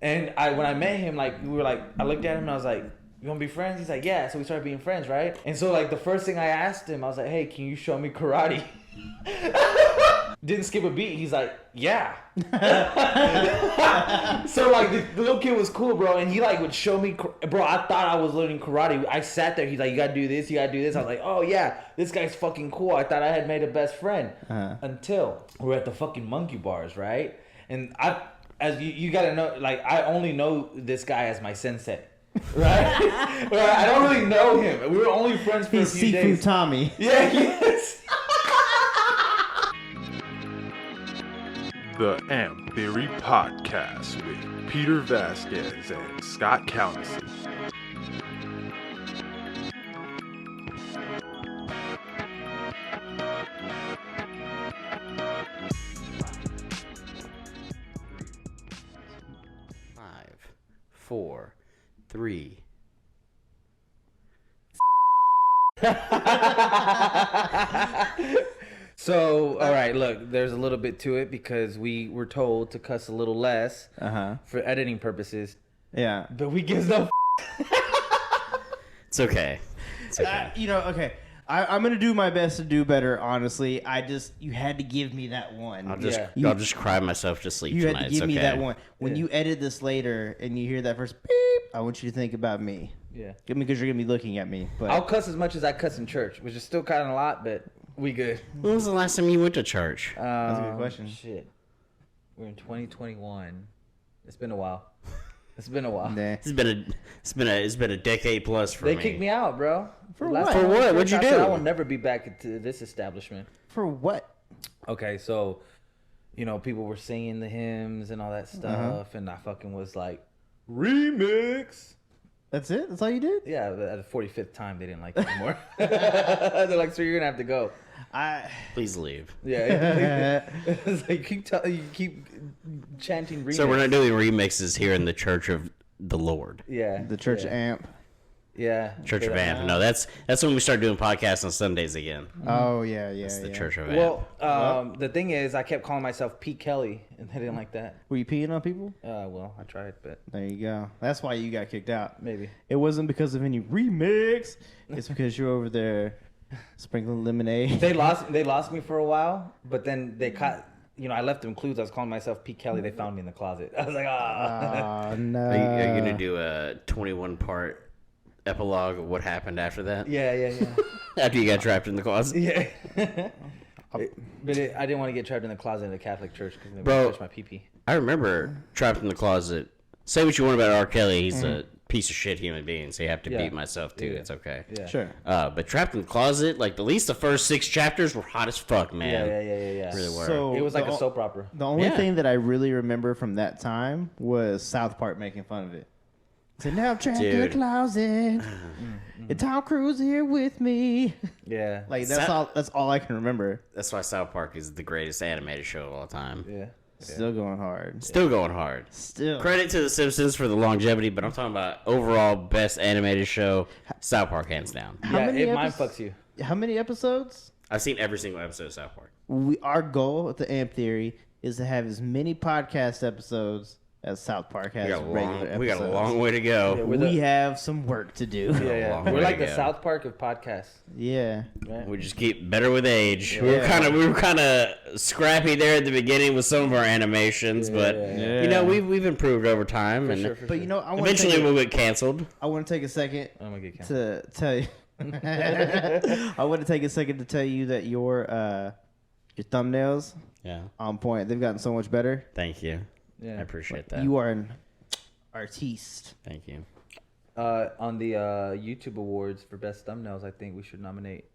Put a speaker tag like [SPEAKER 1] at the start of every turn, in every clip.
[SPEAKER 1] And when I met him, like, we were like, I looked at him and I was like, you want to be friends? He's like, yeah. So we started being friends, right? And so, like, the first thing I asked him, I was like, hey, can you show me karate? Didn't skip a beat. He's like, yeah. So, like, the little kid was cool, bro. And he, like, would show me, bro, I thought I was learning karate. I sat there. He's like, you got to do this. You got to do this. I was like, oh, yeah, this guy's fucking cool. I thought I had made a best friend. Until we're at the fucking monkey bars, right? And as you got to know, like, I only know this guy as my sensei. Right? I don't really know him. We were only friends for a few days.
[SPEAKER 2] Seafood Tommy.
[SPEAKER 1] Yeah, he is.
[SPEAKER 3] The Amp Theory Podcast with Peter Vazquez and Scott Kalnasy.
[SPEAKER 4] Five, 4, 3.
[SPEAKER 1] So, all right, look, there's a little bit to it because we were told to cuss a little less for editing purposes.
[SPEAKER 2] Yeah.
[SPEAKER 1] But we give no
[SPEAKER 4] It's okay. It's okay.
[SPEAKER 2] Okay. I'm going to do my best to do better, honestly. You had to give me that one.
[SPEAKER 4] I'll just cry myself to sleep
[SPEAKER 2] You
[SPEAKER 4] tonight.
[SPEAKER 2] had to give me
[SPEAKER 4] okay.
[SPEAKER 2] that one. When you edit this later and you hear that first beep, I want you to think about me.
[SPEAKER 1] Yeah.
[SPEAKER 2] Because you're going to be looking at me. But
[SPEAKER 1] I'll cuss as much as I cuss in church, which is still kind of a lot, but we good.
[SPEAKER 4] When was the last time you went to church?
[SPEAKER 2] That's a good question.
[SPEAKER 1] Shit. We're in 2021. It's been a while. It's been a while.
[SPEAKER 2] Nah.
[SPEAKER 4] It's been a decade plus for
[SPEAKER 1] They
[SPEAKER 4] me.
[SPEAKER 1] kicked me out, bro.
[SPEAKER 2] For
[SPEAKER 1] Last
[SPEAKER 2] what?
[SPEAKER 1] time I
[SPEAKER 4] For
[SPEAKER 1] went to
[SPEAKER 4] what? What'd
[SPEAKER 1] church,
[SPEAKER 4] you
[SPEAKER 1] I said
[SPEAKER 4] do?
[SPEAKER 1] I will never be back into this establishment.
[SPEAKER 2] For what?
[SPEAKER 1] Okay, so, people were singing the hymns and all that stuff, and I fucking was like, remix.
[SPEAKER 2] That's it? That's all you did?
[SPEAKER 1] Yeah, at the 45th time, they didn't like it anymore. They're like, so you're going to have to go.
[SPEAKER 4] Please leave.
[SPEAKER 1] Yeah. It's like, you keep chanting remix.
[SPEAKER 4] So we're not doing remixes here in the Church of the Lord.
[SPEAKER 1] Yeah.
[SPEAKER 2] The Church
[SPEAKER 1] yeah.
[SPEAKER 2] Amp.
[SPEAKER 1] Yeah.
[SPEAKER 4] Church of Amp. No, that's when we start doing podcasts on Sundays again.
[SPEAKER 2] Oh, yeah.
[SPEAKER 4] It's the Church of
[SPEAKER 1] Well,
[SPEAKER 4] Amp.
[SPEAKER 1] the thing is, I kept calling myself P. Kelly, and they didn't like that.
[SPEAKER 2] Were you peeing on people?
[SPEAKER 1] Well, I tried, but
[SPEAKER 2] There you go. That's why you got kicked out.
[SPEAKER 1] maybe.
[SPEAKER 2] It wasn't because of any remix. It's because you're over there sprinkling lemonade.
[SPEAKER 1] They lost me for a while, but then they caught. I left them clues. I was calling myself P. Kelly. They found me in the closet. I was like,
[SPEAKER 2] Oh, no.
[SPEAKER 4] Are you going to do a 21-part epilogue of what happened after that?
[SPEAKER 1] Yeah.
[SPEAKER 4] After you got trapped in the closet?
[SPEAKER 1] Yeah. I didn't want to get trapped in the closet in a Catholic church because they
[SPEAKER 4] Bro.
[SPEAKER 1] would touch my pee-pee.
[SPEAKER 4] I remember trapped in the closet. Say what you want about R. Kelly. He's a piece of shit human being, so you have to beat myself, too.
[SPEAKER 1] Yeah.
[SPEAKER 4] It's okay.
[SPEAKER 1] Yeah.
[SPEAKER 2] Sure.
[SPEAKER 4] But trapped in the closet, like, at least the first 6 chapters were hot as fuck, man.
[SPEAKER 1] Yeah.
[SPEAKER 4] Really were.
[SPEAKER 2] So
[SPEAKER 1] It was like
[SPEAKER 2] the-
[SPEAKER 1] a soap opera.
[SPEAKER 2] The only
[SPEAKER 4] Yeah.
[SPEAKER 2] thing that I really remember from that time was South Park making fun of it. So now I'm trapped in the
[SPEAKER 4] Dude.
[SPEAKER 2] closet. And Tom Cruise here with me.
[SPEAKER 1] Yeah.
[SPEAKER 2] Like that's all I can remember.
[SPEAKER 4] That's why South Park is the greatest animated show of all time.
[SPEAKER 1] Yeah.
[SPEAKER 2] Still going hard.
[SPEAKER 4] Still going hard.
[SPEAKER 2] Still.
[SPEAKER 4] Credit to The Simpsons for the longevity, but I'm talking about overall best animated show. South Park, hands down.
[SPEAKER 1] It mind fucks you.
[SPEAKER 2] How many episodes?
[SPEAKER 4] I've seen every single episode of South Park.
[SPEAKER 2] Our goal at the Amp Theory is to have as many podcast episodes as South Park has regular episodes.
[SPEAKER 4] We got a long way to go.
[SPEAKER 1] Yeah,
[SPEAKER 2] We have some work to do.
[SPEAKER 1] Yeah.
[SPEAKER 4] long
[SPEAKER 1] We're
[SPEAKER 4] way
[SPEAKER 1] like
[SPEAKER 4] to
[SPEAKER 1] the
[SPEAKER 4] go.
[SPEAKER 1] South Park of podcasts.
[SPEAKER 2] Yeah.
[SPEAKER 1] Right?
[SPEAKER 4] We just keep better with age.
[SPEAKER 1] Yeah.
[SPEAKER 4] We were kind of scrappy there at the beginning with some of our animations, but
[SPEAKER 2] Yeah.
[SPEAKER 4] we've improved over time,
[SPEAKER 1] For
[SPEAKER 4] and
[SPEAKER 1] sure.
[SPEAKER 2] But I want
[SPEAKER 4] eventually we'll get canceled.
[SPEAKER 2] I want to take a second
[SPEAKER 1] I'm gonna get canceled.
[SPEAKER 2] to tell you. I want to take a second to tell you that your thumbnails
[SPEAKER 4] Yeah,
[SPEAKER 2] on point. They've gotten so much better.
[SPEAKER 4] thank you.
[SPEAKER 1] Yeah.
[SPEAKER 4] I appreciate that.
[SPEAKER 2] You are an artiste.
[SPEAKER 4] Thank you.
[SPEAKER 1] On the YouTube Awards for Best Thumbnails, I think we should nominate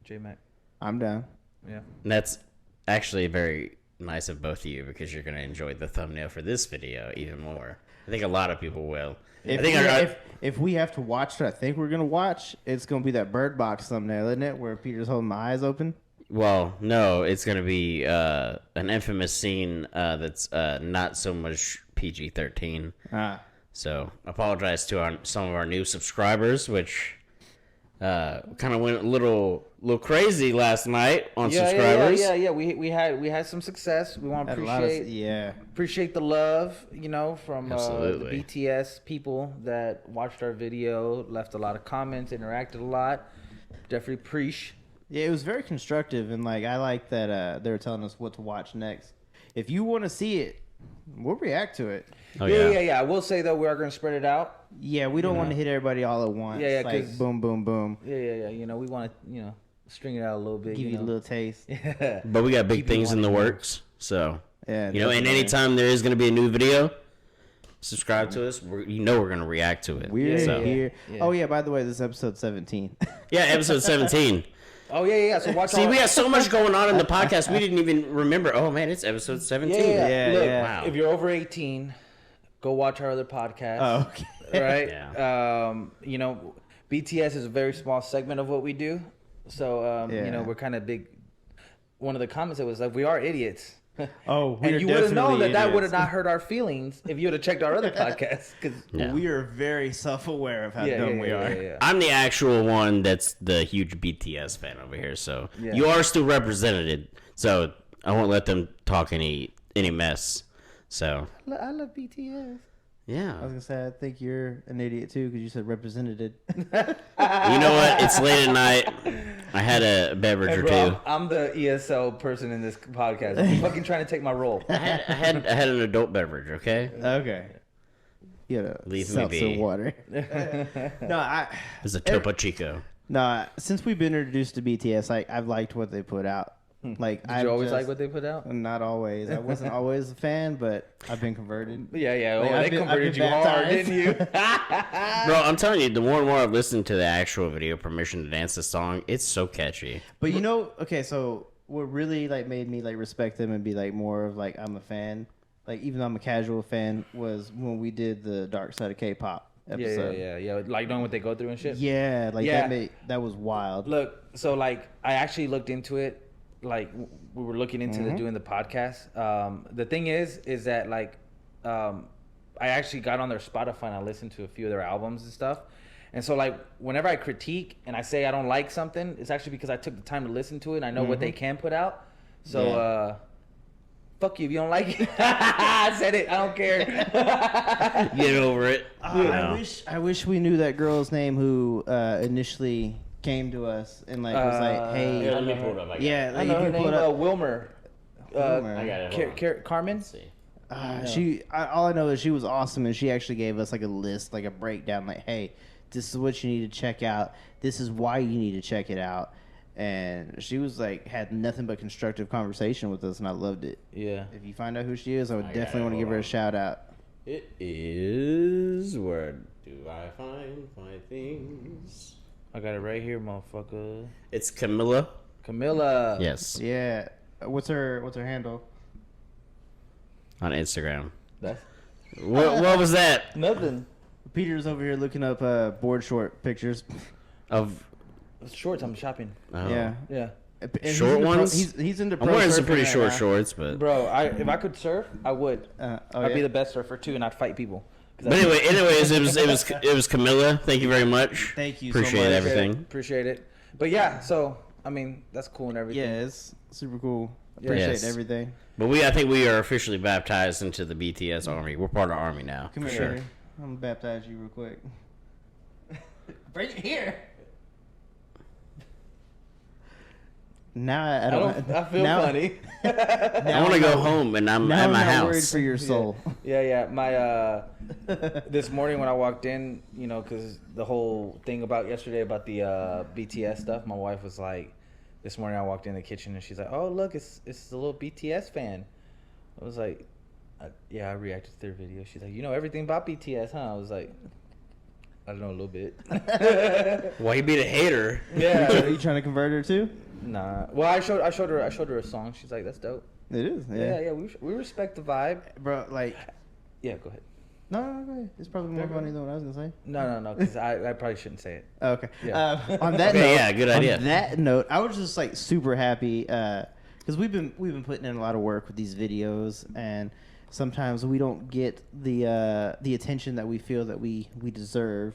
[SPEAKER 1] J-Mac.
[SPEAKER 2] I'm down.
[SPEAKER 1] Yeah.
[SPEAKER 4] And that's actually very nice of both of you because you're going to enjoy the thumbnail for this video even more. I think a lot of people will.
[SPEAKER 2] If we have to watch what I think we're gonna watch, it's gonna be that Bird Box thumbnail, isn't it? Where Peter's holding my eyes open.
[SPEAKER 4] Well, no, it's going to be an infamous scene that's not so much PG-13.
[SPEAKER 2] Ah.
[SPEAKER 4] So, apologize to some of our new subscribers, which Kind of went a little crazy last night on subscribers.
[SPEAKER 1] Yeah. We had some success. We want to appreciate the love, from the BTS people that watched our video, left a lot of comments, interacted a lot. Definitely preach.
[SPEAKER 2] Yeah, it was very constructive, and I like that they were telling us what to watch next. If you want to see it, we'll react to it.
[SPEAKER 1] Oh, yeah. I will say though, we are going to spread it out.
[SPEAKER 2] Yeah, we don't want to hit everybody all at once.
[SPEAKER 1] Yeah,
[SPEAKER 2] like boom, boom, boom.
[SPEAKER 1] Yeah. We want to, string it out a little bit.
[SPEAKER 2] Give you a little taste.
[SPEAKER 1] Yeah.
[SPEAKER 4] But we got big things in the works, so
[SPEAKER 2] yeah.
[SPEAKER 4] And anytime there is going to be a new video, subscribe to us. We're going to react to it.
[SPEAKER 2] We're here. Yeah. Oh yeah, by the way, this is episode 17.
[SPEAKER 4] Yeah, episode 17.
[SPEAKER 1] Oh yeah. So watch.
[SPEAKER 4] See, we got so much going on in the podcast. We didn't even remember. Oh man, it's episode 17.
[SPEAKER 1] Yeah. Look,
[SPEAKER 4] wow.
[SPEAKER 1] If you're over 18, go watch our other podcast.
[SPEAKER 2] Oh, okay.
[SPEAKER 1] Right.
[SPEAKER 4] Yeah.
[SPEAKER 1] BTS is a very small segment of what we do. So we're kind of big. One of the comments that was like, "We are idiots."
[SPEAKER 2] Oh,
[SPEAKER 1] and you would have known that would have not hurt our feelings if you would have checked our other podcasts. Because
[SPEAKER 2] we are very self-aware of how dumb we are.
[SPEAKER 1] Yeah.
[SPEAKER 4] I'm the actual one that's the huge BTS fan over here, so you are still represented. So I won't let them talk any mess. So
[SPEAKER 1] I love BTS.
[SPEAKER 4] Yeah.
[SPEAKER 2] I was gonna say I think you're an idiot too because you said represented.
[SPEAKER 4] You know what? It's late at night. I had a beverage or two.
[SPEAKER 1] I'm the ESL person in this podcast. You're fucking trying to take my role.
[SPEAKER 4] I had an adult beverage. Okay.
[SPEAKER 2] Okay. You know,
[SPEAKER 4] leave me be.
[SPEAKER 2] Water. No,
[SPEAKER 4] it's a Topo Chico.
[SPEAKER 2] No, since we've been introduced to BTS, I've liked what they put out.
[SPEAKER 1] Did you always like what they put out?
[SPEAKER 2] Not always. I wasn't always a fan, but I've been converted.
[SPEAKER 1] Yeah. They converted you hard, didn't you?
[SPEAKER 4] Bro, I'm telling you, the more and more I've listened to the actual video, Permission to Dance the song, it's so catchy.
[SPEAKER 2] But okay, so what really made me respect them and be more of I'm a fan, even though I'm a casual fan, was when we did the Dark Side of K-pop episode.
[SPEAKER 1] Yeah. Like knowing what they go through and shit.
[SPEAKER 2] Yeah, that was wild.
[SPEAKER 1] Look, so I actually looked into it. We were looking into doing the podcast. The thing is that I actually got on their Spotify and I listened to a few of their albums and stuff. And so whenever I critique and I say I don't like something, it's actually because I took the time to listen to it and I know what they can put out. So fuck you if you don't like it. I said it. I don't care.
[SPEAKER 4] Get over it.
[SPEAKER 2] I wish we knew that girl's name who initially came to us and was hey,
[SPEAKER 4] here, let me pull it up.
[SPEAKER 1] I know her name. Wilmer.
[SPEAKER 4] I got it.
[SPEAKER 1] Carmen.
[SPEAKER 4] Let's see.
[SPEAKER 2] She. All I know is she was awesome, and she actually gave us a list, a breakdown. Hey, this is what you need to check out. This is why you need to check it out. And she was had nothing but constructive conversation with us, and I loved it.
[SPEAKER 1] Yeah.
[SPEAKER 2] If you find out who she is, I would definitely want to give her a shout out.
[SPEAKER 4] It is. Where do I find my things?
[SPEAKER 1] I got it right here, motherfucker.
[SPEAKER 4] It's Camilla. Yes.
[SPEAKER 2] Yeah. What's her handle?
[SPEAKER 4] On Instagram.
[SPEAKER 1] That's
[SPEAKER 4] what was that?
[SPEAKER 1] Nothing.
[SPEAKER 2] Peter's over here looking up board short pictures
[SPEAKER 4] Of
[SPEAKER 1] shorts. I'm shopping.
[SPEAKER 4] Oh.
[SPEAKER 2] Yeah. And
[SPEAKER 4] short ones?
[SPEAKER 2] He's into
[SPEAKER 4] I'm wearing some
[SPEAKER 2] surfing
[SPEAKER 4] pretty
[SPEAKER 2] right
[SPEAKER 4] short
[SPEAKER 2] now.
[SPEAKER 4] shorts, but
[SPEAKER 1] Bro, if I could surf, I would. I'd be the best surfer too, and I'd fight people.
[SPEAKER 4] But anyways, it was Camilla. Thank you very much.
[SPEAKER 2] Thank you.
[SPEAKER 4] Appreciate
[SPEAKER 2] so much.
[SPEAKER 4] everything.
[SPEAKER 1] Appreciate it. But yeah, so that's cool and everything.
[SPEAKER 2] Yeah, it's super cool. Appreciate
[SPEAKER 4] Yes.
[SPEAKER 2] everything.
[SPEAKER 4] But I think we are officially baptized into the BTS Army. We're part of the Army now.
[SPEAKER 2] Come
[SPEAKER 4] for
[SPEAKER 2] here.
[SPEAKER 4] sure.
[SPEAKER 2] Sure. I'm gonna baptize you real quick. Bring it here. Now
[SPEAKER 1] I feel funny.
[SPEAKER 4] I want to go home, and I'm at my
[SPEAKER 2] not
[SPEAKER 4] house.
[SPEAKER 2] worried for your soul.
[SPEAKER 1] Yeah. My this morning when I walked in, because the whole thing about yesterday about the BTS stuff, my wife was like, this morning I walked in the kitchen and she's like, "Oh look, it's the little BTS fan." I was like, "Yeah, I reacted to their video." She's like, "You know everything about BTS, huh?" I was like, "I don't know, a little bit."
[SPEAKER 4] Why you being a hater?
[SPEAKER 1] Yeah.
[SPEAKER 2] Are you trying to convert her too?
[SPEAKER 1] Nah. Well, I showed her a song. She's like, "That's dope."
[SPEAKER 2] It is.
[SPEAKER 1] Yeah. We respect the vibe,
[SPEAKER 2] Bro,
[SPEAKER 1] Yeah, go ahead.
[SPEAKER 2] No, go ahead. It's probably more funny than what I was gonna say.
[SPEAKER 1] No, because I probably shouldn't say it.
[SPEAKER 2] Okay.
[SPEAKER 1] Yeah.
[SPEAKER 2] On that note,
[SPEAKER 4] yeah, good idea.
[SPEAKER 2] On that note, I was just super happy because we've been putting in a lot of work with these videos, and sometimes we don't get the attention that we feel that we deserve.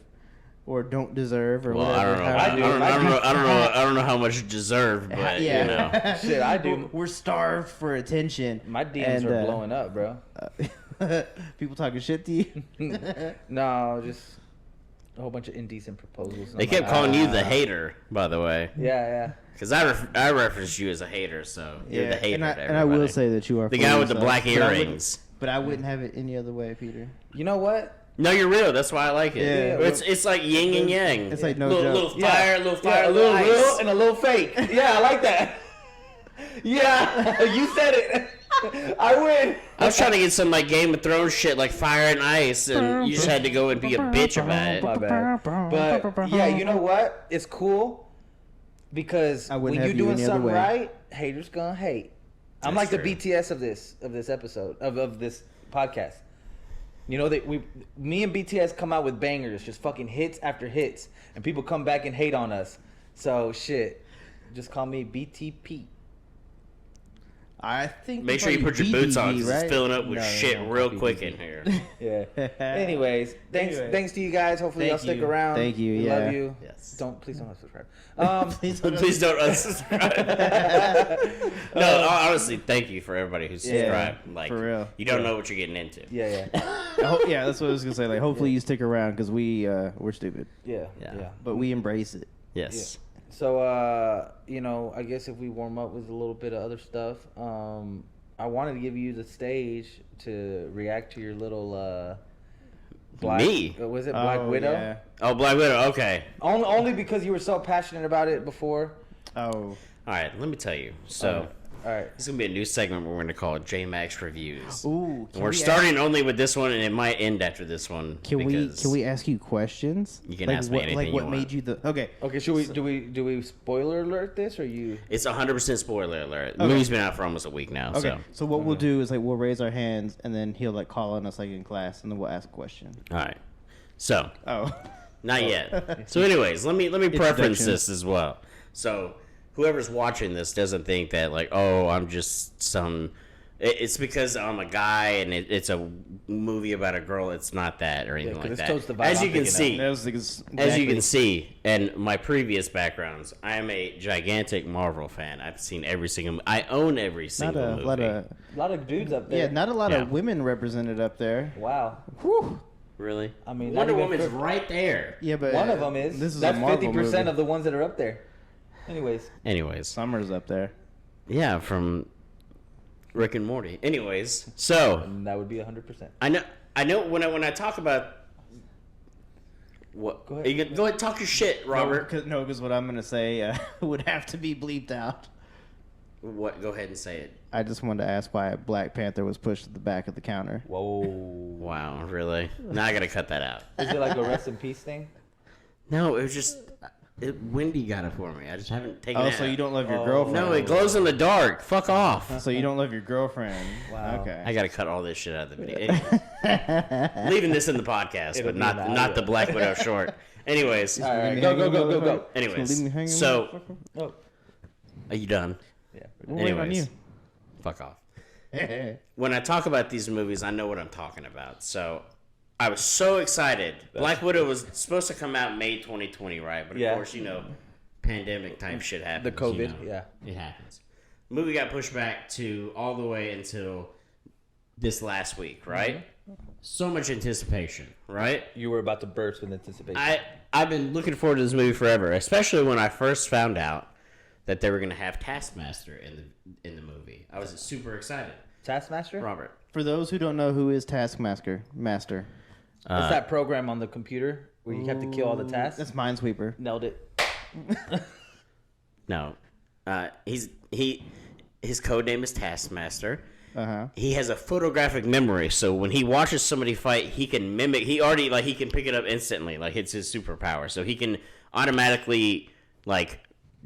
[SPEAKER 2] or don't deserve or
[SPEAKER 4] Well,
[SPEAKER 2] whatever.
[SPEAKER 4] I don't know how much you deserve, but you know.
[SPEAKER 1] Shit, I do.
[SPEAKER 2] We're starved for attention.
[SPEAKER 1] My DMs are blowing up, bro.
[SPEAKER 2] People talking shit to you.
[SPEAKER 1] No, just a whole bunch of indecent proposals.
[SPEAKER 4] They kept calling you the hater, by the way.
[SPEAKER 1] Yeah.
[SPEAKER 4] Because I referenced you as a hater, so you're the hater.
[SPEAKER 2] And I will say that you are
[SPEAKER 4] the guy with the black earrings.
[SPEAKER 2] But I wouldn't have it any other way, Peter.
[SPEAKER 1] You know what?
[SPEAKER 4] No, you're real. That's why I like it.
[SPEAKER 2] Yeah.
[SPEAKER 4] It's like yin and yang.
[SPEAKER 2] It's like no
[SPEAKER 4] little
[SPEAKER 2] joke.
[SPEAKER 4] fire, little fire,
[SPEAKER 1] a little
[SPEAKER 4] ice.
[SPEAKER 1] real and a little fake. Yeah, I like that. Yeah, you said it. I win.
[SPEAKER 4] I was trying to get some like Game of Thrones shit, like fire and ice, and you just had to go and be a bitch about it.
[SPEAKER 1] My bad. But yeah, you know what? It's cool because when you're doing something right, haters gonna hate. I'm like the BTS of this episode of this podcast. You know that me and BTS come out with bangers, just fucking hits after hits, and people come back and hate on us. So shit, just call me BTP.
[SPEAKER 2] I think.
[SPEAKER 4] Make sure you put your boots on, 'cause
[SPEAKER 2] right?
[SPEAKER 4] it's filling up with shit real
[SPEAKER 1] BTP.
[SPEAKER 4] quick in here.
[SPEAKER 1] Yeah. Anyways, thanks to you guys. Hopefully y'all stick around.
[SPEAKER 2] Thank you.
[SPEAKER 1] We love you.
[SPEAKER 4] Yes.
[SPEAKER 1] Please don't unsubscribe.
[SPEAKER 4] Please don't unsubscribe. No, honestly, thank you for everybody who subscribed. Like,
[SPEAKER 2] for real.
[SPEAKER 4] You don't know what you're getting into.
[SPEAKER 1] Yeah.
[SPEAKER 2] Yeah, that's what I was gonna say. Like, hopefully you stick around because we're stupid,
[SPEAKER 1] Yeah.
[SPEAKER 2] but we embrace it.
[SPEAKER 4] Yes.
[SPEAKER 1] So, I guess if we warm up with a little bit of other stuff, I wanted to give you the stage to react to your little Black.
[SPEAKER 4] Me?
[SPEAKER 1] Was it Black Widow?
[SPEAKER 2] Yeah.
[SPEAKER 4] Oh, Black Widow. Okay.
[SPEAKER 1] Only because you were so passionate about it before.
[SPEAKER 2] Oh.
[SPEAKER 4] All right. Let me tell you. So.
[SPEAKER 1] All right.
[SPEAKER 4] This is gonna be a new segment we're gonna call J-Max Reviews.
[SPEAKER 2] Ooh.
[SPEAKER 4] We're starting only with this one, and it might end after this one.
[SPEAKER 2] Can we ask you questions?
[SPEAKER 4] You can ask me anything you
[SPEAKER 2] what
[SPEAKER 4] want.
[SPEAKER 2] made you the okay?
[SPEAKER 1] Okay. Do we spoiler alert this or you?
[SPEAKER 4] It's 100% spoiler alert. The movie's been out for almost a week now.
[SPEAKER 2] Okay. So what we'll do is we'll raise our hands and then he'll call on us in class and then we'll ask a question.
[SPEAKER 4] All right. So.
[SPEAKER 2] Oh.
[SPEAKER 4] Not yet. So, anyways, let me preference this as well. So, whoever's watching this doesn't think that I'm just some. It's because I'm a guy and it's a movie about a girl. It's not that or anything like that. As you can see, and my previous backgrounds, I am a gigantic Marvel fan. I've seen every single. I own every single movie.
[SPEAKER 1] A lot of dudes up there.
[SPEAKER 2] Yeah, not a lot of women represented up there.
[SPEAKER 1] Wow.
[SPEAKER 2] Whew.
[SPEAKER 4] Really?
[SPEAKER 1] I mean,
[SPEAKER 4] Wonder Woman's right there.
[SPEAKER 2] Yeah, but
[SPEAKER 1] one of them is. That's 50% of the ones that are up there. Anyways,
[SPEAKER 2] Summer's up there.
[SPEAKER 4] Yeah, from Rick and Morty. Anyways, so
[SPEAKER 1] and that would be 100%.
[SPEAKER 4] I know. When I talk about what,
[SPEAKER 1] go ahead.
[SPEAKER 4] Go ahead, talk your shit, Robert.
[SPEAKER 2] Because what I'm gonna say would have to be bleeped out.
[SPEAKER 4] What? Go ahead and say it.
[SPEAKER 2] I just wanted to ask why Black Panther was pushed to the back of the counter.
[SPEAKER 1] Whoa.
[SPEAKER 4] Wow, really? Now I gotta cut that out.
[SPEAKER 1] Is it like a rest in peace thing?
[SPEAKER 4] No, it was just Wendy got it for me. I just haven't taken it.
[SPEAKER 2] Oh, so you don't love your girlfriend?
[SPEAKER 4] No, it glows in the dark. Fuck off.
[SPEAKER 2] So you don't love your girlfriend?
[SPEAKER 1] Wow.
[SPEAKER 2] Okay.
[SPEAKER 4] I gotta cut all this shit out of the video. Anyway, leaving this in the podcast, but not the Black Widow short. Anyways.
[SPEAKER 1] All right, go.
[SPEAKER 4] Anyways, so are you done?
[SPEAKER 1] Yeah.
[SPEAKER 4] Anyways, fuck off. When I talk about these movies, I know what I'm talking about. So I was so excited. Black Widow was supposed to come out May 2020, right? But of course, pandemic type shit happens.
[SPEAKER 1] The COVID,
[SPEAKER 4] it happens. The movie got pushed back to all the way until this last week, right? Mm-hmm. So much anticipation, right?
[SPEAKER 1] You were about to burst with anticipation.
[SPEAKER 4] I've been looking forward to this movie forever, especially when I first found out that they were going to have Taskmaster in the movie. I was super excited.
[SPEAKER 1] Taskmaster?
[SPEAKER 4] Robert.
[SPEAKER 2] For those who don't know, who is Taskmaster? Master.
[SPEAKER 1] It's that program on the computer where you have to kill all the tasks.
[SPEAKER 2] That's Minesweeper.
[SPEAKER 1] Nailed it.
[SPEAKER 4] No. His code name is Taskmaster.
[SPEAKER 2] Uh-huh.
[SPEAKER 4] He has a photographic memory, so when he watches somebody fight, he can mimic. He can pick it up instantly. It's his superpower. So he can automatically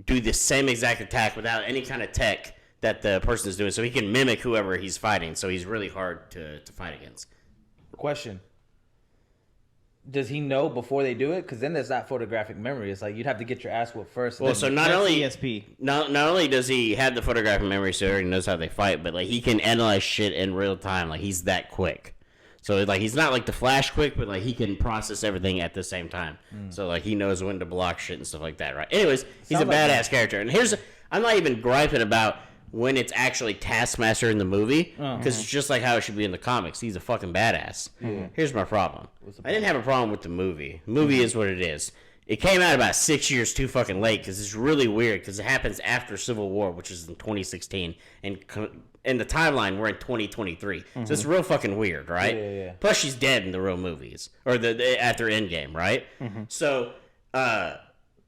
[SPEAKER 4] do the same exact attack without any kind of tech that the person is doing. So he can mimic whoever he's fighting. So he's really hard to fight against.
[SPEAKER 1] Question. Does he know before they do it? Because then there's that photographic memory. It's you'd have to get your ass whooped first.
[SPEAKER 4] Well, so not only
[SPEAKER 2] ESP.
[SPEAKER 4] Not only does he have the photographic memory, so he already knows how they fight, but he can analyze shit in real time. He's that quick. So like he's not like the Flash quick, but like he can process everything at the same time. So like he knows when to block shit and stuff like that, right? Anyways, he's a badass character. And I'm not even griping about when it's actually Taskmaster in the movie, because it's just like how it should be in the comics. He's a fucking badass. Here's my problem. I didn't have a problem with the movie. The movie is what it is. It came out about 6 years too fucking late, because it's really weird, because it happens after Civil War, which is in 2016, and in the timeline, we're in 2023. So it's real fucking weird, right?
[SPEAKER 1] Yeah.
[SPEAKER 4] Plus, she's dead in the real movies. Or after Endgame, right? So,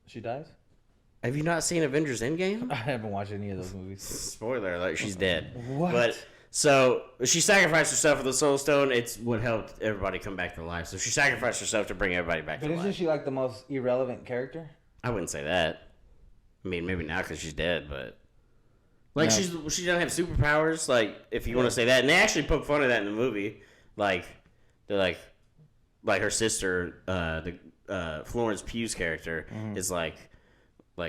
[SPEAKER 1] She dies?
[SPEAKER 4] have you not seen Avengers Endgame?
[SPEAKER 1] I haven't watched any of those movies.
[SPEAKER 4] Spoiler alert, she's dead.
[SPEAKER 1] What?
[SPEAKER 4] But, so, she sacrificed herself with the Soul Stone. It's what helped everybody come back to life. So she sacrificed herself to bring everybody back to
[SPEAKER 1] But
[SPEAKER 4] life.
[SPEAKER 1] isn't she like the most irrelevant character?
[SPEAKER 4] I wouldn't say that. I mean, maybe now because she's dead, but... Like, she doesn't have superpowers, like, if you want to say that. And they actually poke fun of that in the movie. Like, they're like her sister, Florence Pugh's character, is like,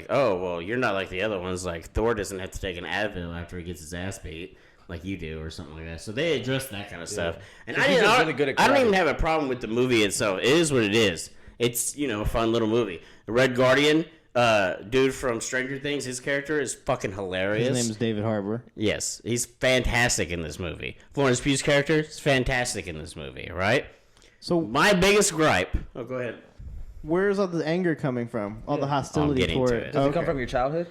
[SPEAKER 4] oh, well, you're not like the other ones. Like, Thor doesn't have to take an Advil after he gets his ass beat, like you do, or something like that. So they addressed that kind of stuff. And
[SPEAKER 1] So
[SPEAKER 4] I
[SPEAKER 1] really good at
[SPEAKER 4] don't
[SPEAKER 1] karate.
[SPEAKER 4] even have a problem with the movie itself. It is what it is. It's, a fun little movie. The Red Guardian... dude from Stranger Things, his character is fucking hilarious.
[SPEAKER 2] His name is David Harbour.
[SPEAKER 4] Yes, he's fantastic in this movie. Florence Pugh's character is fantastic in this movie, right?
[SPEAKER 2] So
[SPEAKER 4] My biggest gripe... Oh, go ahead.
[SPEAKER 2] where's all the anger coming from? All the hostility
[SPEAKER 4] getting
[SPEAKER 2] for
[SPEAKER 4] to
[SPEAKER 2] it.
[SPEAKER 4] it.
[SPEAKER 1] Does it come from your childhood?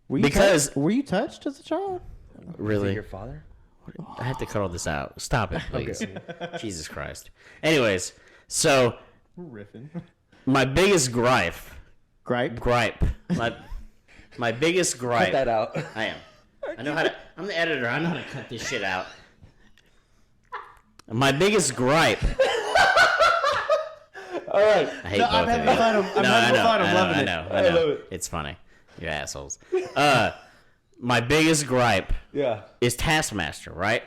[SPEAKER 2] Were you
[SPEAKER 4] Because-
[SPEAKER 2] were you touched as a child?
[SPEAKER 1] Is it
[SPEAKER 4] Really?
[SPEAKER 1] your father?
[SPEAKER 4] I have to cut all this out. Stop it, please. Jesus Christ. Anyways, so
[SPEAKER 2] We're riffing.
[SPEAKER 4] my biggest gripe...
[SPEAKER 2] Gripe.
[SPEAKER 4] My biggest gripe...
[SPEAKER 1] Cut that out.
[SPEAKER 4] I am. I know how to... I'm the editor. I know how to cut this shit out. My biggest gripe...
[SPEAKER 1] All right.
[SPEAKER 4] I hate
[SPEAKER 2] No,
[SPEAKER 4] both
[SPEAKER 2] I'm
[SPEAKER 4] of
[SPEAKER 2] having
[SPEAKER 4] you.
[SPEAKER 2] fun. I'm having fun. I'm loving it.
[SPEAKER 4] I know.
[SPEAKER 1] love it.
[SPEAKER 4] It's funny. You assholes. My biggest gripe
[SPEAKER 1] Yeah.
[SPEAKER 4] is Taskmaster, right?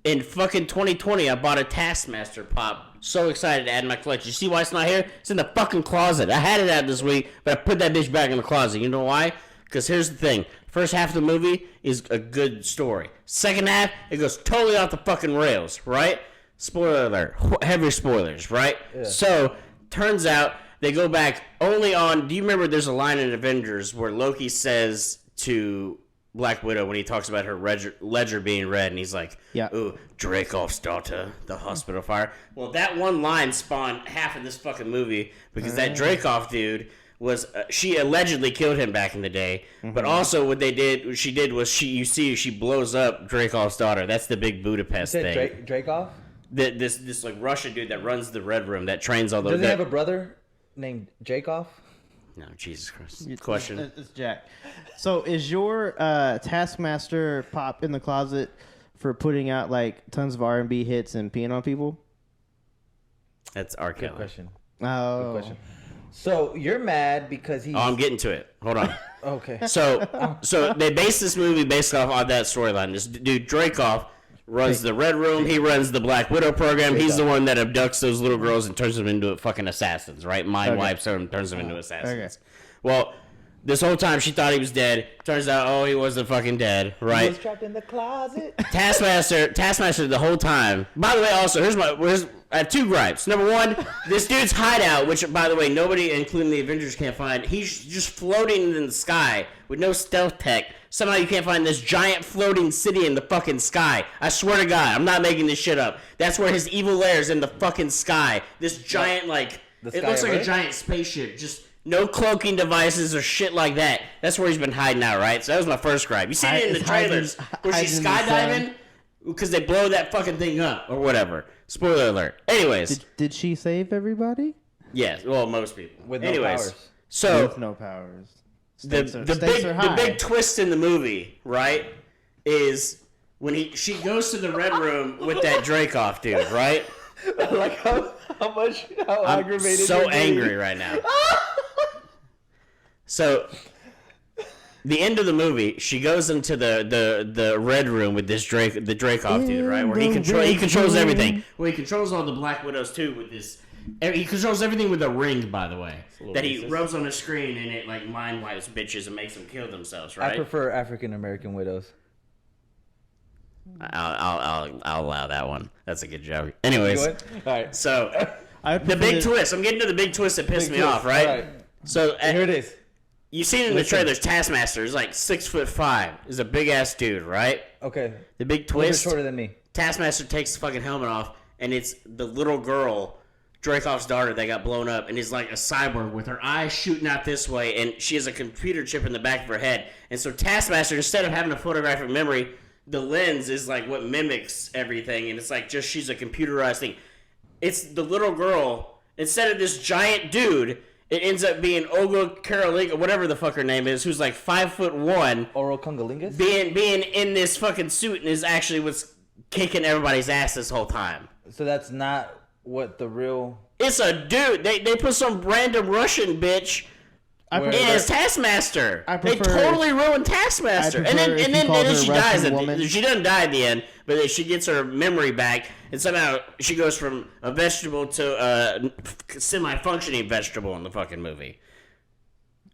[SPEAKER 4] In fucking 2020, I bought a Taskmaster pop. So excited to add in my collection. You see why it's not here? It's in the fucking closet. I had it out this week, but I put that bitch back in the closet. You know why? Because here's the thing. First half of the movie is a good story. Second half, it goes totally off the fucking rails, right? Spoiler alert. Heavy spoilers, right? Yeah. So, turns out they go back only on... Do you remember there's a line in Avengers where Loki says to Black Widow when he talks about her ledger being read, and he's like,
[SPEAKER 2] Yeah.
[SPEAKER 4] ooh, Dracov's daughter, the hospital fire. Well, that one line spawned half of this fucking movie because that Dracov dude was she allegedly killed him back in the day, but also what she did was she blows up Dracov's daughter. That's the big Budapest thing.
[SPEAKER 1] Dracov?
[SPEAKER 4] This like Russian dude that runs the Red Room that trains all those.
[SPEAKER 1] Does he have a brother named Jakov?
[SPEAKER 4] No, Jesus Christ. Question.
[SPEAKER 2] It's Jack. So is your Taskmaster pop in the closet for putting out like tons of R&B hits and peeing on people?
[SPEAKER 4] That's R.
[SPEAKER 1] Good
[SPEAKER 4] Kelly.
[SPEAKER 1] question.
[SPEAKER 2] Oh.
[SPEAKER 1] Good question. So you're mad because he's...
[SPEAKER 4] Oh, I'm getting to it. Hold on.
[SPEAKER 1] Okay.
[SPEAKER 4] So they base this movie based off on that storyline. This dude Dracov runs the Red Room. He runs the Black Widow program. He's the one that abducts those little girls and turns them into fucking assassins, right? Mind wipes them, turns them into assassins.
[SPEAKER 2] Okay.
[SPEAKER 4] Well, this whole time she thought he was dead. Turns out, oh, he wasn't fucking dead, right?
[SPEAKER 1] He was trapped in the closet.
[SPEAKER 4] Taskmaster the whole time. By the way, also, I have two gripes. Number one, this dude's hideout, which, by the way, nobody, including the Avengers, can't find. He's just floating in the sky with no stealth tech. Somehow you can't find this giant floating city in the fucking sky. I swear to God, I'm not making this shit up. That's where his evil lair is, in the fucking sky. This giant, like, it looks like a giant spaceship. Just no cloaking devices or shit like that. That's where he's been hiding out, right? So that was my first gripe. You see it in the trailers where she's skydiving because they blow that fucking thing up or whatever. Spoiler alert. Anyways.
[SPEAKER 2] Did she save everybody?
[SPEAKER 4] Yes. Well, most people.
[SPEAKER 1] With no powers.
[SPEAKER 4] So
[SPEAKER 2] With no powers.
[SPEAKER 4] The big twist in the movie, right, is when she goes to the Red Room with that Dracov dude, right?
[SPEAKER 1] Like how aggravated.
[SPEAKER 4] I'm so angry right now. So, the end of the movie, she goes into the Red Room with this the Dracov dude, right? Where he controls everything. Well, he controls all the Black Widows too with this. He controls everything with a ring, by the way, that he rubs on the screen and it like mind wipes bitches and makes them kill themselves, right?
[SPEAKER 1] I prefer African American widows.
[SPEAKER 4] I'll allow that one. That's a good joke. Anyways,
[SPEAKER 1] all right.
[SPEAKER 4] So the big twist. I'm getting to the big twist that pissed me off. Right?
[SPEAKER 1] All right.
[SPEAKER 4] So
[SPEAKER 1] Here it is.
[SPEAKER 4] You seen in the trailers, Taskmaster is like 6'5". Is a big ass dude, right?
[SPEAKER 1] Okay.
[SPEAKER 4] The big twist.
[SPEAKER 1] Shorter than me.
[SPEAKER 4] Taskmaster takes the fucking helmet off, and it's the little girl, Dreykov's daughter, that got blown up, and is like a cyborg with her eyes shooting out this way, and she has a computer chip in the back of her head. And so Taskmaster, instead of having a photographic memory, the lens is like what mimics everything, and it's like just she's a computerized thing. It's the little girl, instead of this giant dude, it ends up being Olga Karolinka, whatever the fuck her name is, who's like 5'1",
[SPEAKER 1] Oral Kungalingus?
[SPEAKER 4] being in this fucking suit and is actually what's kicking everybody's ass this whole time.
[SPEAKER 1] So that's not what the real...
[SPEAKER 4] It's a dude. They put some random Russian bitch in as Taskmaster. They totally ruined Taskmaster. And then she dies. She doesn't die at the end, but then she gets her memory back, and somehow she goes from a vegetable to a semi-functioning vegetable in the fucking movie.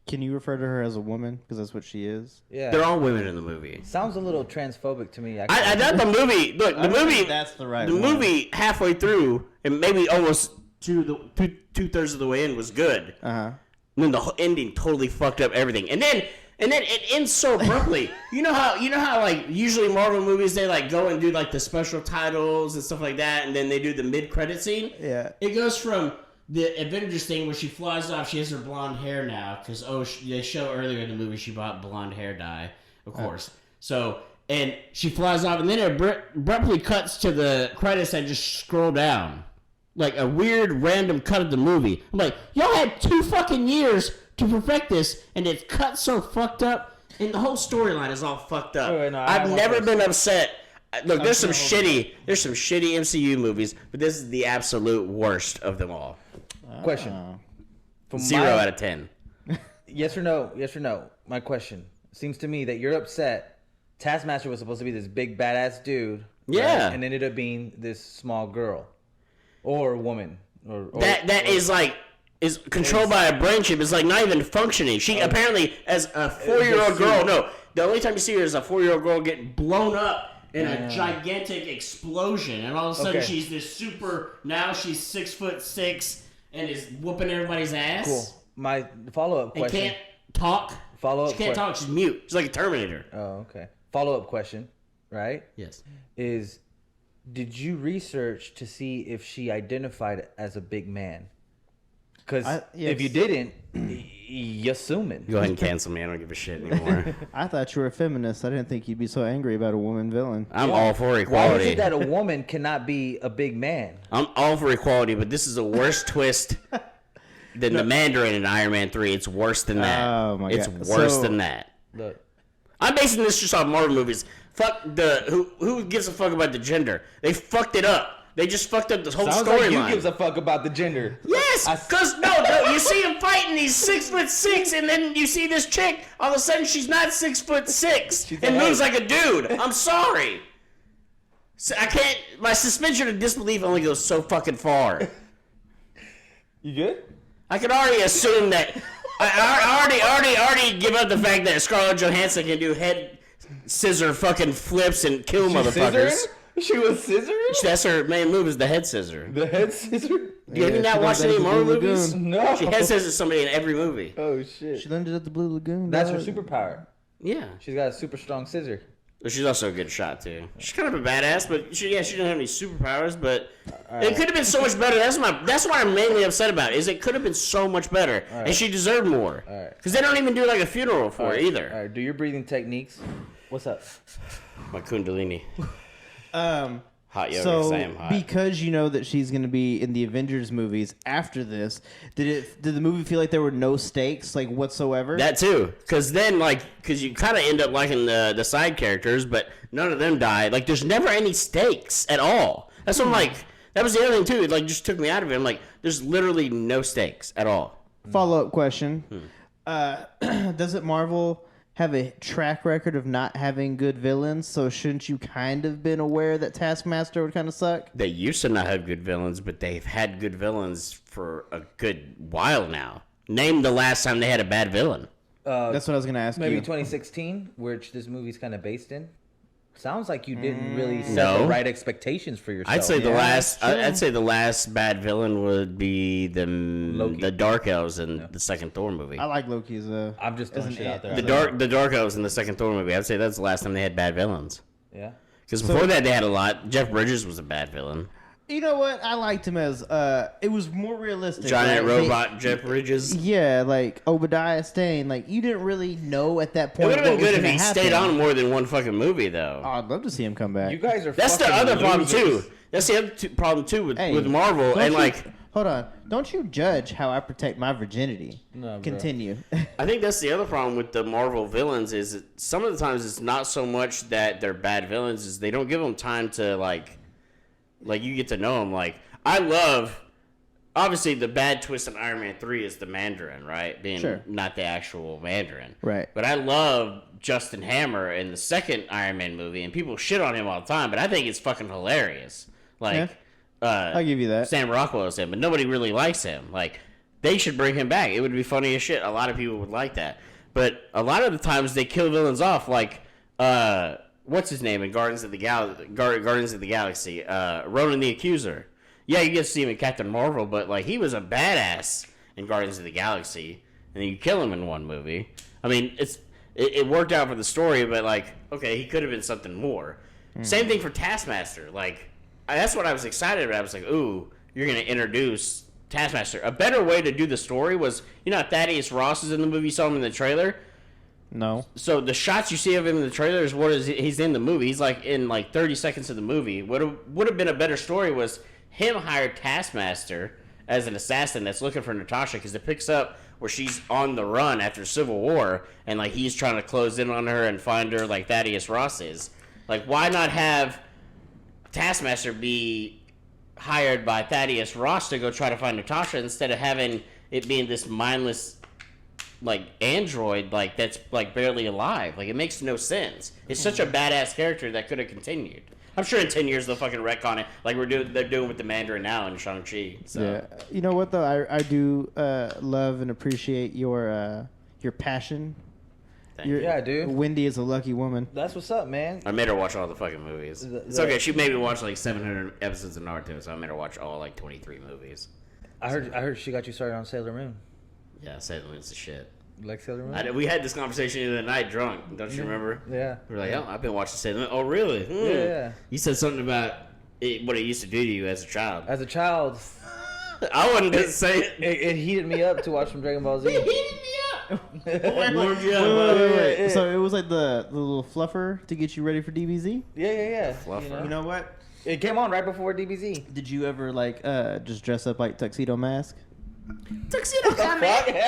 [SPEAKER 2] Can you refer to her as a woman? Because that's what she is.
[SPEAKER 1] Yeah.
[SPEAKER 4] They're all women in the movie.
[SPEAKER 1] Sounds a little transphobic to me.
[SPEAKER 4] I thought the movie... Look, the movie...
[SPEAKER 2] That's the right
[SPEAKER 4] The
[SPEAKER 2] one.
[SPEAKER 4] movie, halfway through, and maybe almost two-thirds of the way in, was good.
[SPEAKER 2] Uh-huh.
[SPEAKER 4] And then the ending totally fucked up everything. And then it ends so abruptly. You know how like usually Marvel movies they like go and do like the special titles and stuff like that, and then they do the mid-credit scene.
[SPEAKER 2] Yeah.
[SPEAKER 4] It goes from the Avengers thing where she flies off. She has her blonde hair now because they show earlier in the movie she bought blonde hair dye, of course. So and she flies off, and then it abruptly cuts to the credits that just scroll down. Like a weird random cut of the movie. I'm like, y'all had 2 fucking years to perfect this, and it's cut so fucked up, and the whole storyline is all fucked up.
[SPEAKER 1] Wait, no,
[SPEAKER 4] I've never been upset. Look, there's some shitty MCU movies, but this is the absolute worst of them all.
[SPEAKER 1] Question. From
[SPEAKER 4] 0 out of 10.
[SPEAKER 1] Yes or no? Yes or no? My question. Seems to me that you're upset. Taskmaster was supposed to be this big badass dude.
[SPEAKER 4] Yeah.
[SPEAKER 1] Right? And ended up being this small girl. Or woman. Or
[SPEAKER 4] is controlled by a brain chip. It's like not even functioning. She apparently, as a 4-year-old girl, no, the only time you see her is a 4-year-old girl getting blown up in a gigantic explosion, and all of a sudden she's this super. Now she's 6'6" and is whooping everybody's ass.
[SPEAKER 1] Cool. My follow-up question.
[SPEAKER 4] And can't talk. She can't talk. She's mute. She's like a Terminator.
[SPEAKER 1] Oh, okay. Follow-up question, right?
[SPEAKER 4] Yes.
[SPEAKER 1] Is did you research to see if she identified as a big man? Because if you didn't, you're assuming.
[SPEAKER 4] Go ahead and cancel me. I don't give a shit anymore.
[SPEAKER 2] I thought you were a feminist. I didn't think you'd be so angry about a woman villain.
[SPEAKER 4] I'm all for equality.
[SPEAKER 1] Why is it that a woman cannot be a big man?
[SPEAKER 4] I'm all for equality, but this is a worse twist than the Mandarin in Iron Man 3. It's worse than that.
[SPEAKER 2] Oh my
[SPEAKER 4] it's
[SPEAKER 2] God.
[SPEAKER 4] worse than that.
[SPEAKER 1] Look.
[SPEAKER 4] I'm basing this just off Marvel movies. Fuck who gives a fuck about the gender? They fucked it up. They just fucked up this whole
[SPEAKER 1] Sounds like you
[SPEAKER 4] storyline.
[SPEAKER 1] gives a fuck about the gender.
[SPEAKER 4] Yes, because no, you see him fighting. He's 6'6", and then you see this chick. All of a sudden, she's not 6'6" and moves like a dude. I'm sorry. So I can't. My suspension of disbelief only goes so fucking far.
[SPEAKER 1] You good?
[SPEAKER 4] I can already assume that. I already give up the fact that Scarlett Johansson can do head scissor fucking flips and kill motherfuckers.
[SPEAKER 1] Scissoring? She was scissoring?
[SPEAKER 4] That's her main move is the head scissor.
[SPEAKER 1] The head scissor?
[SPEAKER 4] You have not watched any Marvel movies?
[SPEAKER 1] No.
[SPEAKER 4] She head scissors somebody in every movie.
[SPEAKER 1] Oh, shit.
[SPEAKER 2] She landed at the Blue Lagoon.
[SPEAKER 1] That's her
[SPEAKER 2] dog.
[SPEAKER 1] superpower.
[SPEAKER 4] Yeah.
[SPEAKER 1] She's got a super strong scissor.
[SPEAKER 4] But she's also a good shot too. She's kind of a badass, but she doesn't have any superpowers. But it could have been so much better. That's what I'm mainly upset about. Is it could have been so much better, and she deserved more. Because they don't even do like a funeral for her either.
[SPEAKER 1] All right, do your breathing techniques. What's up?
[SPEAKER 4] My Kundalini. Hot yoga.
[SPEAKER 2] So,
[SPEAKER 4] I am hot.
[SPEAKER 2] because you know that she's going to be in the Avengers movies after this, did the movie feel like there were no stakes, like whatsoever?
[SPEAKER 4] That too, because you kind of end up liking the side characters, but none of them die. Like, there's never any stakes at all. That's what I'm like. That was the other thing too. It like just took me out of it. I'm like, there's literally no stakes at all.
[SPEAKER 2] Follow-up question: doesn't Marvel have a track record of not having good villains? So shouldn't you kind of been aware that Taskmaster would kind of suck?
[SPEAKER 4] They used to not have good villains, but they've had good villains for a good while now. Name the last time they had a bad villain.
[SPEAKER 2] That's what I was going to ask
[SPEAKER 1] Maybe
[SPEAKER 2] you.
[SPEAKER 1] 2016, which this movie's kind of based in. Sounds like you didn't really set the right expectations for yourself.
[SPEAKER 4] I'd say the last bad villain would be the Dark Elves in the second Thor movie.
[SPEAKER 2] I like Loki's.
[SPEAKER 1] I'm just throwing shit out there.
[SPEAKER 4] The Dark Elves in the second Thor movie. I'd say that's the last time they had bad villains.
[SPEAKER 1] Yeah.
[SPEAKER 4] Because before that they had a lot. Jeff Bridges was a bad villain.
[SPEAKER 2] You know what? I liked him as it was more realistic.
[SPEAKER 4] Giant robot Jeff Bridges.
[SPEAKER 2] Yeah, like Obadiah Stane. Like you didn't really know at that
[SPEAKER 4] It
[SPEAKER 2] point.
[SPEAKER 4] would have been good if he
[SPEAKER 2] happen.
[SPEAKER 4] stayed on more than one fucking movie, though.
[SPEAKER 2] Oh, I'd love to see him come back.
[SPEAKER 1] You guys are.
[SPEAKER 4] That's the other problem too. That's the other problem too with Marvel and like.
[SPEAKER 2] Hold on! Don't you judge how I protect my virginity.
[SPEAKER 1] No,
[SPEAKER 2] continue.
[SPEAKER 4] I think that's the other problem with the Marvel villains is that some of the times it's not so much that they're bad villains, is they don't give them time to like you get to know them. Like I love, obviously the bad twist in Iron Man 3 is the Mandarin, right? Being not the actual Mandarin.
[SPEAKER 2] Right.
[SPEAKER 4] But I love Justin Hammer in the second Iron Man movie, and people shit on him all the time, but I think it's fucking hilarious. Like,
[SPEAKER 2] I'll give you that.
[SPEAKER 4] Sam Rockwell is him, but nobody really likes him. Like, they should bring him back. It would be funny as shit. A lot of people would like that. But a lot of the times they kill villains off, like, what's his name in Guardians of the Galaxy? Ronan the Accuser. Yeah, you get to see him in Captain Marvel, but like he was a badass in Guardians of the Galaxy, and then you kill him in one movie. I mean, it worked out for the story, but like, okay, he could have been something more. Same thing for Taskmaster. Like, that's what I was excited about. I was like, ooh, you're gonna introduce Taskmaster. A better way to do the story was, you know, Thaddeus Ross is in the movie. You saw him in the trailer.
[SPEAKER 2] No.
[SPEAKER 4] So the shots you see of him in the trailer is he's in the movie. He's like in like 30 seconds of the movie. What would have been a better story was him hired Taskmaster as an assassin that's looking for Natasha, because it picks up where she's on the run after Civil War, and like he's trying to close in on her and find her like Thaddeus Ross is. Like, why not have Taskmaster be hired by Thaddeus Ross to go try to find Natasha instead of having it being this mindless like android like that's like barely alive? Like, it makes no sense. It's such a badass character that could have continued. I'm sure in 10 years they'll fucking wreck on it, like they're doing with the Mandarin now in Shang-Chi. So.
[SPEAKER 2] Yeah, you know what though, I do love and appreciate your passion.
[SPEAKER 1] Yeah, dude.
[SPEAKER 2] Wendy is a lucky woman.
[SPEAKER 1] That's what's up, man.
[SPEAKER 4] I made her watch all the fucking movies. It's okay. She made me watch like 700 episodes of Naruto, so I made her watch all like 23 movies.
[SPEAKER 1] I heard she got you started on Sailor Moon.
[SPEAKER 4] Yeah, Sailor Moon's the shit.
[SPEAKER 1] You like Sailor Moon?
[SPEAKER 4] We had this conversation the other night drunk. Don't you remember?
[SPEAKER 1] Yeah.
[SPEAKER 4] We were like, oh, I've been watching Sailor Moon. Oh, really?
[SPEAKER 1] Yeah.
[SPEAKER 4] You said something about what it used to do to you as a child.
[SPEAKER 1] As a child,
[SPEAKER 4] I wasn't going to say it.
[SPEAKER 1] It heated me up to watch some Dragon Ball Z.
[SPEAKER 4] It heated me up. Warmed you up.
[SPEAKER 2] Wait. So it was like the little fluffer to get you ready for DBZ?
[SPEAKER 1] Yeah.
[SPEAKER 4] Fluffer.
[SPEAKER 2] You know what?
[SPEAKER 1] It came on right before DBZ.
[SPEAKER 2] Did you ever like just dress up like Tuxedo Mask?
[SPEAKER 4] Tuxedo coming.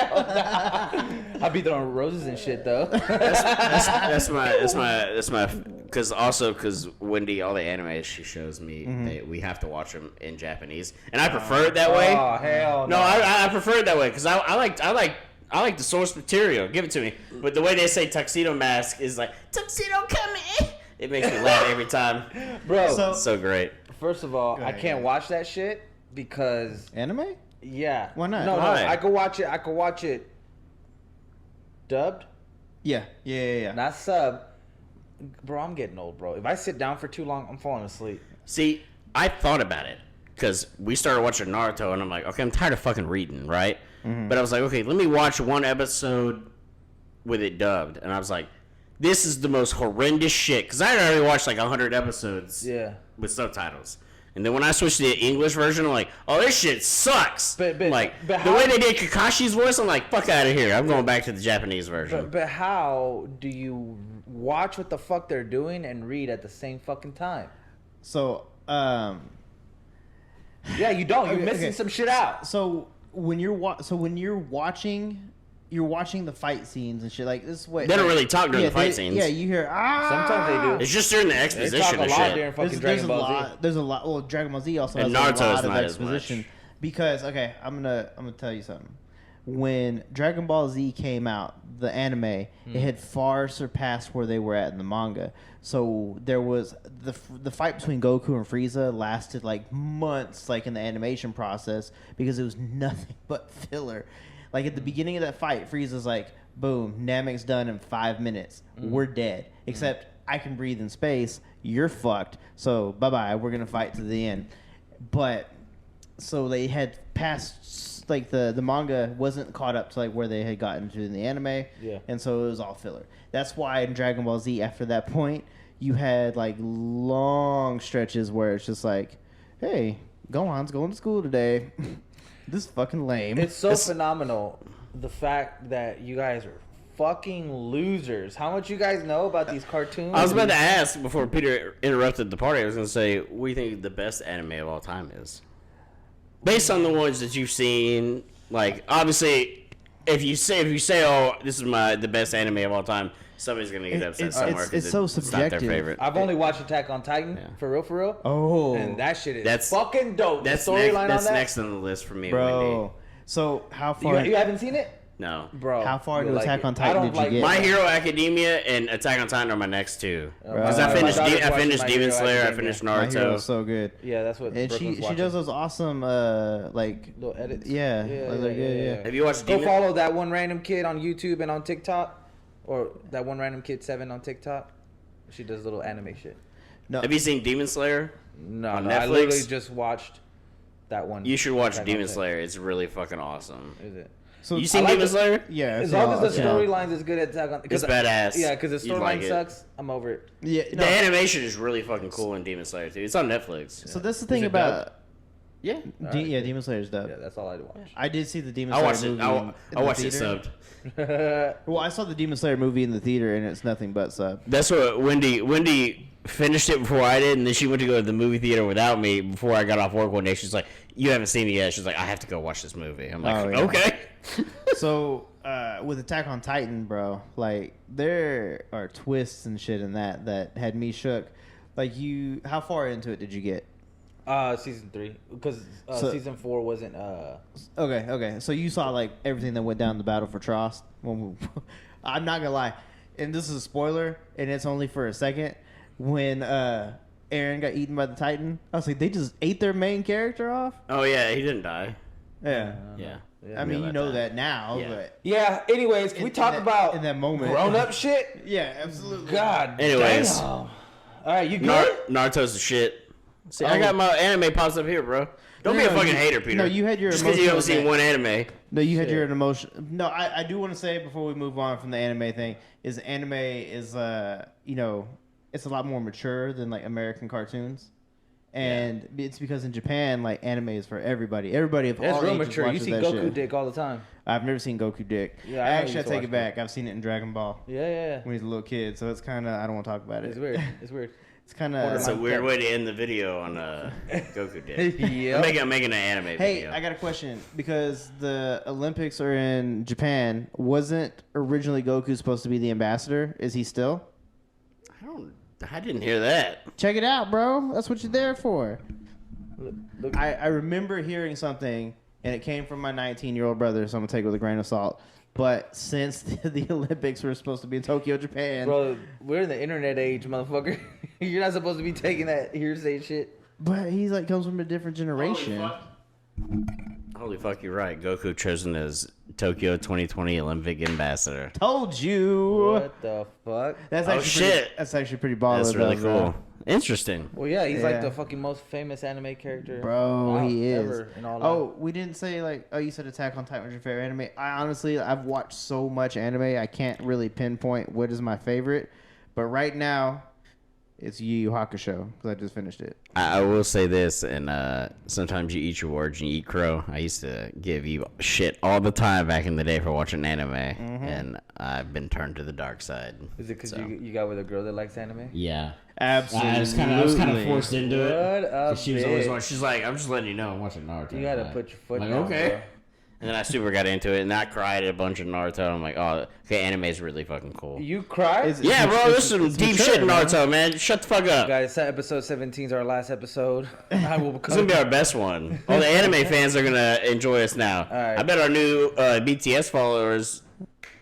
[SPEAKER 1] I'll be throwing roses and shit though.
[SPEAKER 4] That's my because Wendy, all the anime she shows me, we have to watch them in Japanese, and I prefer it that way.
[SPEAKER 1] Oh hell no!
[SPEAKER 4] No, I prefer it that way because I like the source material. Give it to me. But the way they say Tuxedo Mask is like Tuxedo coming. It makes me laugh every time,
[SPEAKER 1] Bro.
[SPEAKER 4] So great.
[SPEAKER 1] First of all, I can't watch that shit because
[SPEAKER 2] Anime?
[SPEAKER 1] yeah.
[SPEAKER 2] Why not?
[SPEAKER 1] No,
[SPEAKER 4] Why?
[SPEAKER 1] I could watch it dubbed,
[SPEAKER 2] Yeah.
[SPEAKER 1] not sub. Bro, I'm getting old, bro. If I sit down for too long, I'm falling asleep.
[SPEAKER 4] See, I thought about it because we started watching Naruto, and I'm like, okay, I'm tired of fucking reading, right? But I was like, okay, let me watch one episode with it dubbed, and I was like, this is the most horrendous shit because I had already watched like 100 episodes with subtitles. And then when I switched to the English version, I'm like, oh, this shit sucks. But the way they did Kakashi's voice, I'm like, fuck out of here. I'm going back to the Japanese version.
[SPEAKER 1] But how do you watch what the fuck they're doing and read at the same fucking time?
[SPEAKER 2] So,
[SPEAKER 1] yeah, you don't. You're missing some shit out.
[SPEAKER 2] So when you're watching the fight scenes and shit, like this way.
[SPEAKER 4] They don't really talk during the fight scenes.
[SPEAKER 2] Yeah, you hear
[SPEAKER 1] Sometimes they do.
[SPEAKER 4] It's just during the exposition
[SPEAKER 1] They talk a lot during fucking Dragon Ball Z.
[SPEAKER 2] There's a lot. Well, Dragon Ball Z also
[SPEAKER 4] And
[SPEAKER 2] has
[SPEAKER 4] Naruto
[SPEAKER 2] a
[SPEAKER 4] is
[SPEAKER 2] lot of
[SPEAKER 4] not as
[SPEAKER 2] exposition
[SPEAKER 4] much.
[SPEAKER 2] because I'm gonna tell you something. When Dragon Ball Z came out, the anime, it had far surpassed where they were at in the manga. So there was the fight between Goku and Frieza lasted like months, like in the animation process, because it was nothing but filler. Like at the beginning of that fight, Frieza's like, boom, Namek's done in 5 minutes. We're dead. Except I can breathe in space. You're fucked. So bye-bye. We're going to fight to the end. But so they had passed, like the manga wasn't caught up to like where they had gotten to in the anime.
[SPEAKER 1] Yeah.
[SPEAKER 2] And so it was all filler. That's why in Dragon Ball Z, after that point, you had like long stretches where it's just like, hey, Gohan's going to school today. This is fucking lame.
[SPEAKER 1] It's so phenomenal, the fact that you guys are fucking losers. How much you guys know about these cartoons?
[SPEAKER 4] I was about to ask before Peter interrupted the party. I was going to say, what do you think the best anime of all time is? Based on the ones that you've seen, like obviously, if you say, oh, this is the best anime of all time, somebody's gonna get upset somewhere.
[SPEAKER 2] It's so subjective.
[SPEAKER 4] Not their favorite.
[SPEAKER 1] I've only watched Attack on Titan, for real.
[SPEAKER 2] Oh,
[SPEAKER 1] and that shit is fucking dope.
[SPEAKER 4] That's
[SPEAKER 1] the storyline on that.
[SPEAKER 4] That's next on the list for me,
[SPEAKER 2] bro.
[SPEAKER 4] Wendy.
[SPEAKER 2] So how far?
[SPEAKER 1] You haven't seen it?
[SPEAKER 4] No,
[SPEAKER 1] bro.
[SPEAKER 2] How far into
[SPEAKER 1] like
[SPEAKER 2] Attack
[SPEAKER 1] it.
[SPEAKER 2] on Titan did you get?
[SPEAKER 4] My Hero Academia and Attack on Titan are my next two. Because
[SPEAKER 2] I
[SPEAKER 4] finished
[SPEAKER 1] watching
[SPEAKER 4] Demon Slayer, I finished
[SPEAKER 2] My Hero's
[SPEAKER 4] Naruto.
[SPEAKER 2] so good.
[SPEAKER 1] Yeah, that's what.
[SPEAKER 2] And
[SPEAKER 1] Brooklyn's
[SPEAKER 2] she
[SPEAKER 1] watching.
[SPEAKER 2] does those awesome like
[SPEAKER 1] little edits.
[SPEAKER 2] yeah.
[SPEAKER 4] Have you watched
[SPEAKER 1] Go
[SPEAKER 4] Demon?
[SPEAKER 1] follow that one random kid on YouTube and on TikTok, or that one random kid 7 on TikTok. She does little anime shit.
[SPEAKER 2] No.
[SPEAKER 4] Have you seen Demon Slayer?
[SPEAKER 1] No,
[SPEAKER 4] on
[SPEAKER 1] I
[SPEAKER 4] Netflix?
[SPEAKER 1] literally just watched that one.
[SPEAKER 4] You should watch
[SPEAKER 1] Attack on
[SPEAKER 4] Demon
[SPEAKER 1] Titan.
[SPEAKER 4] Slayer. It's really fucking awesome.
[SPEAKER 1] Is it?
[SPEAKER 2] So
[SPEAKER 4] You seen
[SPEAKER 1] like
[SPEAKER 4] Demon
[SPEAKER 1] the-
[SPEAKER 4] Slayer?
[SPEAKER 2] Yeah,
[SPEAKER 1] As long as the
[SPEAKER 2] yeah.
[SPEAKER 1] storyline's as good as Attack on,
[SPEAKER 4] It's badass.
[SPEAKER 1] Yeah, because the
[SPEAKER 4] You'd
[SPEAKER 1] storyline
[SPEAKER 4] like it.
[SPEAKER 1] sucks. I'm over it.
[SPEAKER 2] Yeah,
[SPEAKER 4] The
[SPEAKER 2] no.
[SPEAKER 4] animation is really fucking cool in Demon Slayer too. It's on Netflix.
[SPEAKER 2] So that's the thing
[SPEAKER 1] it
[SPEAKER 2] about
[SPEAKER 4] Yeah,
[SPEAKER 2] yeah, Demon Slayer's dope.
[SPEAKER 1] Yeah, that's all I'd watch.
[SPEAKER 2] I did see the Demon
[SPEAKER 4] I
[SPEAKER 2] Slayer
[SPEAKER 4] watched it.
[SPEAKER 2] movie.
[SPEAKER 4] I
[SPEAKER 2] in
[SPEAKER 4] watched
[SPEAKER 2] the
[SPEAKER 4] it
[SPEAKER 2] theater.
[SPEAKER 4] subbed.
[SPEAKER 2] Well, I saw the Demon Slayer movie in the theater, and it's nothing but sub.
[SPEAKER 4] That's what Wendy finished it before I did, and then she went to go to the movie theater without me before I got off work one day. She's like, "You haven't seen it yet." She's like, "I have to go watch this movie." I'm like,
[SPEAKER 2] Oh, yeah.
[SPEAKER 4] "Okay."
[SPEAKER 2] So with Attack on Titan, bro, like there are twists and shit in that had me shook. Like how far into it did you get?
[SPEAKER 1] Season 3, because
[SPEAKER 2] So-
[SPEAKER 1] season 4 wasn't.
[SPEAKER 2] Okay. So you saw like everything that went down in the battle for Trost. I'm not gonna lie, and this is a spoiler, and it's only for a second. When Aaron got eaten by the Titan, I was like, they just ate their main character off.
[SPEAKER 4] Oh yeah, he didn't die.
[SPEAKER 2] Yeah.
[SPEAKER 4] Yeah.
[SPEAKER 2] I mean, you know
[SPEAKER 4] time.
[SPEAKER 2] that now,
[SPEAKER 4] Yeah.
[SPEAKER 2] but
[SPEAKER 1] Yeah. Anyways, can we talk about
[SPEAKER 2] in that moment
[SPEAKER 1] grown up shit?
[SPEAKER 2] Yeah, absolutely.
[SPEAKER 1] God.
[SPEAKER 4] Anyways.
[SPEAKER 1] Damn. All right, you good?
[SPEAKER 4] Naruto's the shit. See, I got my anime pops up here, bro. Don't be a fucking hater, Peter.
[SPEAKER 2] No, you had your
[SPEAKER 4] just because you haven't
[SPEAKER 2] emotional
[SPEAKER 4] seen one anime.
[SPEAKER 2] No, you had
[SPEAKER 1] Shit.
[SPEAKER 2] your emotion. No, I do want to say before we move on from the anime thing is anime is it's a lot more mature than like American cartoons, and it's because in Japan like anime is for everybody. Everybody of
[SPEAKER 1] It's
[SPEAKER 2] all
[SPEAKER 1] real
[SPEAKER 2] ages
[SPEAKER 1] mature. You
[SPEAKER 2] watches
[SPEAKER 1] see
[SPEAKER 2] that
[SPEAKER 1] Goku
[SPEAKER 2] shit.
[SPEAKER 1] dick all the time.
[SPEAKER 2] I've never seen Goku dick.
[SPEAKER 1] Yeah, I know you
[SPEAKER 2] actually I
[SPEAKER 1] used to
[SPEAKER 2] take
[SPEAKER 1] watch
[SPEAKER 2] it back. I've seen it in Dragon Ball
[SPEAKER 1] Yeah.
[SPEAKER 2] when he's a little kid, so it's kind of I don't want to talk about it.
[SPEAKER 1] It's weird. It's weird.
[SPEAKER 2] It's kind
[SPEAKER 4] That's a
[SPEAKER 2] of
[SPEAKER 4] weird way to end the video on Goku dick.
[SPEAKER 1] Yeah.
[SPEAKER 4] I'm making an anime
[SPEAKER 2] Hey,
[SPEAKER 4] video.
[SPEAKER 2] I got a question because the Olympics are in Japan. Wasn't originally Goku supposed to be the ambassador? Is he still?
[SPEAKER 4] I didn't hear that.
[SPEAKER 2] Check it out, bro. That's what you're there for.
[SPEAKER 1] Look.
[SPEAKER 2] I remember hearing something, and it came from my 19-year-old brother, so I'm going to take it with a grain of salt. But since the Olympics were supposed to be in Tokyo, Japan...
[SPEAKER 1] Bro, we're in the internet age, motherfucker. You're not supposed to be taking that hearsay shit.
[SPEAKER 2] But he's like comes from a different generation.
[SPEAKER 4] Holy fuck, you're right. Goku chosen as Tokyo 2020 Olympic ambassador.
[SPEAKER 2] Told you.
[SPEAKER 1] What the fuck?
[SPEAKER 2] That's
[SPEAKER 4] Oh,
[SPEAKER 2] actually
[SPEAKER 4] shit.
[SPEAKER 2] That's actually pretty baller.
[SPEAKER 4] That's really
[SPEAKER 2] though,
[SPEAKER 4] cool. Interesting.
[SPEAKER 1] Well, yeah, he's
[SPEAKER 2] Yeah.
[SPEAKER 1] like the fucking most famous anime character.
[SPEAKER 2] Bro,
[SPEAKER 1] out
[SPEAKER 2] he is.
[SPEAKER 1] ever in all
[SPEAKER 2] Oh, we didn't say like. Oh, you said Attack on Titan was your favorite anime. I've watched so much anime. I can't really pinpoint what is my favorite. But right now, it's Yu Yu Hakusho because I just finished it.
[SPEAKER 4] I will say this, and sometimes you eat your words and you eat crow. I used to give you shit all the time back in the day for watching anime, and I've been turned to the dark side.
[SPEAKER 1] Is it because
[SPEAKER 4] So.
[SPEAKER 1] you got with a girl that likes anime?
[SPEAKER 4] Yeah.
[SPEAKER 2] Absolutely.
[SPEAKER 4] I was kind of forced into it.
[SPEAKER 1] What up,
[SPEAKER 4] She was always
[SPEAKER 1] bitch?
[SPEAKER 4] watching. She's like, I'm just letting you know I'm watching Naruto.
[SPEAKER 1] You gotta
[SPEAKER 4] I'm
[SPEAKER 1] put your foot
[SPEAKER 4] like,
[SPEAKER 1] down,
[SPEAKER 4] okay.
[SPEAKER 1] bro.
[SPEAKER 4] And then I super got into it, and I cried at a bunch of Naruto. I'm like, oh, okay, anime's really fucking cool.
[SPEAKER 1] You cried?
[SPEAKER 2] Is it-
[SPEAKER 4] Yeah, bro,
[SPEAKER 2] it's-
[SPEAKER 4] there's some
[SPEAKER 2] it's
[SPEAKER 4] deep
[SPEAKER 2] mature,
[SPEAKER 4] shit in
[SPEAKER 2] man.
[SPEAKER 4] Naruto, man. Shut the fuck up.
[SPEAKER 1] Guys, episode 17 is our last episode. I will
[SPEAKER 4] It's gonna be
[SPEAKER 1] become.
[SPEAKER 4] our best one. All the anime fans are gonna enjoy us now.
[SPEAKER 1] right.
[SPEAKER 4] I bet our new BTS followers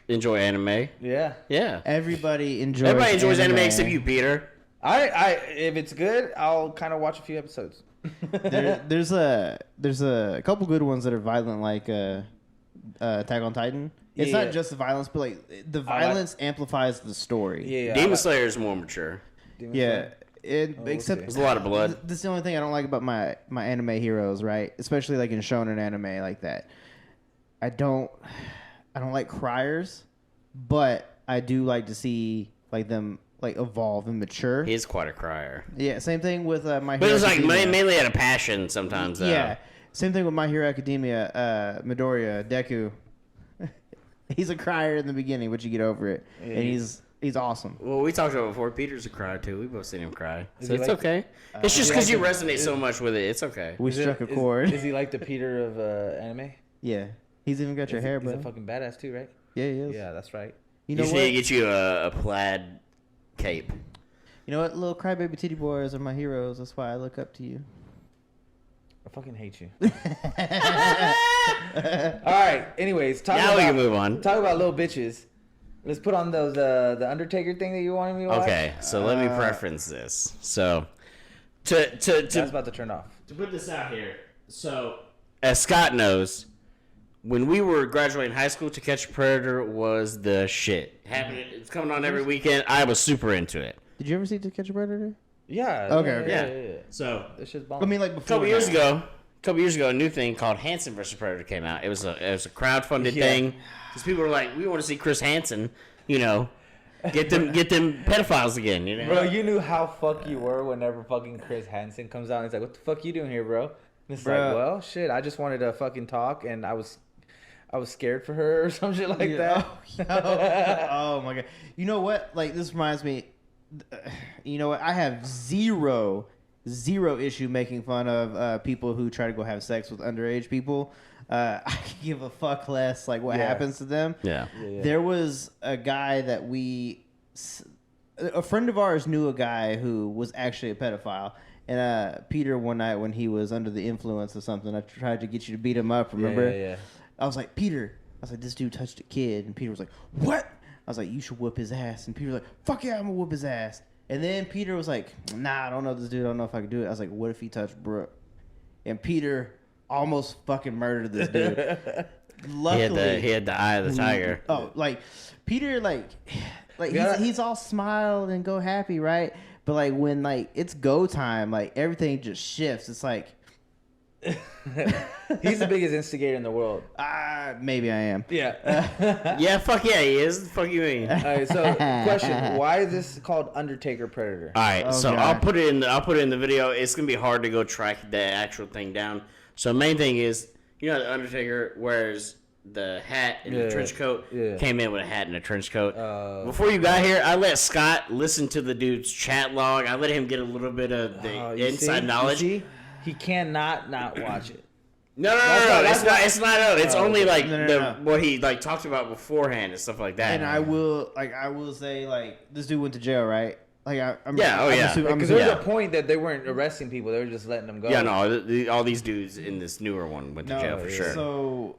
[SPEAKER 4] enjoy anime.
[SPEAKER 1] Yeah.
[SPEAKER 4] Yeah.
[SPEAKER 2] Everybody enjoys.
[SPEAKER 4] Everybody enjoys anime except you, Peter.
[SPEAKER 1] I if it's good, I'll kind of watch a few episodes.
[SPEAKER 2] There's a couple good ones that are violent, like Attack on Titan, It's not just the violence, but like the violence amplifies the story.
[SPEAKER 1] Yeah,
[SPEAKER 4] Demon Slayer is more mature.
[SPEAKER 2] Except
[SPEAKER 4] there's a lot of blood.
[SPEAKER 2] This is the only thing I don't like about my anime heroes, right? Especially like in shonen anime like that. I don't like criers, but I do like to see like them like evolve and mature.
[SPEAKER 4] He is quite a crier.
[SPEAKER 2] Yeah, same thing with My Hero
[SPEAKER 4] But it's like
[SPEAKER 2] Academia.
[SPEAKER 4] mainly out of passion sometimes. Though.
[SPEAKER 2] Yeah, same thing with My Hero Academia. Midoriya, Deku. He's a crier in the beginning, but you get over it, and he's awesome.
[SPEAKER 4] Well, we talked about it before. Peter's a crier too. We both seen him cry, so it's
[SPEAKER 1] like,
[SPEAKER 4] okay. It's just because you resonate so much with it. It's okay.
[SPEAKER 2] We struck a chord.
[SPEAKER 1] Is he like the Peter of anime?
[SPEAKER 2] Yeah, he's even got your hair, bro.
[SPEAKER 1] He's a fucking badass too, right?
[SPEAKER 2] Yeah, he is.
[SPEAKER 1] Yeah, that's right.
[SPEAKER 2] You know
[SPEAKER 4] You
[SPEAKER 2] what?
[SPEAKER 4] need to get you a plaid cape.
[SPEAKER 2] You know what? Little crybaby titty boys are my heroes. That's why I look up to you.
[SPEAKER 1] I fucking hate you. All right. Anyways,
[SPEAKER 4] Now we can move on.
[SPEAKER 1] Talk about little bitches. Let's put on those the Undertaker thing that you wanted me to watch.
[SPEAKER 4] Okay, so let me preference this. So
[SPEAKER 1] That's about to turn off.
[SPEAKER 4] to put this out here. So as Scott knows, when we were graduating high school, To Catch a Predator was the shit. It's coming on every weekend. I was super into it.
[SPEAKER 2] Did you ever see To Catch a Predator?
[SPEAKER 1] Yeah.
[SPEAKER 2] Okay.
[SPEAKER 1] Yeah.
[SPEAKER 4] So
[SPEAKER 1] This shit's bomb.
[SPEAKER 2] I mean, like
[SPEAKER 4] a
[SPEAKER 2] before.
[SPEAKER 4] couple years ago, a new thing called Hansen vs. Predator came out. It was a crowdfunded thing. Because people were like, we want to see Chris Hansen, get them pedophiles again,
[SPEAKER 1] Bro, you knew how fuck you were whenever fucking Chris Hansen comes out and he's like, what the fuck you doing here, bro? And it's like, well, shit, I just wanted to fucking talk and I was scared for her or some shit like that.
[SPEAKER 2] Oh my god. You know what? Like, this reminds me. You know what? I have zero issue making fun of people who try to go have sex with underage people. I could give a fuck less like what happens to them.
[SPEAKER 4] Yeah.
[SPEAKER 2] There was a guy that a friend of ours knew a guy who was actually a pedophile. And Peter, one night when he was under the influence of something, I tried to get you to beat him up. Remember?
[SPEAKER 1] Yeah.
[SPEAKER 2] I was like, Peter. I was like, this dude touched a kid, and Peter was like, what? I was like, you should whoop his ass. And Peter was like, fuck yeah, I'm gonna whoop his ass. And then Peter was like, nah, I don't know this dude. I don't know if I can do it. I was like, what if he touched Brooke? And Peter almost fucking murdered this dude. Luckily,
[SPEAKER 4] he had the eye of the tiger.
[SPEAKER 2] Oh, like Peter, he's all smile and go happy, right? But like when like it's go time, like everything just shifts. It's like
[SPEAKER 1] He's the biggest instigator in the world.
[SPEAKER 2] Maybe I am.
[SPEAKER 1] Yeah.
[SPEAKER 4] Yeah, fuck yeah, he is. The fuck you mean?
[SPEAKER 1] All right, so question: why is this called Undertaker Predator?
[SPEAKER 4] All right, so
[SPEAKER 2] God.
[SPEAKER 4] I'll put it in the video. It's gonna be hard to go track the actual thing down. So main thing is, the Undertaker wears the hat and the trench coat.
[SPEAKER 1] Yeah.
[SPEAKER 4] Came in with a hat and a trench coat. Before you got here, I let Scott listen to the dude's chat log. I let him get a little bit of the inside knowledge.
[SPEAKER 1] You see? He cannot not watch it.
[SPEAKER 4] No. It's not. It's only like
[SPEAKER 2] No.
[SPEAKER 4] what he like talked about beforehand and stuff like that.
[SPEAKER 2] And I will say like this dude went to jail, right? Like I'm
[SPEAKER 1] Because there was a point that they weren't arresting people; they were just letting them go.
[SPEAKER 4] Yeah, no, all these dudes in this newer one went to jail for sure.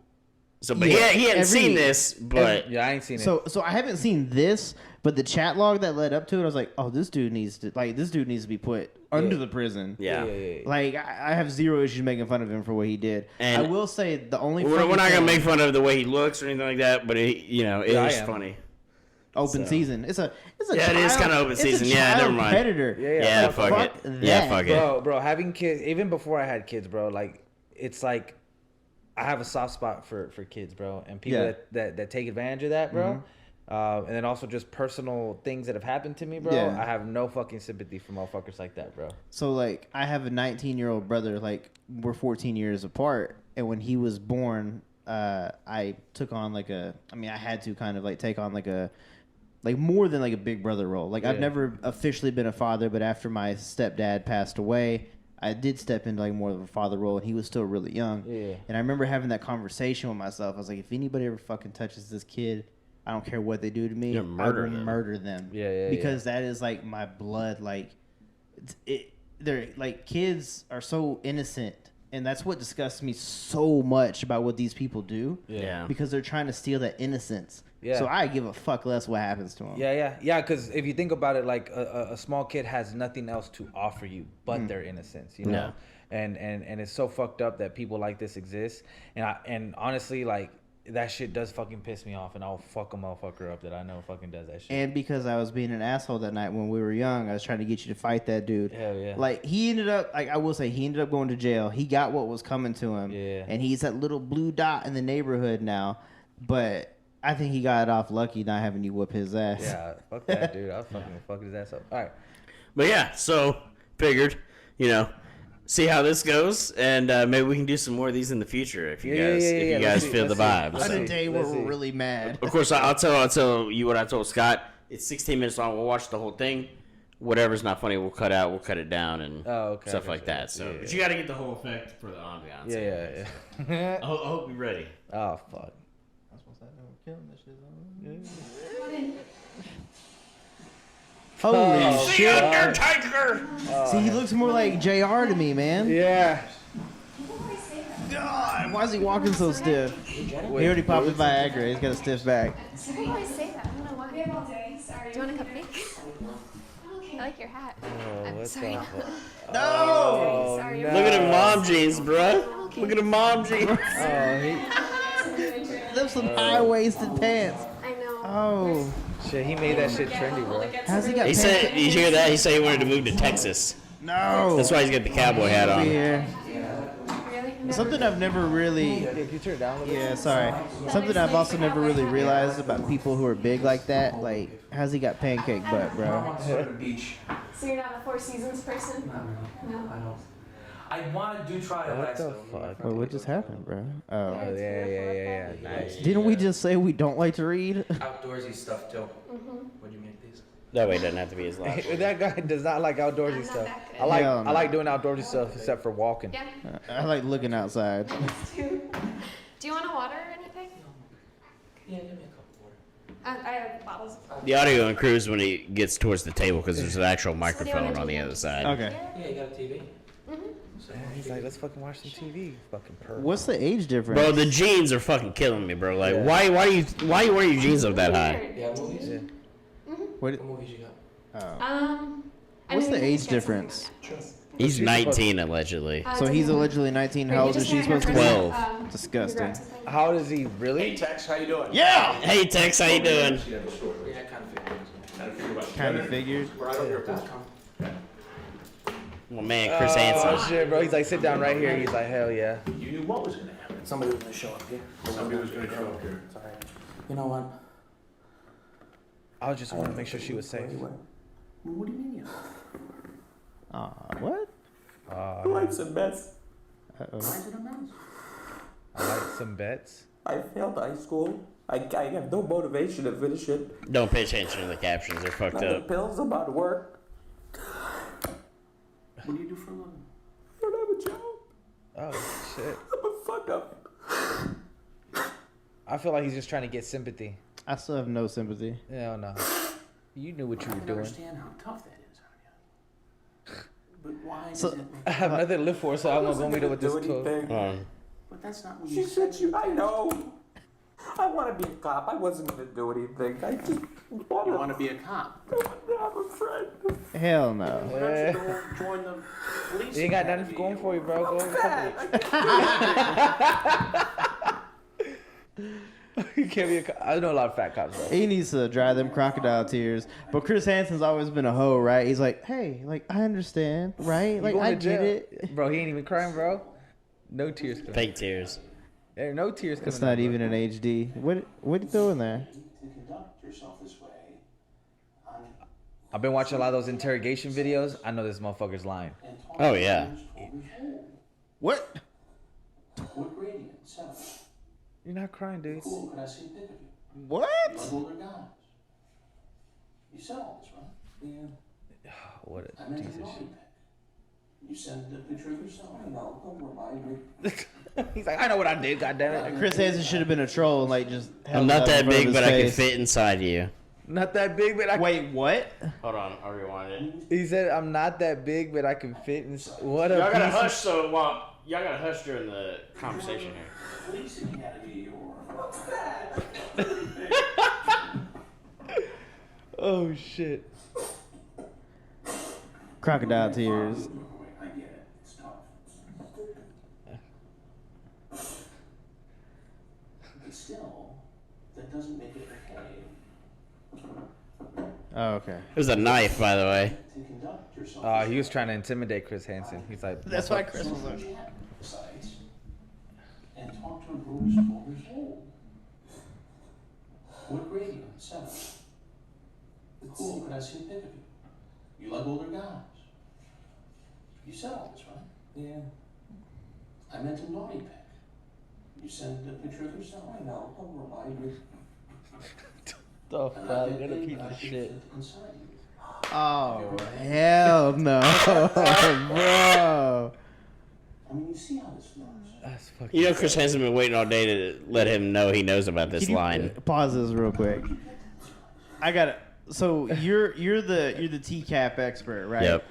[SPEAKER 4] But he hadn't seen this, but
[SPEAKER 1] I ain't seen it.
[SPEAKER 2] So I haven't seen this, but the chat log that led up to it, I was like, oh, this dude needs to be put under the prison.
[SPEAKER 4] yeah.
[SPEAKER 2] Like I have zero issues making fun of him for what he did.
[SPEAKER 4] And
[SPEAKER 2] I will say the only
[SPEAKER 4] we're not gonna make fun of the way he looks or anything like that, but it is funny.
[SPEAKER 2] Open season. It's a
[SPEAKER 4] Yeah, it is kind of open season. Yeah, never mind.
[SPEAKER 2] Predator.
[SPEAKER 1] Yeah,
[SPEAKER 4] fuck it.
[SPEAKER 2] that.
[SPEAKER 4] Yeah, fuck it.
[SPEAKER 1] Bro, having kids, even before I had kids, bro, like it's like I have a soft spot for kids, bro, and people that take advantage of that, bro. And then also just personal things that have happened to me, bro.
[SPEAKER 2] Yeah.
[SPEAKER 1] I have no fucking sympathy for motherfuckers like that, bro.
[SPEAKER 2] So like I have a 19-year-old brother, like we're 14 years apart, and when he was born, I took on I had to kind of like take on more than like a big brother role. Like I've never officially been a father, but after my stepdad passed away, I did step into like more of a father role, and he was still really young.
[SPEAKER 1] Yeah.
[SPEAKER 2] And I remember having that conversation with myself. I was like, if anybody ever fucking touches this kid, I don't care what they do to me, I will murder them.
[SPEAKER 1] Yeah.
[SPEAKER 2] Because that is like my blood. Like they're like kids are so innocent, and that's what disgusts me so much about what these people do.
[SPEAKER 4] Yeah.
[SPEAKER 2] Because they're trying to steal that innocence.
[SPEAKER 1] Yeah.
[SPEAKER 2] So I give a fuck less what happens to them.
[SPEAKER 1] Yeah. Because if you think about it, like a small kid has nothing else to offer you but their innocence, you know.
[SPEAKER 4] Yeah.
[SPEAKER 1] And it's so fucked up that people like this exist. And honestly, like that shit does fucking piss me off, and I'll fuck a motherfucker up that I know fucking does that shit.
[SPEAKER 2] And because I was being an asshole that night when we were young, I was trying to get you to fight that dude.
[SPEAKER 1] Hell yeah.
[SPEAKER 2] Like, he ended up, like, I will say, he ended up going to jail. He got what was coming to him.
[SPEAKER 1] Yeah.
[SPEAKER 2] And he's that little blue dot in the neighborhood now. But I think he got it off lucky not having you whoop his ass.
[SPEAKER 1] Yeah, fuck that dude. I'll fuck his ass up. All right.
[SPEAKER 4] But yeah, so figured, see how this goes, and maybe we can do some more of these in the future if you guys feel the vibes.
[SPEAKER 2] On a day where we're really mad.
[SPEAKER 4] Of course, I'll tell you what I told Scott. It's 16 minutes long. We'll watch the whole thing. Whatever's not funny, we'll cut out. We'll cut it down and stuff like that. So, but you got to get the whole effect for the ambiance.
[SPEAKER 1] Yeah.
[SPEAKER 4] I hope you're ready.
[SPEAKER 1] Oh fuck.
[SPEAKER 2] That's what's that doing? Killing this shit.
[SPEAKER 1] Oh,
[SPEAKER 2] Holy shit.
[SPEAKER 4] Undertaker!
[SPEAKER 2] See, he looks more like JR to me, man.
[SPEAKER 1] Yeah.
[SPEAKER 2] God, why is he walking so stiff? He already popped his Viagra. He's got a stiff back.
[SPEAKER 5] Why do I say that? I don't know why. We have all day. Sorry. Do you want a cupcake? I like your hat. I'm sorry.
[SPEAKER 2] No!
[SPEAKER 1] Oh,
[SPEAKER 5] Sorry.
[SPEAKER 1] no.
[SPEAKER 4] Look at them mom jeans, bruh. Look at them mom jeans.
[SPEAKER 2] Them some high-waisted pants.
[SPEAKER 5] I know.
[SPEAKER 2] Oh.
[SPEAKER 1] Shit, he made that shit trendy, bro.
[SPEAKER 2] How's he got
[SPEAKER 4] He
[SPEAKER 2] pants?
[SPEAKER 4] said, you hear that? He said he wanted to move to Texas.
[SPEAKER 2] No.
[SPEAKER 4] That's why he's got the cowboy hat on.
[SPEAKER 2] Here.
[SPEAKER 5] Really?
[SPEAKER 2] Something I've never really...
[SPEAKER 1] Can you turn it down a little bit?
[SPEAKER 2] Yeah, sorry. Something I've also never really realized about people who are big like that. Like, how's he got pancake butt, bro?
[SPEAKER 5] So you're not a Four Seasons person? No.
[SPEAKER 6] I want to do trial
[SPEAKER 1] What
[SPEAKER 6] X,
[SPEAKER 1] the
[SPEAKER 6] though.
[SPEAKER 1] fuck?
[SPEAKER 2] Well, what just happened, bro? Oh.
[SPEAKER 1] Oh, yeah. Nice.
[SPEAKER 2] Didn't we just say we don't like to read?
[SPEAKER 6] Outdoorsy stuff, too. What'd you make these?
[SPEAKER 4] That way it doesn't have to be as loud.
[SPEAKER 1] That guy does not like outdoorsy
[SPEAKER 5] I'm not
[SPEAKER 1] stuff.
[SPEAKER 5] that good.
[SPEAKER 2] Hell no.
[SPEAKER 1] I like doing outdoorsy stuff except for walking.
[SPEAKER 5] Yeah.
[SPEAKER 2] I like looking outside.
[SPEAKER 5] Do you want a water or anything?
[SPEAKER 6] Yeah, give me a cup of water.
[SPEAKER 5] I have bottles of
[SPEAKER 4] The audio improves when he gets towards the table because there's an actual microphone on the other side.
[SPEAKER 2] Okay.
[SPEAKER 6] Yeah, you got a TV?
[SPEAKER 1] He's like, let's fucking watch some TV. Fucking perv.
[SPEAKER 2] What's the age difference?
[SPEAKER 4] Bro, the jeans are fucking killing me, bro. Like, why you wear your jeans up that high?
[SPEAKER 6] Yeah, movies?
[SPEAKER 1] Yeah.
[SPEAKER 2] What,
[SPEAKER 6] What movies you got?
[SPEAKER 2] what's the age difference?
[SPEAKER 4] He's 19 allegedly.
[SPEAKER 2] So he's allegedly 19. How old is she supposed to be?
[SPEAKER 4] 12.
[SPEAKER 2] Disgusting.
[SPEAKER 1] How does he really?
[SPEAKER 6] Tex, how you doing?
[SPEAKER 2] Yeah!
[SPEAKER 4] Hey Tex, how you doing?
[SPEAKER 6] Yeah, kind of figured.
[SPEAKER 2] Kind of figured.
[SPEAKER 4] Well, man, Chris Hansen.
[SPEAKER 1] Oh shit, bro. He's like, sit down right here. He's like, hell yeah.
[SPEAKER 6] You knew what was going to happen. Somebody was going to show up here. Somebody was going to show up here. Sorry. You know what?
[SPEAKER 1] I just want to make sure she was safe.
[SPEAKER 6] What do you mean?
[SPEAKER 2] What?
[SPEAKER 6] Life's a mess.
[SPEAKER 2] Uh-oh.
[SPEAKER 6] Why is it a mess?
[SPEAKER 1] I like some bets.
[SPEAKER 6] I failed high school. I have no motivation to finish it.
[SPEAKER 4] Don't pay attention to the captions. They're fucked
[SPEAKER 6] Not the
[SPEAKER 4] up.
[SPEAKER 6] pills, I'm out of work. What do you do for a living? I don't have a job.
[SPEAKER 1] Oh shit.
[SPEAKER 6] I'm a fuck up.
[SPEAKER 1] I feel like he's just trying to get sympathy.
[SPEAKER 2] I still have no sympathy.
[SPEAKER 1] Hell no. You knew what you
[SPEAKER 6] I
[SPEAKER 1] were
[SPEAKER 6] can
[SPEAKER 1] doing.
[SPEAKER 6] understand how tough that is on you. But why
[SPEAKER 2] So-
[SPEAKER 6] does it
[SPEAKER 1] I have nothing to live for, so I'm gonna go meet up with this tool.
[SPEAKER 6] But that's not what you said. I know. I want to be a cop. I wasn't going to do anything. I just want to be a cop. I'm a friend.
[SPEAKER 2] Hell no.
[SPEAKER 6] Why don't you go join the police?
[SPEAKER 1] You ain't got nothing
[SPEAKER 6] academy
[SPEAKER 1] going for you, bro. Go You can't be a cop. I know a lot of fat cops, bro.
[SPEAKER 2] He needs to dry them crocodile tears. But Chris Hansen's always been a hoe, right? He's like, hey, like, I understand, right? Like,
[SPEAKER 1] You going
[SPEAKER 2] I
[SPEAKER 1] to
[SPEAKER 2] get
[SPEAKER 1] jail.
[SPEAKER 2] it.
[SPEAKER 1] Bro, he ain't even crying, bro. No tears coming.
[SPEAKER 4] Fake tears.
[SPEAKER 1] There are no tears coming.
[SPEAKER 2] It's not even an HD. What are you doing there?
[SPEAKER 6] To conduct yourself this way.
[SPEAKER 1] I've been watching a lot of those interrogation videos. I know this motherfucker's lying.
[SPEAKER 4] Oh yeah.
[SPEAKER 2] What?
[SPEAKER 6] What gradient? 7.
[SPEAKER 1] You're not crying, dude.
[SPEAKER 6] Cool. Can I see a pic of you?
[SPEAKER 2] What?
[SPEAKER 6] Older guys. You said all this, right? Yeah.
[SPEAKER 1] What
[SPEAKER 6] I
[SPEAKER 1] a
[SPEAKER 6] meant
[SPEAKER 1] piece
[SPEAKER 6] a
[SPEAKER 1] of
[SPEAKER 6] naughty pic. You sent a picture of yourself. I know. Don't remind me.
[SPEAKER 1] shit. He's like, I know what I did, goddammit.
[SPEAKER 2] Chris Hansen should have been a troll and like just. held
[SPEAKER 4] I'm
[SPEAKER 2] it
[SPEAKER 4] not
[SPEAKER 2] up in
[SPEAKER 4] that
[SPEAKER 2] front of
[SPEAKER 4] big,
[SPEAKER 2] his
[SPEAKER 4] but I can
[SPEAKER 2] face.
[SPEAKER 4] fit inside you.
[SPEAKER 1] Not that big, but I.
[SPEAKER 2] Wait, what?
[SPEAKER 4] Hold on, I'll rewind it.
[SPEAKER 1] He said, I'm not that big, but I can fit in. What a
[SPEAKER 4] Y'all gotta
[SPEAKER 1] piece of-
[SPEAKER 4] hush so well. Y'all gotta hush during the conversation here.
[SPEAKER 6] Police academy or.
[SPEAKER 1] Oh, shit.
[SPEAKER 2] Crocodile tears.
[SPEAKER 6] I get it. It's tough. still, that doesn't make it okay.
[SPEAKER 2] Oh, okay.
[SPEAKER 4] It was a knife, by the way.
[SPEAKER 6] To conduct yourself.
[SPEAKER 1] He was trying to intimidate Chris Hansen. He's like,
[SPEAKER 2] That's why Chris was like,
[SPEAKER 6] Sites and talk to a girl who's 12 years old. What grade are you in? 7. Cool, can I see a pic of you? You like older guys. You said all this, right? Yeah. I meant a naughty pic. You sent a picture of yourself. I know, don't remind me.
[SPEAKER 1] the fuck, what a piece of shit.
[SPEAKER 6] Inside you.
[SPEAKER 2] oh, hell no, bro.
[SPEAKER 6] I mean, you see how this looks.
[SPEAKER 1] That's fucking.
[SPEAKER 4] You know, Chris Hansen been waiting all day to let him know he knows about this
[SPEAKER 2] Can you
[SPEAKER 4] line.
[SPEAKER 2] pause this real quick? I got it. So you're the TCAP expert, right?
[SPEAKER 4] Yep.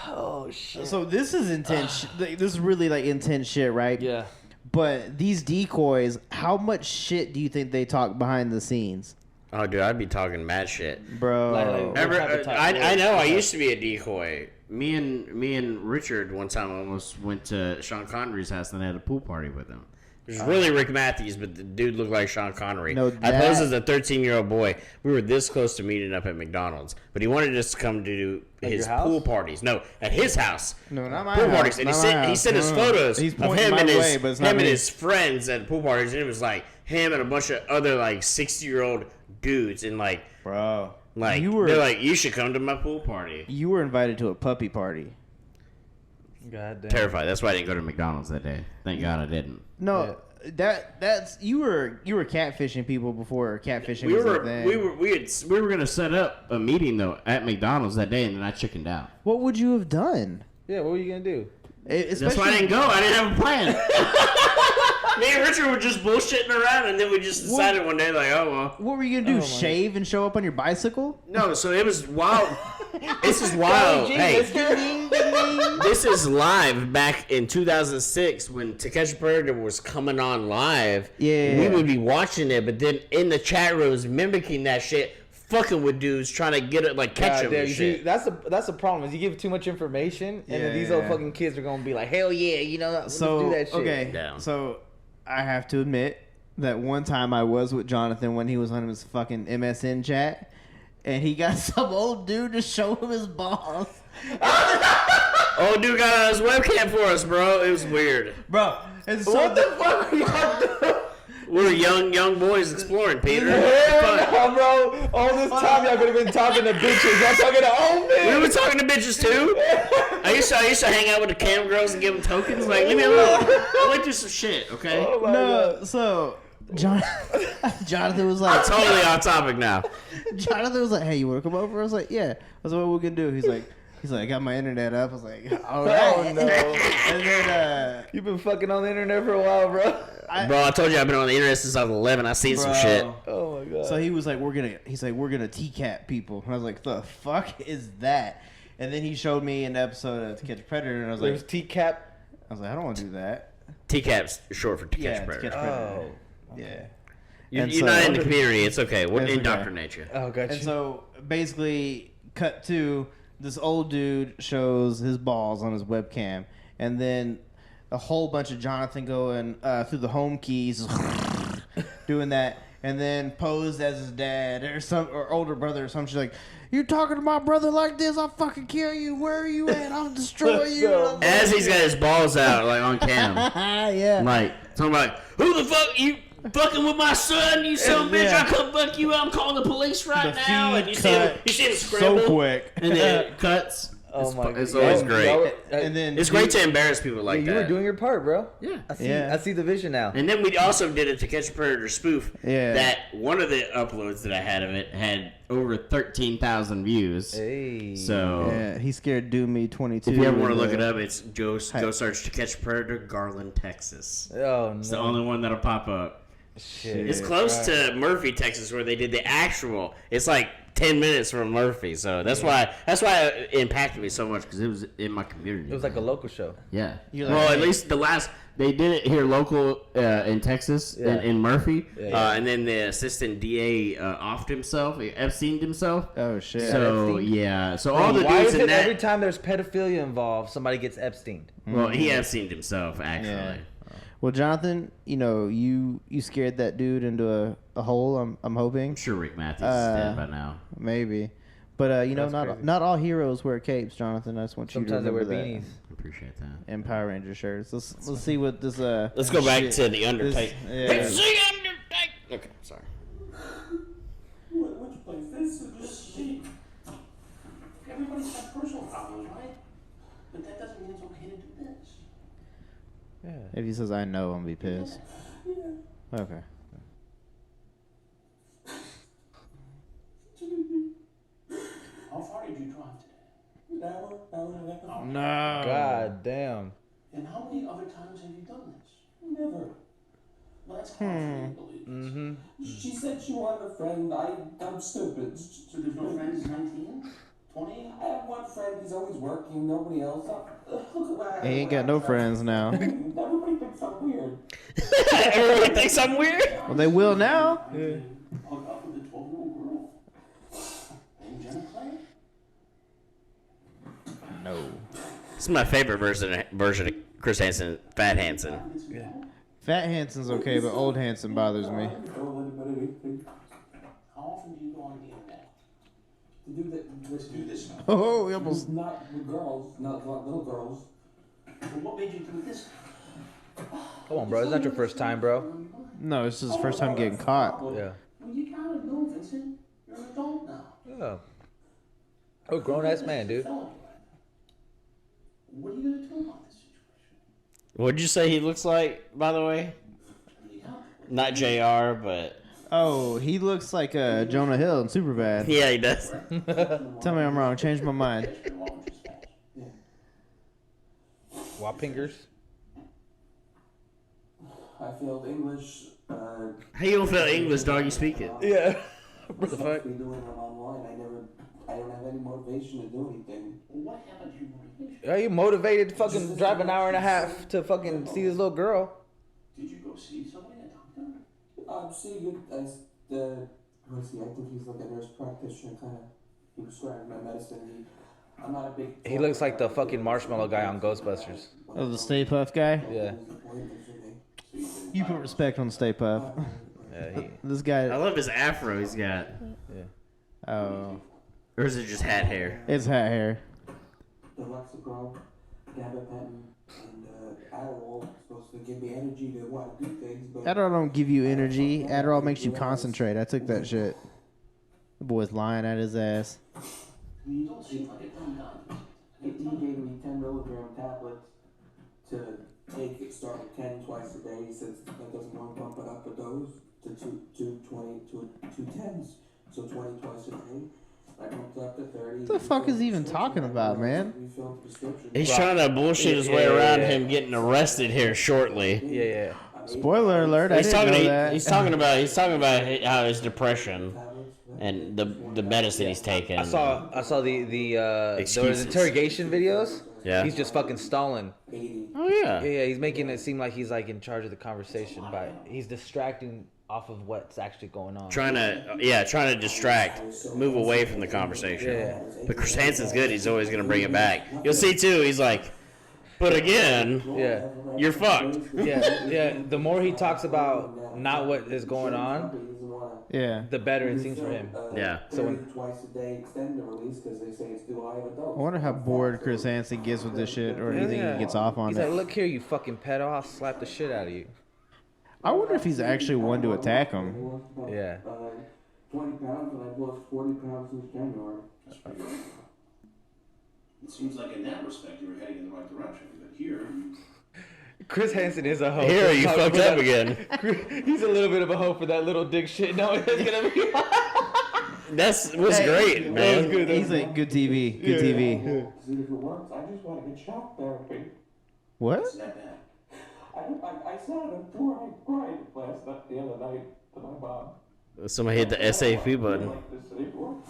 [SPEAKER 1] Oh shit.
[SPEAKER 2] So this is intense. This is really like intense shit, right?
[SPEAKER 1] Yeah.
[SPEAKER 2] But these decoys, how much shit do you think they talk behind the scenes,
[SPEAKER 4] Oh, dude, I'd be talking mad shit.
[SPEAKER 2] bro?
[SPEAKER 4] Remember,
[SPEAKER 1] type of talk
[SPEAKER 4] I know. I
[SPEAKER 1] words?
[SPEAKER 4] used to be a decoy. Me and Richard one time almost went to Sean Connery's house and had a pool party with him. It was really Rick Matthews, but the dude looked like Sean Connery.
[SPEAKER 2] No,
[SPEAKER 4] I posed
[SPEAKER 2] that-
[SPEAKER 4] as a 13-year-old boy. We were this close to meeting up at McDonald's, but he wanted us to come to do his
[SPEAKER 1] your house?
[SPEAKER 4] pool parties. No, at his house.
[SPEAKER 2] No, not my
[SPEAKER 4] Pool
[SPEAKER 2] house.
[SPEAKER 4] parties, and
[SPEAKER 2] Not
[SPEAKER 4] he
[SPEAKER 2] my
[SPEAKER 4] sent
[SPEAKER 2] house.
[SPEAKER 4] his
[SPEAKER 2] No.
[SPEAKER 4] photos
[SPEAKER 2] He's
[SPEAKER 4] of
[SPEAKER 2] pointing
[SPEAKER 4] him
[SPEAKER 2] my
[SPEAKER 4] and his
[SPEAKER 2] way, but it's not
[SPEAKER 4] him and
[SPEAKER 2] me.
[SPEAKER 4] his friends at pool parties, and it was like him and a bunch of other like 60-year-old dudes, and like
[SPEAKER 2] Bro,
[SPEAKER 4] they're like, you should come to my pool party.
[SPEAKER 2] you were invited to a puppy party.
[SPEAKER 1] God damn.
[SPEAKER 4] Terrified. That's why I didn't go to McDonald's that day. Thank God I didn't.
[SPEAKER 2] No, that's you were catfishing people before catfishing was a thing.
[SPEAKER 4] We were gonna set up a meeting though at McDonald's that day, and then I chickened out.
[SPEAKER 2] What would you have done?
[SPEAKER 1] Yeah, what were you gonna do?
[SPEAKER 4] That's why I didn't go. I didn't have a plan. Me and Richard were just bullshitting around, and then we just decided one day, like, oh well.
[SPEAKER 2] What were you gonna do? Shave and show up on your bicycle?
[SPEAKER 4] No, so it was wild. This is wild. Hey, this is live back in 2006 when To Catch a Predator was coming on live.
[SPEAKER 2] Yeah.
[SPEAKER 4] We would be watching it, but then in the chat rooms mimicking that shit, fucking with dudes trying to get it, like catch them and shit.
[SPEAKER 1] See, that's the problem is you give too much information, and then these old fucking kids are gonna be like, hell yeah, you know, let's do that shit.
[SPEAKER 2] Okay,
[SPEAKER 4] Down.
[SPEAKER 2] so I have to admit that one time I was with Jonathan when he was on his fucking MSN chat, and he got some old dude to show him his balls.
[SPEAKER 4] Old dude got on his webcam for us, bro. It was weird.
[SPEAKER 2] Bro, and so
[SPEAKER 1] What the fuck are y'all doing?
[SPEAKER 4] We were young boys exploring, Peter.
[SPEAKER 1] Hell no, bro. All this time y'all could have been talking to bitches. Y'all talking to old men.
[SPEAKER 4] We were talking to bitches too. I used to hang out with the cam girls and give them tokens. Like, leave me alone. I went through some shit, okay?
[SPEAKER 1] Oh my
[SPEAKER 2] no,
[SPEAKER 1] God.
[SPEAKER 2] so Jonathan was
[SPEAKER 4] I'm
[SPEAKER 2] like,
[SPEAKER 4] totally off topic now.
[SPEAKER 2] Jonathan was like, hey, you want to come over? I was like, yeah. I was like, what we gonna do? He's like, I got my internet up. I was like, all right.
[SPEAKER 1] Oh no.
[SPEAKER 2] And then,
[SPEAKER 1] You've been fucking on the internet for a while, bro.
[SPEAKER 4] Bro, I told you I've been on the internet since I was 11. I seen some shit.
[SPEAKER 1] Oh my God.
[SPEAKER 2] So he was like, we're gonna TCAP people. And I was like, the fuck is that? And then he showed me an episode of To Catch a Predator, and I was
[SPEAKER 1] There's
[SPEAKER 2] like,
[SPEAKER 1] TCAP.
[SPEAKER 2] I was like, I don't want to do that.
[SPEAKER 4] TCAP's short for To Catch a
[SPEAKER 2] To
[SPEAKER 4] Predator.
[SPEAKER 2] Catch a Predator.
[SPEAKER 1] Oh.
[SPEAKER 2] Yeah.
[SPEAKER 4] You're
[SPEAKER 2] And so-
[SPEAKER 4] not in the community. It's okay. We'll
[SPEAKER 2] It's okay.
[SPEAKER 4] indoctrinate you.
[SPEAKER 1] Oh, gotcha.
[SPEAKER 2] And so basically, cut to this old dude shows his balls on his webcam, and then a whole bunch of Jonathan going through the home keys, doing that, and then posed as his dad or older brother or something. She's like, "You're talking to my brother like this? I'll fucking kill you. Where are you at? I'll destroy you."
[SPEAKER 4] As he's got his balls out, like on cam.
[SPEAKER 2] Yeah.
[SPEAKER 4] Like, talking about, who the fuck you fucking with my son, you son of a bitch?
[SPEAKER 2] Yeah.
[SPEAKER 4] I come fuck you up. I'm calling the police right
[SPEAKER 2] The
[SPEAKER 4] now.
[SPEAKER 2] feed
[SPEAKER 4] And you see him scramble.
[SPEAKER 2] so quick.
[SPEAKER 4] And then it cuts.
[SPEAKER 1] Oh my God.
[SPEAKER 4] It's always great.
[SPEAKER 2] And then
[SPEAKER 4] It's great to embarrass people like
[SPEAKER 1] you
[SPEAKER 4] that.
[SPEAKER 1] were doing your part, bro.
[SPEAKER 4] Yeah.
[SPEAKER 1] I see the vision now.
[SPEAKER 4] And then we also did a To Catch a Predator spoof.
[SPEAKER 2] Yeah.
[SPEAKER 4] That one of the uploads that I had of it had over 13,000 views.
[SPEAKER 1] Hey.
[SPEAKER 4] So
[SPEAKER 2] yeah, he scared Doomy 22.
[SPEAKER 4] if you ever want to look it up, it's go search To Catch a Predator, Garland, Texas.
[SPEAKER 1] Oh no.
[SPEAKER 4] It's the only one that'll pop up.
[SPEAKER 1] Shit.
[SPEAKER 4] It's close to Murphy, Texas, where they did the actual. It's like 10 minutes from Murphy, so that's why it impacted me so much because it was in my community.
[SPEAKER 1] It was like a local show.
[SPEAKER 4] Yeah.
[SPEAKER 2] You're like,
[SPEAKER 4] Well, at
[SPEAKER 2] hey.
[SPEAKER 4] least the last they did it here local in Texas
[SPEAKER 1] Yeah.
[SPEAKER 4] in Murphy,
[SPEAKER 1] Yeah.
[SPEAKER 4] and then the assistant DA offed himself, Epsteined himself.
[SPEAKER 2] Oh shit.
[SPEAKER 4] So
[SPEAKER 1] Epstein?
[SPEAKER 4] yeah, so all the
[SPEAKER 1] Why
[SPEAKER 4] dudes
[SPEAKER 1] is
[SPEAKER 4] in
[SPEAKER 1] it every
[SPEAKER 4] that.
[SPEAKER 1] time there's pedophilia involved, somebody gets Epsteined?
[SPEAKER 4] Well, he Epsteined himself actually.
[SPEAKER 2] Yeah. Well, Jonathan, you scared that dude into a hole. I'm hoping.
[SPEAKER 4] I'm sure Rick Matthews is dead by now.
[SPEAKER 2] Maybe, but
[SPEAKER 1] That's
[SPEAKER 2] not
[SPEAKER 1] crazy.
[SPEAKER 2] not all heroes wear capes, Jonathan. I just want you to
[SPEAKER 1] Sometimes they
[SPEAKER 2] remember
[SPEAKER 1] wear
[SPEAKER 2] that.
[SPEAKER 1] beanies.
[SPEAKER 4] I appreciate that.
[SPEAKER 2] And Power Ranger shirts. Let's see what this.
[SPEAKER 4] Let's go back to the Undertaker.
[SPEAKER 2] This,
[SPEAKER 4] See Undertaker. Okay, sorry.
[SPEAKER 6] Which place? This is just me. Everybody's got personal problems, right? But that doesn't mean it's okay to do this.
[SPEAKER 1] Yeah.
[SPEAKER 2] If he says I know, I'm gonna be pissed.
[SPEAKER 6] Yeah.
[SPEAKER 2] Okay.
[SPEAKER 6] How far did you drive today? Hour and a half.
[SPEAKER 2] No.
[SPEAKER 1] God damn.
[SPEAKER 6] And how many other times have you done this? Never. Well, that's hard for me to believe. She said she wanted a friend. I'm stupid. So there's no friends 19? 20? I have one friend. He's always working. Nobody else. Look at what I
[SPEAKER 2] He ain't got no friends now.
[SPEAKER 6] Everybody thinks I'm weird.
[SPEAKER 4] Everybody thinks I'm weird.
[SPEAKER 2] Well, they will now.
[SPEAKER 6] Hug up with a 12-year-old girl. And Jenna Clay?
[SPEAKER 2] No.
[SPEAKER 4] This is my favorite version of Chris Hansen, Fat Hansen.
[SPEAKER 2] Fat Hansen's okay, but old Hansen bothers me.
[SPEAKER 6] How often do you go on the internet? To do that. Let's do this now.
[SPEAKER 2] Oh, he almost.
[SPEAKER 6] Not with girls, not little girls. But what made you do this?
[SPEAKER 1] Come on, bro. It's not your first time, bro.
[SPEAKER 2] No, this is his first time getting caught.
[SPEAKER 1] Yeah.
[SPEAKER 6] Well, you gotta know, Vincent. You're an adult now.
[SPEAKER 1] Yeah. Oh, grown ass man, dude.
[SPEAKER 6] Felony right now. What are you gonna do about this situation?
[SPEAKER 4] What'd you say he looks like, by the way?
[SPEAKER 6] Yeah.
[SPEAKER 4] Not JR, but
[SPEAKER 2] Oh, he looks like Jonah Hill in Superbad.
[SPEAKER 4] yeah, he does.
[SPEAKER 2] Tell me I'm wrong. Change my mind.
[SPEAKER 1] Wapingers.
[SPEAKER 6] I failed English.
[SPEAKER 4] How you don't feel English, dog? You speak it.
[SPEAKER 1] Yeah. What the fuck?
[SPEAKER 6] Doing it online. I don't have any motivation to do anything. What happened to your motivation?
[SPEAKER 1] Are you motivated to fucking drive an hour and a half to fucking see this little girl?
[SPEAKER 6] Did you go see somebody at doctor? See, what's he? I think he's like a nurse practitioner, kind of. He prescribed my medicine. I'm not a big.
[SPEAKER 1] He looks like the fucking marshmallow guy on Ghostbusters.
[SPEAKER 2] Oh, the Stay Puft guy?
[SPEAKER 1] Yeah.
[SPEAKER 2] You put respect on Stay Puft.
[SPEAKER 1] Yeah,
[SPEAKER 2] This
[SPEAKER 4] I
[SPEAKER 2] guy.
[SPEAKER 4] love his afro he's got.
[SPEAKER 2] Oh.
[SPEAKER 4] Or is it just hat hair?
[SPEAKER 2] It's hat hair.
[SPEAKER 6] The Lexapro, gabapentin, and Adderall supposed to give me energy to want to do things, but
[SPEAKER 2] Adderall don't give you energy. Adderall makes you concentrate. I took that shit. The boy's lying at his ass.
[SPEAKER 6] you don't seem like it come down. He gave me 10 milligram tablets to take. It started 10 twice a day. He says that doesn't want to bump it up a dose to 2 10s, so 20 twice a day. I bumped up to 30.
[SPEAKER 2] What the fuck is he even talking about, man?
[SPEAKER 6] Refilled the prescription.
[SPEAKER 4] He's trying to bullshit his way around him getting arrested here shortly.
[SPEAKER 1] Yeah.
[SPEAKER 2] Spoiler alert! I
[SPEAKER 4] He's
[SPEAKER 2] didn't
[SPEAKER 4] talking.
[SPEAKER 2] know that.
[SPEAKER 4] He's talking about how his depression and the medicine he's taking.
[SPEAKER 1] I saw the
[SPEAKER 4] Excuses.
[SPEAKER 1] there was interrogation videos.
[SPEAKER 4] Yeah.
[SPEAKER 1] He's just fucking stalling.
[SPEAKER 4] Oh yeah.
[SPEAKER 1] Yeah, he's making it seem like he's like in charge of the conversation, but he's distracting off of what's actually going on.
[SPEAKER 4] Trying to distract, move away from the conversation.
[SPEAKER 1] Yeah.
[SPEAKER 4] But Chris Hansen's good. He's always gonna bring it back. You'll see too. He's like, but again,
[SPEAKER 1] Yeah.
[SPEAKER 4] you're fucked.
[SPEAKER 1] Yeah. The more he talks about not what is going on,
[SPEAKER 2] Yeah.
[SPEAKER 1] the better it seems for him.
[SPEAKER 4] Yeah.
[SPEAKER 1] So when
[SPEAKER 6] Twice a day extend the release because they say it's too high of a
[SPEAKER 2] I
[SPEAKER 6] dose.
[SPEAKER 2] wonder how bored Chris Hansen gets with this shit, or do you think he gets off on
[SPEAKER 1] he's
[SPEAKER 2] it?
[SPEAKER 1] like, look here, you fucking pedo, I'll slap the shit out of you.
[SPEAKER 2] I wonder if he's actually one to attack him.
[SPEAKER 1] Yeah.
[SPEAKER 6] 20 pounds and I've lost 40 pounds since January. That's pretty good. It seems like in that respect you were heading in the right direction, but here you...
[SPEAKER 1] Chris Hansen is a hoe.
[SPEAKER 4] Here you fucked up again.
[SPEAKER 1] He's a little bit of a hoe for that little dick shit. No, it's gonna be.
[SPEAKER 4] Was great, man.
[SPEAKER 2] He's like, good TV. Good TV.
[SPEAKER 6] See if it works. I just want to get shock therapy.
[SPEAKER 2] What?
[SPEAKER 6] It's not bad. I sat on the floor. I cried last night, the other night, to my mom.
[SPEAKER 4] Somebody hit the SAP button.
[SPEAKER 6] Like this anymore.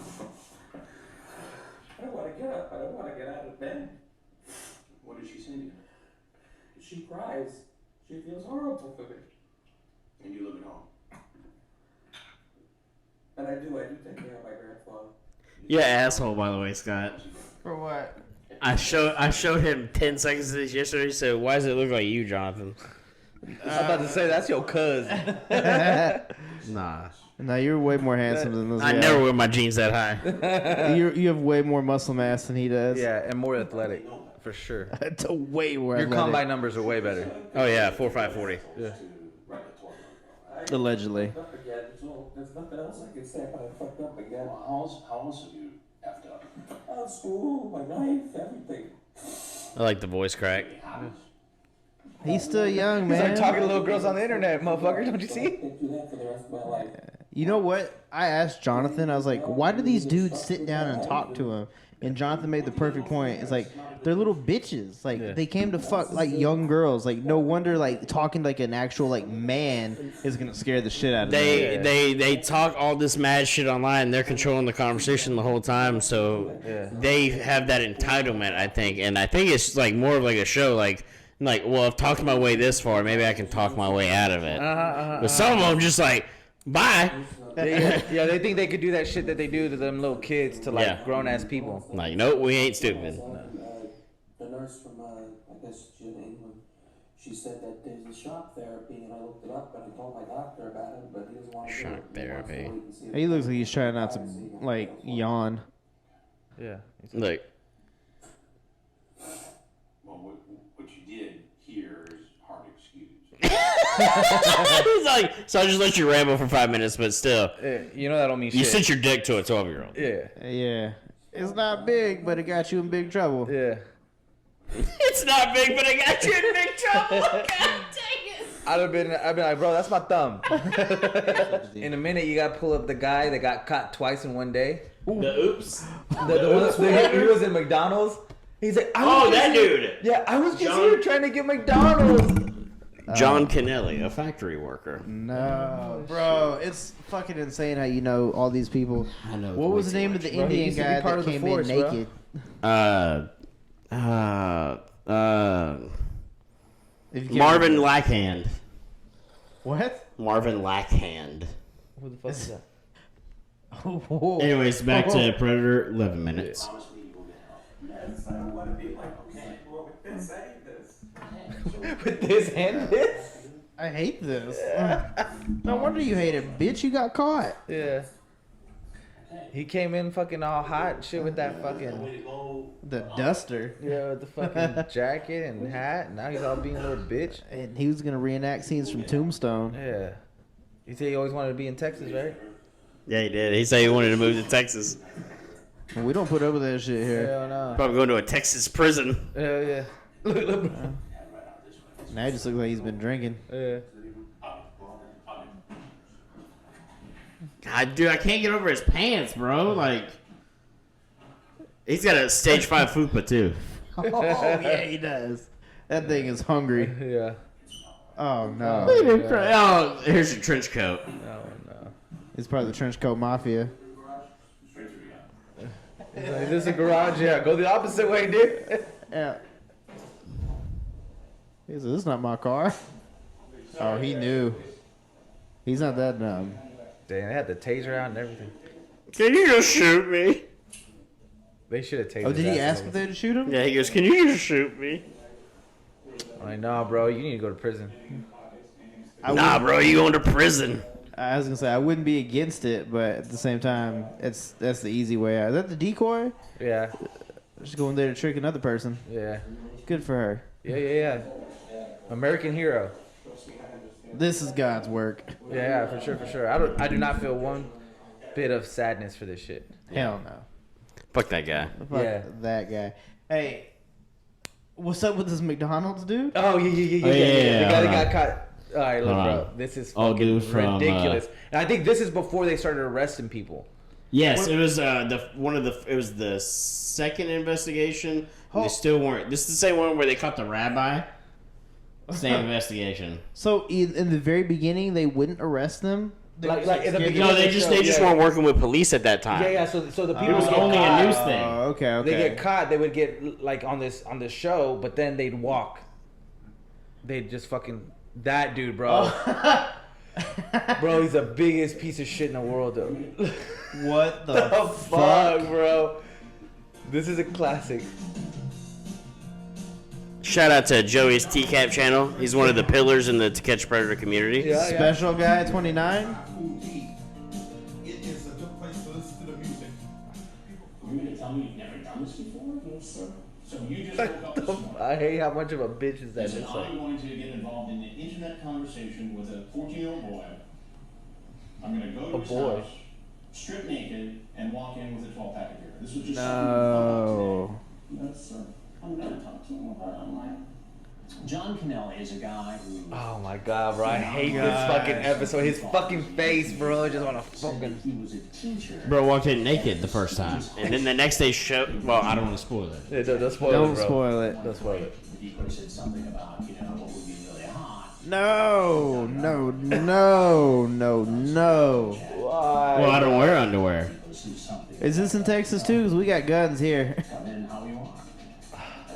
[SPEAKER 6] I don't want to get up. I don't want to get out of bed. What did she say to you? She cries. She feels horrible for me. And you live at home. And I do take care of my grandfather.
[SPEAKER 4] Yeah, asshole. By the way, Scott.
[SPEAKER 2] For what?
[SPEAKER 4] I showed him 10 seconds of this yesterday. So why does it look like you, Jonathan?
[SPEAKER 1] I'm about to say that's your cousin.
[SPEAKER 4] Nah.
[SPEAKER 2] No, you're way more handsome than this
[SPEAKER 4] I
[SPEAKER 2] guy.
[SPEAKER 4] never wear my jeans that high.
[SPEAKER 2] You have way more muscle mass than he does.
[SPEAKER 1] Yeah, and more athletic for sure.
[SPEAKER 2] It's a way more
[SPEAKER 1] Your
[SPEAKER 2] athletic.
[SPEAKER 1] combine numbers are way better.
[SPEAKER 4] Oh yeah, 4.540.
[SPEAKER 1] Yeah.
[SPEAKER 2] Allegedly.
[SPEAKER 6] There's nothing else I can say about I fucked up again. How else have you effed up? School, my life, everything.
[SPEAKER 4] I like the voice crack.
[SPEAKER 2] He's still young,
[SPEAKER 1] He's
[SPEAKER 2] man.
[SPEAKER 1] like talking to little girls on the internet, motherfucker. Don't you see?
[SPEAKER 6] Can't do that for the rest of my life.
[SPEAKER 2] You know what? I asked Jonathan, I was like, why do these dudes sit down and talk to him? And Jonathan made the perfect point. It's like, they're little bitches. Like, they came to fuck, like, young girls. Like, no wonder, like, talking like an actual, like, man is going to scare the shit out of them.
[SPEAKER 4] They talk all this mad shit online, and they're controlling the conversation the whole time, so they have that entitlement, I think. And I think it's, like, more of, like, a show, like, well, I've talked my way this far, maybe I can talk my way out of it. But some of them just like, bye.
[SPEAKER 1] Yeah, they think they could do that shit that they do to them little kids to like grown-ass people.
[SPEAKER 4] Like, nope, we ain't stupid.
[SPEAKER 6] The nurse from, I guess, England, she said that there's a shock therapy, and I looked it up, and I told my doctor about it, but he doesn't want to do it.
[SPEAKER 4] Shock therapy.
[SPEAKER 2] He looks like he's trying not to, like, yawn.
[SPEAKER 1] Yeah.
[SPEAKER 4] Like,
[SPEAKER 6] Well, what you did here is hard to excuse.
[SPEAKER 4] he's like, so I just let you ramble for 5 minutes, but still,
[SPEAKER 1] You know that don't mean shit.
[SPEAKER 4] you sent your dick to a 12-year-old.
[SPEAKER 1] Yeah.
[SPEAKER 2] Yeah. It's not big, but it got you in big trouble.
[SPEAKER 1] Yeah.
[SPEAKER 4] It's not big, but I got you in big trouble. God dang it.
[SPEAKER 1] I'd been like, bro, that's my thumb. In a minute, you gotta pull up the guy that got caught twice in one day.
[SPEAKER 4] The oops.
[SPEAKER 1] He was in McDonald's. He's like,
[SPEAKER 4] That dude.
[SPEAKER 1] Yeah, I was just here trying to get McDonald's.
[SPEAKER 4] John Kennelly, a factory worker.
[SPEAKER 2] No, bro, it's fucking insane how you know all these people.
[SPEAKER 4] I know.
[SPEAKER 2] What was the name of the
[SPEAKER 1] Bro, he
[SPEAKER 2] Indian
[SPEAKER 1] used to be
[SPEAKER 2] guy
[SPEAKER 1] part
[SPEAKER 2] that
[SPEAKER 1] of the
[SPEAKER 2] came
[SPEAKER 1] force,
[SPEAKER 2] in
[SPEAKER 1] bro.
[SPEAKER 2] naked? If you can't
[SPEAKER 4] Marvin
[SPEAKER 2] remember.
[SPEAKER 4] Lackhand.
[SPEAKER 2] What?
[SPEAKER 4] Marvin Lackhand.
[SPEAKER 1] Who the fuck is that?
[SPEAKER 2] Whoa.
[SPEAKER 4] Anyways, back to Predator. 11 minutes.
[SPEAKER 6] Yes, I don't want to be like, okay, well, with this, I hate this.
[SPEAKER 1] With this and this?
[SPEAKER 2] I hate this. No wonder you hate it, bitch. You got caught.
[SPEAKER 1] Yeah. He came in fucking all hot and shit with that fucking
[SPEAKER 2] The duster.
[SPEAKER 1] with the fucking jacket and hat. And now he's all being a little bitch.
[SPEAKER 2] And he was going to reenact scenes from Tombstone.
[SPEAKER 1] Yeah. He said he always wanted to be in Texas, right?
[SPEAKER 4] Yeah, he did. He said he wanted to move to Texas.
[SPEAKER 2] We don't put up with that shit here.
[SPEAKER 1] Hell no.
[SPEAKER 4] Probably going to a Texas prison.
[SPEAKER 1] Hell yeah. Look.
[SPEAKER 2] Now it just looks like he's been drinking.
[SPEAKER 1] Yeah.
[SPEAKER 4] God, dude, I can't get over his pants, bro. Like, he's got a stage 5 fupa, too.
[SPEAKER 2] Oh, yeah, he does. That thing is hungry.
[SPEAKER 1] Yeah.
[SPEAKER 2] Oh, no.
[SPEAKER 4] Oh, here's your trench coat.
[SPEAKER 1] Oh no.
[SPEAKER 2] It's part of the trench coat mafia.
[SPEAKER 1] He's like, this is a garage, yeah. Go the opposite way, dude.
[SPEAKER 2] Yeah. He said, this is not my car. Oh, he knew. He's not that dumb.
[SPEAKER 1] Damn, they had the taser out and everything.
[SPEAKER 4] Can you just shoot me?
[SPEAKER 1] They should have tasered.
[SPEAKER 2] Oh, did he
[SPEAKER 1] that
[SPEAKER 2] ask
[SPEAKER 1] thing.
[SPEAKER 2] if they had to shoot him?
[SPEAKER 4] Yeah, he goes, can you just shoot me?
[SPEAKER 1] I'm like, nah, bro, you need to go to prison.
[SPEAKER 4] Nah, bro, you going to prison.
[SPEAKER 2] I was going to say, I wouldn't be against it, but at the same time, that's the easy way out. Is that the decoy?
[SPEAKER 1] Yeah.
[SPEAKER 2] Just going there to trick another person.
[SPEAKER 1] Yeah.
[SPEAKER 2] Good for her.
[SPEAKER 1] Yeah. American hero.
[SPEAKER 2] This is God's work.
[SPEAKER 1] Yeah, for sure. I do not feel one bit of sadness for this shit.
[SPEAKER 2] Hell no.
[SPEAKER 4] Fuck that guy.
[SPEAKER 2] Fuck
[SPEAKER 1] Yeah.
[SPEAKER 2] that guy. Hey, what's up with this McDonald's dude?
[SPEAKER 1] Oh, yeah.
[SPEAKER 4] yeah,
[SPEAKER 1] The guy
[SPEAKER 4] hold
[SPEAKER 1] that
[SPEAKER 4] on.
[SPEAKER 1] got caught. All right, look,
[SPEAKER 4] Hold
[SPEAKER 1] bro.
[SPEAKER 4] on.
[SPEAKER 1] This is
[SPEAKER 4] Oh,
[SPEAKER 1] fucking
[SPEAKER 4] dude from,
[SPEAKER 1] ridiculous. And I think this is before they started arresting people.
[SPEAKER 4] Yes, it was it was the second investigation. And they still weren't. This is the same one where they caught the rabbi. Same investigation.
[SPEAKER 2] So in the very beginning, they wouldn't arrest them?
[SPEAKER 1] Like in the beginning
[SPEAKER 4] No,
[SPEAKER 1] of
[SPEAKER 4] they
[SPEAKER 1] the
[SPEAKER 4] just
[SPEAKER 1] show,
[SPEAKER 4] weren't working with police at that time.
[SPEAKER 1] Yeah. So the people
[SPEAKER 4] It was
[SPEAKER 1] would get
[SPEAKER 4] only
[SPEAKER 1] caught.
[SPEAKER 4] a news thing.
[SPEAKER 2] Oh, okay.
[SPEAKER 1] They get caught. They would get like on this show, but then they'd walk. They'd just fucking that dude, bro. Bro, he's the biggest piece of shit in the world, though.
[SPEAKER 2] What
[SPEAKER 1] the fuck, bro? This is a classic.
[SPEAKER 4] Shout out to Joey's TCAP channel. He's one of the pillars in the To Catch a Predator community.
[SPEAKER 1] Yeah.
[SPEAKER 2] Special guy 29.
[SPEAKER 6] It is a good place to listen to the music. You're gonna tell me you've never done this before? No, sir. So you just woke up this morning.
[SPEAKER 1] I hate how much of a bitch is that.
[SPEAKER 6] Listen,
[SPEAKER 1] It's like,
[SPEAKER 6] I'm going to get involved in an internet conversation with a 14-year-old boy. I'm gonna go to his house, strip naked, and walk in with a 12-pack of beer. This was just something
[SPEAKER 2] No.
[SPEAKER 6] no, sir. I'm gonna talk to him about it online. John Canelli is a guy who.
[SPEAKER 1] oh my god, bro, I hate this fucking episode. His fucking face, bro, I just want to fucking.
[SPEAKER 6] He was a teacher.
[SPEAKER 4] Bro walked in naked the first time, and then the next day well, I don't want to spoil it.
[SPEAKER 1] Yeah, don't spoil
[SPEAKER 2] Don't
[SPEAKER 1] it, bro.
[SPEAKER 2] spoil it.
[SPEAKER 1] Don't spoil it.
[SPEAKER 6] He could have said something about, what would be really hot.
[SPEAKER 2] No.
[SPEAKER 1] Why?
[SPEAKER 4] Well, I don't wear underwear.
[SPEAKER 6] Let's do something.
[SPEAKER 2] Is this in Texas too? Because we got guns here.
[SPEAKER 6] Come in how we want.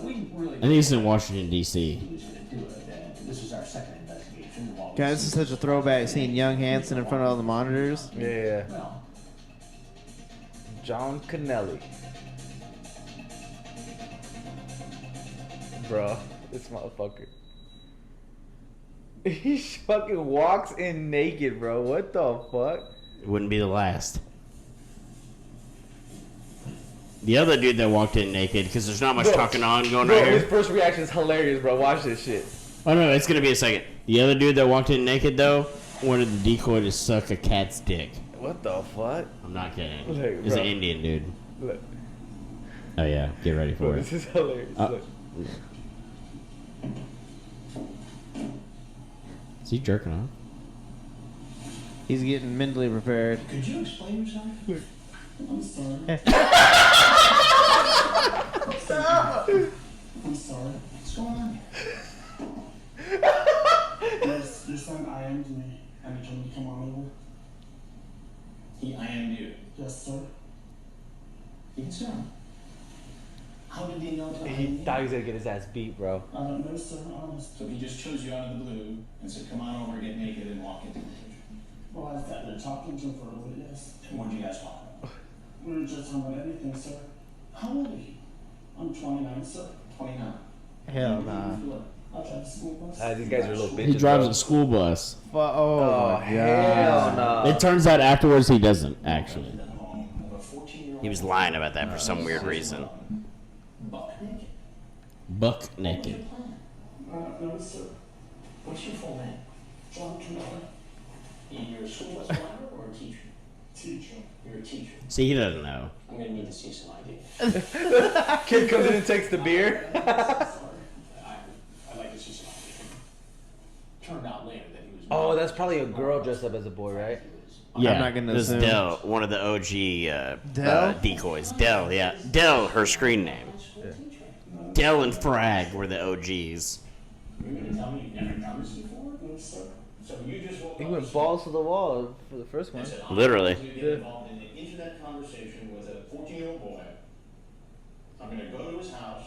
[SPEAKER 6] We really
[SPEAKER 4] I think it's in Washington, D.C.
[SPEAKER 6] was going to do it. This is our second investigation.
[SPEAKER 2] Guys, this is such a throwback seeing young Hanson in front of all the monitors.
[SPEAKER 1] Yeah.
[SPEAKER 6] Well,
[SPEAKER 1] John Canelli. Bro, this motherfucker. He fucking walks in naked, bro. What the fuck?
[SPEAKER 4] It wouldn't be the last. The other dude that walked in naked, because there's not much
[SPEAKER 1] Bro,
[SPEAKER 4] talking on going
[SPEAKER 1] Bro,
[SPEAKER 4] on
[SPEAKER 1] his
[SPEAKER 4] here.
[SPEAKER 1] first reaction is hilarious, bro. Watch this shit.
[SPEAKER 4] Oh no, it's gonna be a second. The other dude that walked in naked though wanted the decoy to suck a cat's dick.
[SPEAKER 1] What the fuck?
[SPEAKER 4] I'm not kidding.
[SPEAKER 1] Look,
[SPEAKER 4] It's
[SPEAKER 1] bro.
[SPEAKER 4] an Indian dude.
[SPEAKER 1] Look,
[SPEAKER 4] Oh yeah, get ready for
[SPEAKER 1] bro,
[SPEAKER 4] it.
[SPEAKER 1] this is hilarious. Look.
[SPEAKER 4] Is he jerking off?
[SPEAKER 2] He's getting mentally prepared.
[SPEAKER 6] could you explain yourself? I'm sorry. I'm sorry. What's going on here?
[SPEAKER 7] Your son IM'd me and he told me to come on over.
[SPEAKER 6] He IM'd you.
[SPEAKER 7] Yes, sir.
[SPEAKER 6] You can sit down. How did he know to
[SPEAKER 1] He
[SPEAKER 6] IM you?
[SPEAKER 1] thought he was gonna get his ass beat, bro.
[SPEAKER 7] I don't know, sir, honest.
[SPEAKER 6] So he just chose you out of the blue and said, come on over, get naked, and walk into the kitchen.
[SPEAKER 7] Well, I sat there talking to him for a little bit, yes.
[SPEAKER 6] And what did you guys talk about?
[SPEAKER 7] We were just talking about anything, sir.
[SPEAKER 6] How old are you?
[SPEAKER 7] I'm 29, sir.
[SPEAKER 6] 29.
[SPEAKER 2] Hell nah.
[SPEAKER 7] I drive a school bus.
[SPEAKER 1] These guys are little bitches.
[SPEAKER 4] He drives
[SPEAKER 1] bro.
[SPEAKER 4] a school bus.
[SPEAKER 2] Oh,
[SPEAKER 1] Oh,
[SPEAKER 2] my
[SPEAKER 1] hell
[SPEAKER 2] god.
[SPEAKER 1] no.
[SPEAKER 4] It turns out afterwards he doesn't actually.
[SPEAKER 6] Of a 14-year-old.
[SPEAKER 4] He was lying about that for some weird reason.
[SPEAKER 6] Buck naked.
[SPEAKER 4] Buck
[SPEAKER 6] What's
[SPEAKER 4] naked.
[SPEAKER 6] your plan?
[SPEAKER 7] I don't know, sir.
[SPEAKER 6] What's your full name?
[SPEAKER 7] John Canelli,
[SPEAKER 6] You're a school bus driver or a teacher?
[SPEAKER 7] teacher.
[SPEAKER 6] You're a teacher.
[SPEAKER 4] See, he doesn't know.
[SPEAKER 6] I'm gonna need to see some ID.
[SPEAKER 1] Kid comes in and takes the beer.
[SPEAKER 6] I'd like to see some ID. Turned out later that he was.
[SPEAKER 1] Oh, that's probably a girl dressed up as a boy, right?
[SPEAKER 4] Yeah,
[SPEAKER 2] not gonna
[SPEAKER 4] this is
[SPEAKER 2] assume.
[SPEAKER 4] Dell, one of the OG
[SPEAKER 2] Dell?
[SPEAKER 4] decoys. Dell, yeah. Dell, her screen name. Dell and Frag were the OGs.
[SPEAKER 6] You're gonna tell me you've never done this before?
[SPEAKER 7] No, sir.
[SPEAKER 6] So you just woke
[SPEAKER 1] He
[SPEAKER 6] up
[SPEAKER 1] went
[SPEAKER 6] this
[SPEAKER 1] balls to the wall for the first one.
[SPEAKER 6] morning and said,
[SPEAKER 4] Literally.
[SPEAKER 6] I'm going to get involved in an internet conversation with a 14-year-old boy. I'm gonna go to his house,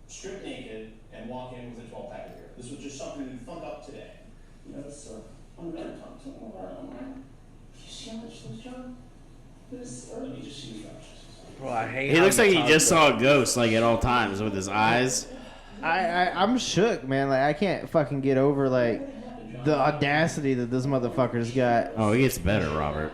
[SPEAKER 6] strip naked, and walk in with a 12-pack of beer. This was just something you thunk up today.
[SPEAKER 7] Yes, sir. I'm gonna talk to him about it online.
[SPEAKER 6] You see how much this, John?
[SPEAKER 7] Yes, sir.
[SPEAKER 6] Let me just see your vouchers.
[SPEAKER 1] Bro, I hate.
[SPEAKER 4] He
[SPEAKER 1] how
[SPEAKER 4] looks like he
[SPEAKER 1] talks,
[SPEAKER 4] just
[SPEAKER 1] bro.
[SPEAKER 4] saw a ghost, like at all times with his eyes.
[SPEAKER 2] I'm shook, man. Like I can't fucking get over like the audacity that this motherfucker's got.
[SPEAKER 4] Oh, he gets better, Robert.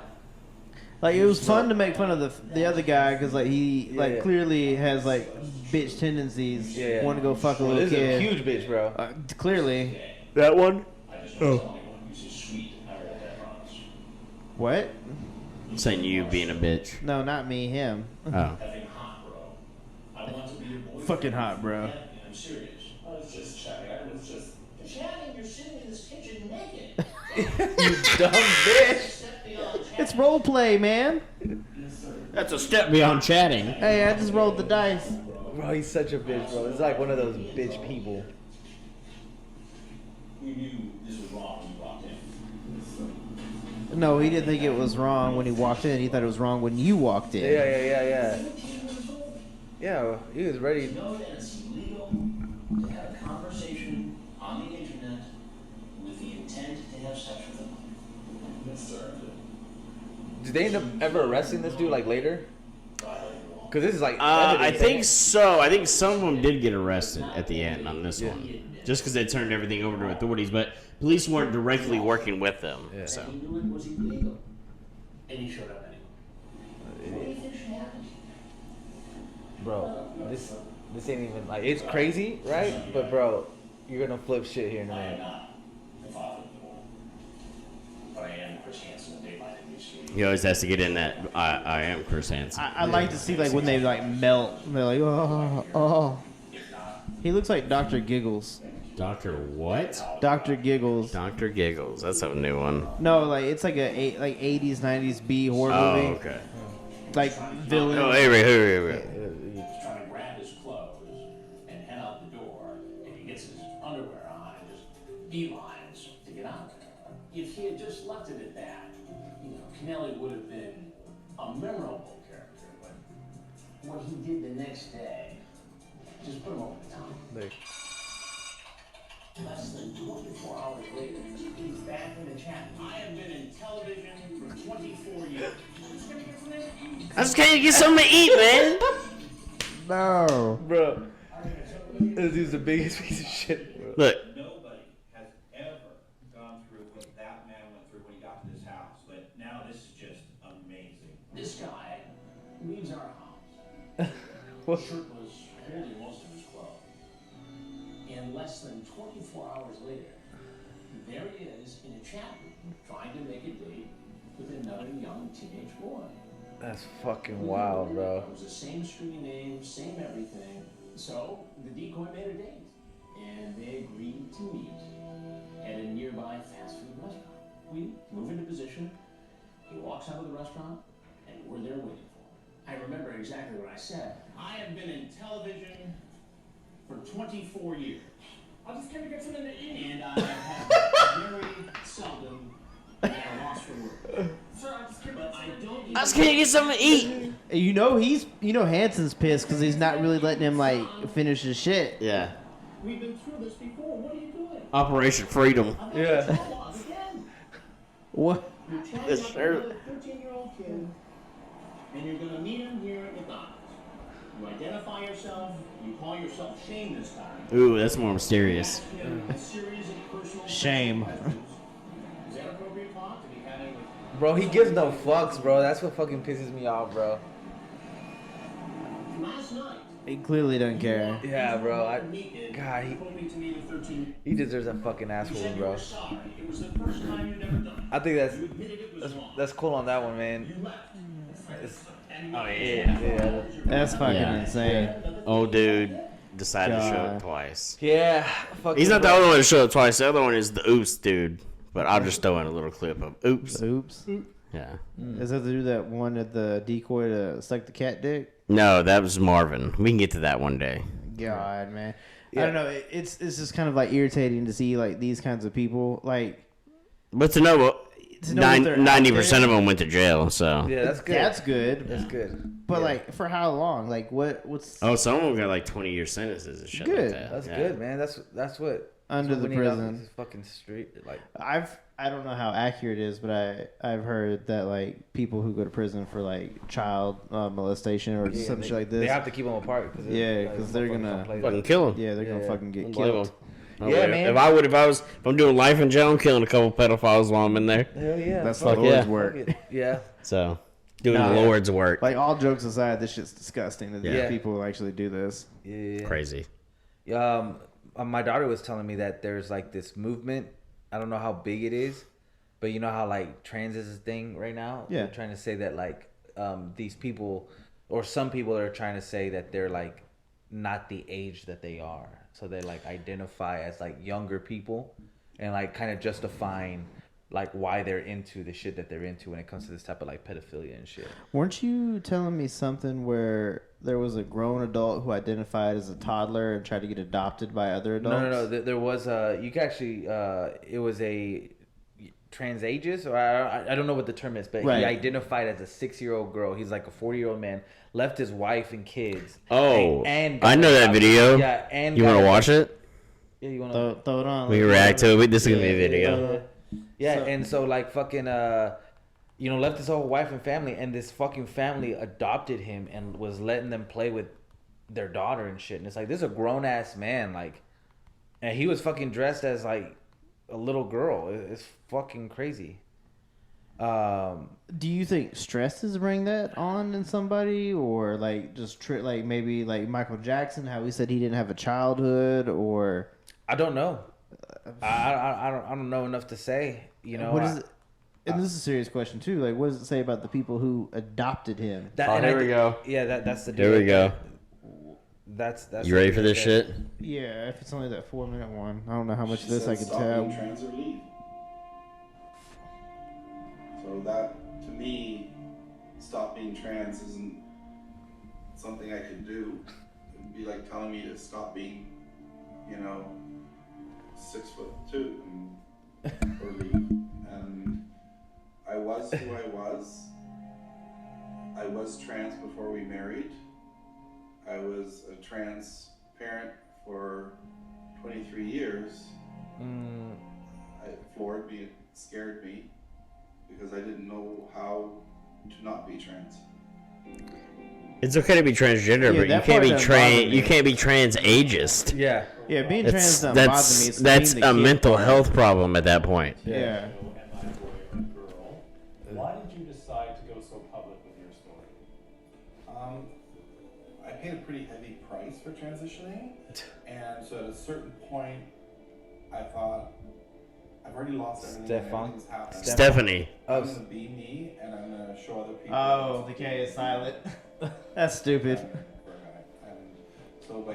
[SPEAKER 2] Like it was fun to make fun of the other guy because like he like
[SPEAKER 1] Yeah.
[SPEAKER 2] clearly has like bitch tendencies.
[SPEAKER 1] Yeah.
[SPEAKER 2] Want to go fuck a
[SPEAKER 1] Well,
[SPEAKER 2] little
[SPEAKER 1] this is a
[SPEAKER 2] kid.
[SPEAKER 1] huge bitch, bro.
[SPEAKER 2] Clearly.
[SPEAKER 4] That one?
[SPEAKER 6] I just want to tell anyone who's his sweet. I read that promise.
[SPEAKER 2] What?
[SPEAKER 4] I'm saying you being a bitch.
[SPEAKER 2] No, not me. Him.
[SPEAKER 4] Oh.
[SPEAKER 6] Effing hot, bro. I want to be your boyfriend.
[SPEAKER 2] Fucking hot, bro.
[SPEAKER 6] Yeah, I'm serious.
[SPEAKER 7] I was just chatting. I was just.
[SPEAKER 6] Chatting, you're sitting in this kitchen naked.
[SPEAKER 1] You dumb bitch.
[SPEAKER 6] Step beyond chatting.
[SPEAKER 2] It's role play, man.
[SPEAKER 7] Yes, sir.
[SPEAKER 4] That's a step beyond chatting.
[SPEAKER 2] Hey, I just rolled the dice.
[SPEAKER 1] Bro, he's such a bitch, bro. It's like one of those bitch people.
[SPEAKER 6] You knew this was wrong when you walked in.
[SPEAKER 2] No, he didn't think it was wrong when he walked in. He thought it was wrong when you walked in.
[SPEAKER 1] Yeah. Yeah, he was ready.
[SPEAKER 6] You know that it's illegal to have a conversation on the internet with the intent to have sex with them.
[SPEAKER 7] Yes, sir.
[SPEAKER 1] Did they end up ever arresting this dude like later? Because this is like.
[SPEAKER 4] I think so. I think some of them did get arrested at the end on this one, just because they turned everything over to authorities. But police weren't directly working with them.
[SPEAKER 1] Yeah.
[SPEAKER 4] So.
[SPEAKER 6] He knew it was illegal, and he showed up anyway. What do you think should happen?
[SPEAKER 1] Bro, this ain't even like it's crazy, right? But bro, you're gonna flip shit here in a
[SPEAKER 6] I am
[SPEAKER 1] minute.
[SPEAKER 6] not the father of the boy, but I am Chris Hansen of Daylight NBC.
[SPEAKER 4] He always has to get in that. I am Chris Hansen.
[SPEAKER 2] I like to see like when they like melt. They're like, oh. He looks like Dr. Giggles.
[SPEAKER 4] Doctor what?
[SPEAKER 2] Dr. Giggles.
[SPEAKER 4] Dr. Giggles. That's a new one.
[SPEAKER 2] No, like it's like a 80s 90s B horror
[SPEAKER 4] Oh,
[SPEAKER 2] movie.
[SPEAKER 4] okay.
[SPEAKER 2] Like villain.
[SPEAKER 4] Oh, hey.
[SPEAKER 6] He's trying to grab his clothes and head out the door, and he gets his underwear on and just beelines to get out of there. If he had just left it at that, Kennelly would have been a memorable character, but what he did the next day just put him over the top. Less than 24 hours later, he's back in the chat. I have been in television for 24 years.
[SPEAKER 4] I just can't get something to eat, man.
[SPEAKER 2] No.
[SPEAKER 1] Bro, this is the biggest piece of shit. Bro.
[SPEAKER 4] Look.
[SPEAKER 8] Nobody has ever gone through what that man went through when he got to this house, but now this is just amazing.
[SPEAKER 6] This guy leaves our house. Shirtless, holding most of his clothes. And less than 24 hours later, there he is in a chat room trying to make a date with another young teenage boy.
[SPEAKER 1] That's fucking wild, bro.
[SPEAKER 6] It was the same screen name, same everything. So the decoy made a date, and they agreed to meet at a nearby fast food restaurant. We move into position. He walks out of the restaurant, and we're there waiting for him. I remember exactly what I said. I have been in television for 24 years. I just came to get something to eat. And I have very seldom been at a loss for words. Sir, I just came
[SPEAKER 4] I just can't get something to eat.
[SPEAKER 2] Hanson's pissed because he's not really letting him like finish his shit.
[SPEAKER 4] Yeah.
[SPEAKER 6] We've been through this before. What are you doing?
[SPEAKER 4] Operation Freedom.
[SPEAKER 1] Yeah.
[SPEAKER 6] Again.
[SPEAKER 2] What?
[SPEAKER 6] You're chatting up another 13-year-old kid, and you're going to meet him here at McDonald's. You identify yourself. You call yourself Shane this time.
[SPEAKER 4] Ooh, that's more mysterious.
[SPEAKER 6] Ask him a series of personal
[SPEAKER 2] Shame.
[SPEAKER 6] questions. Is that appropriate talk to be having with
[SPEAKER 1] Bro, he gives no fucks, bro. That's what fucking pisses me off, bro.
[SPEAKER 6] last night?
[SPEAKER 2] He clearly doesn't care.
[SPEAKER 1] Yeah, bro.
[SPEAKER 6] God, he told me to meet a 13.
[SPEAKER 1] He deserves a fucking
[SPEAKER 6] You
[SPEAKER 1] asshole,
[SPEAKER 6] said you
[SPEAKER 1] bro.
[SPEAKER 6] were sorry. It was the first time you'd ever done it.
[SPEAKER 1] I think
[SPEAKER 6] You admitted it was wrong.
[SPEAKER 1] that's cool on that one, man.
[SPEAKER 6] You left.
[SPEAKER 4] Oh, yeah.
[SPEAKER 1] Yeah.
[SPEAKER 2] That's fucking
[SPEAKER 4] Yeah.
[SPEAKER 2] insane.
[SPEAKER 4] Old dude decided to show
[SPEAKER 2] God.
[SPEAKER 4] up twice.
[SPEAKER 1] Yeah. Fucking
[SPEAKER 4] He's not the
[SPEAKER 1] bro.
[SPEAKER 4] only one to show up twice. The other one is the Oops dude. But I'll just throw in a little clip of Oops.
[SPEAKER 2] Oops.
[SPEAKER 4] Yeah.
[SPEAKER 2] Is that to do that one at the decoy to suck the cat dick?
[SPEAKER 4] No, that was Marvin. We can get to that one day.
[SPEAKER 2] God, man.
[SPEAKER 1] Yeah.
[SPEAKER 2] I don't know. It's just kind of like irritating to see like these kinds of people like.
[SPEAKER 4] But to know what
[SPEAKER 2] To know that they're out
[SPEAKER 4] 90%
[SPEAKER 2] there.
[SPEAKER 4] of them went to jail, so.
[SPEAKER 1] Yeah, that's good.
[SPEAKER 2] That's good.
[SPEAKER 1] That's good.
[SPEAKER 2] But
[SPEAKER 1] Yeah.
[SPEAKER 2] like for how long? Like what's
[SPEAKER 4] Oh, some of them got like 20-year sentences and shit
[SPEAKER 2] Good.
[SPEAKER 4] like that.
[SPEAKER 1] That's
[SPEAKER 4] Yeah.
[SPEAKER 1] good, man. That's what
[SPEAKER 2] under
[SPEAKER 1] that's
[SPEAKER 2] the
[SPEAKER 1] what we need out
[SPEAKER 2] prison?
[SPEAKER 1] in this fucking street. Like,
[SPEAKER 2] I don't know how accurate it is, but I've heard that like people who go to prison for like child molestation or
[SPEAKER 1] yeah,
[SPEAKER 2] some
[SPEAKER 1] they,
[SPEAKER 2] shit like this.
[SPEAKER 1] They have to keep them apart.
[SPEAKER 2] Yeah, 'cause they're gonna
[SPEAKER 4] Fucking kill them.
[SPEAKER 2] yeah, they're gonna
[SPEAKER 1] Yeah.
[SPEAKER 2] fucking get
[SPEAKER 4] Don't blame
[SPEAKER 2] killed.
[SPEAKER 4] 'em.
[SPEAKER 1] Yeah, man.
[SPEAKER 4] If I'm doing life in jail, I'm killing a couple pedophiles while I'm in there.
[SPEAKER 1] Hell yeah.
[SPEAKER 2] That's
[SPEAKER 1] fuck
[SPEAKER 2] the Lord's
[SPEAKER 4] yeah.
[SPEAKER 2] work.
[SPEAKER 1] it. Yeah.
[SPEAKER 4] So, doing
[SPEAKER 2] Nah.
[SPEAKER 4] the Lord's work.
[SPEAKER 2] Like all jokes aside, this shit's disgusting that
[SPEAKER 1] Yeah.
[SPEAKER 2] these people actually do this.
[SPEAKER 1] Yeah.
[SPEAKER 4] Crazy.
[SPEAKER 1] My daughter was telling me that there's like this movement. I don't know how big it is, but you know how like trans is a thing right now.
[SPEAKER 2] Yeah.
[SPEAKER 1] They're trying to say that like these people or some people are trying to say that they're like not the age that they are, so they like identify as like younger people and like kind of justifying like why they're into the shit that they're into when it comes to this type of like pedophilia and shit.
[SPEAKER 2] Weren't you telling me something where there was a grown adult who identified as a toddler and tried to get adopted by other adults?
[SPEAKER 1] No. There was you could actually it was a trans ages, or I don't know what the term is, but
[SPEAKER 2] Right.
[SPEAKER 1] he identified as a 6-year-old girl. He's like a 40-year-old man, left his wife and kids.
[SPEAKER 4] Oh,
[SPEAKER 1] and
[SPEAKER 4] I know that
[SPEAKER 1] adopted.
[SPEAKER 4] video.
[SPEAKER 1] Yeah, and
[SPEAKER 4] You want to watch it?
[SPEAKER 1] Yeah, you want to.
[SPEAKER 2] Throw it on.
[SPEAKER 4] We react to it. This is going to be a video.
[SPEAKER 1] Yeah,
[SPEAKER 2] So-
[SPEAKER 1] and so like fucking you know, left his whole wife and family, and this fucking family adopted him and was letting them play with their daughter and shit. And it's like, this is a grown ass man, like, and he was fucking dressed as like a little girl. It's fucking crazy.
[SPEAKER 2] Do you think stress is bring that on in somebody, or like just like maybe like Michael Jackson, how he said he didn't have a childhood, or
[SPEAKER 1] I don't know. I don't know enough to say. You know,
[SPEAKER 2] what is it? And this is a serious question too. Like, what does it say about the people who adopted him?
[SPEAKER 1] Here we go. Yeah, that's the deal.
[SPEAKER 4] Here we go.
[SPEAKER 1] That's
[SPEAKER 4] you ready for this shit?
[SPEAKER 2] Yeah, if it's only that 4-minute one, I don't know how much of this I can
[SPEAKER 6] Stop
[SPEAKER 2] tell.
[SPEAKER 6] being trans or leave. So that, to me, stop being trans isn't something I can do. It'd be like telling me to stop being, 6'2" or leave. And I was who I was. I was trans before we married. I was a trans parent for 23 years. It floored me, it scared me, because I didn't know how to not be trans.
[SPEAKER 4] It's okay to be transgender, but you can't be trans. You can't be trans ageist.
[SPEAKER 1] Yeah.
[SPEAKER 2] Yeah, being trans doesn't bother me. It's
[SPEAKER 4] that's
[SPEAKER 2] being
[SPEAKER 4] a
[SPEAKER 2] the
[SPEAKER 4] mental
[SPEAKER 2] kid
[SPEAKER 4] health problem at that point.
[SPEAKER 2] Yeah.
[SPEAKER 9] Why did you decide to go so public with your story?
[SPEAKER 6] I paid a pretty heavy price for transitioning, and so at a certain point, I thought, I've already lost everything. Everything's happened.
[SPEAKER 4] Stephanie.
[SPEAKER 6] I'm gonna be me, and I'm gonna show other people.
[SPEAKER 2] Oh, the K is silent. That's stupid.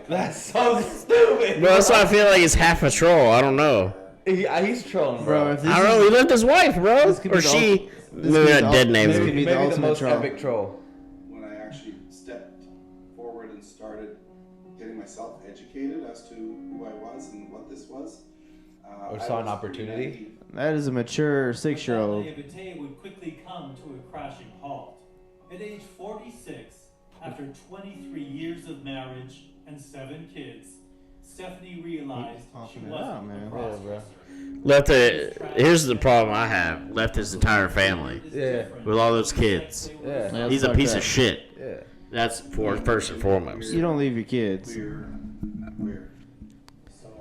[SPEAKER 1] That's so stupid.
[SPEAKER 4] Bro, that's why I feel like it's half a troll. I don't know.
[SPEAKER 1] He's trolling, bro.
[SPEAKER 4] I don't know. He left his wife, bro, or she. Maybe not dead name.
[SPEAKER 1] Maybe the most epic troll.
[SPEAKER 6] When I actually stepped forward and started getting myself educated as to who I was and what this was,
[SPEAKER 1] or saw an opportunity.
[SPEAKER 2] That is a mature 6-year-old.
[SPEAKER 10] The day would quickly come to a crashing halt. At age 46, after 23 years of marriage and 7 kids, Stephanie realized she wasn't a crossdresser.
[SPEAKER 4] Here's the problem I have. Left his entire family.
[SPEAKER 1] Yeah.
[SPEAKER 4] With all those kids.
[SPEAKER 1] Yeah.
[SPEAKER 4] He's a piece of shit.
[SPEAKER 1] Yeah.
[SPEAKER 4] That's first and foremost.
[SPEAKER 2] You don't leave your kids.
[SPEAKER 9] So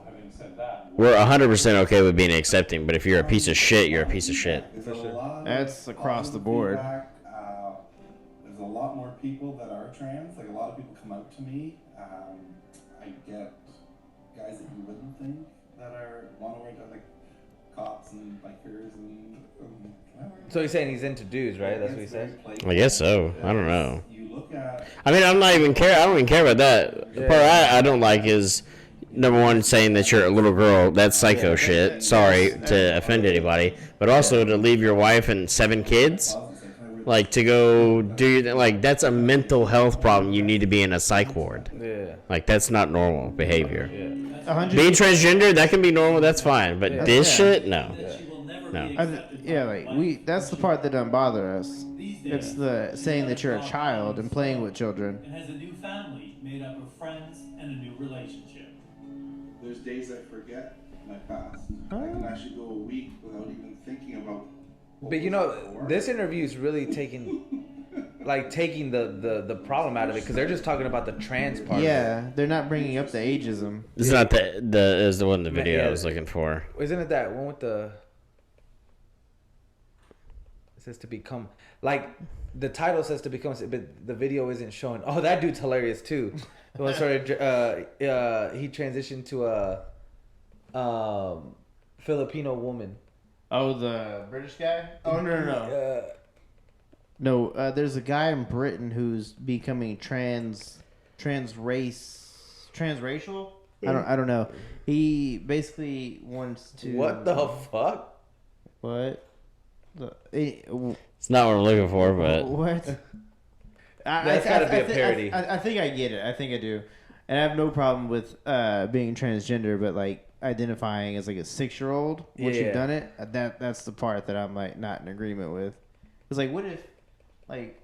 [SPEAKER 9] having said that,
[SPEAKER 4] We're 100% okay with being accepting, but if you're a piece of shit, you're a piece of shit.
[SPEAKER 2] That's across the board.
[SPEAKER 6] There's a lot more people that are trans. Like, a lot of people come out to me. I get guys that you wouldn't think that want to work like cops and bikers and.
[SPEAKER 1] So he's saying he's into dudes, right? That's what he said.
[SPEAKER 4] I guess so. I don't know.
[SPEAKER 6] You look at.
[SPEAKER 4] I mean, I'm not even care. I don't even care about that. The part I don't like is number one, saying that you're a little girl. That's psycho shit. Sorry to offend anybody, but also to leave your wife and 7 kids. Like, to go do, like, that's a mental health problem. You need to be in a psych ward.
[SPEAKER 1] Yeah.
[SPEAKER 4] Like, that's not normal behavior.
[SPEAKER 1] Yeah.
[SPEAKER 4] Being transgender, that can be normal, that's fine. But this shit, no. No.
[SPEAKER 2] That's the part that doesn't bother us. It's the saying that you're a child and playing with children.
[SPEAKER 10] And has a new family made up of friends and a new relationship.
[SPEAKER 6] There's days I forget my past. I can actually go a week without even thinking about.
[SPEAKER 1] But you know, this interview is really taking the problem out of it, because they're just talking about the trans part.
[SPEAKER 2] Yeah, they're not bringing up the ageism.
[SPEAKER 4] It's not is the one in the video I was looking for.
[SPEAKER 1] Isn't it that one with the? It says to become, like, the title says to become, but the video isn't showing. Oh, that dude's hilarious too. The one started. He transitioned to a Filipino woman.
[SPEAKER 2] Oh, the British guy? Oh, no. No, there's a guy in Britain who's becoming transracial. I don't know. He basically wants to.
[SPEAKER 1] What the fuck?
[SPEAKER 2] What?
[SPEAKER 4] It's not what I'm looking for, but
[SPEAKER 2] what?
[SPEAKER 1] That's got to be a parody.
[SPEAKER 2] I think I get it. I think I do, and I have no problem with being transgender, but like identifying as like a 6-year-old once you've done it, that's the part that I'm like not in agreement with. It's like, what if, like,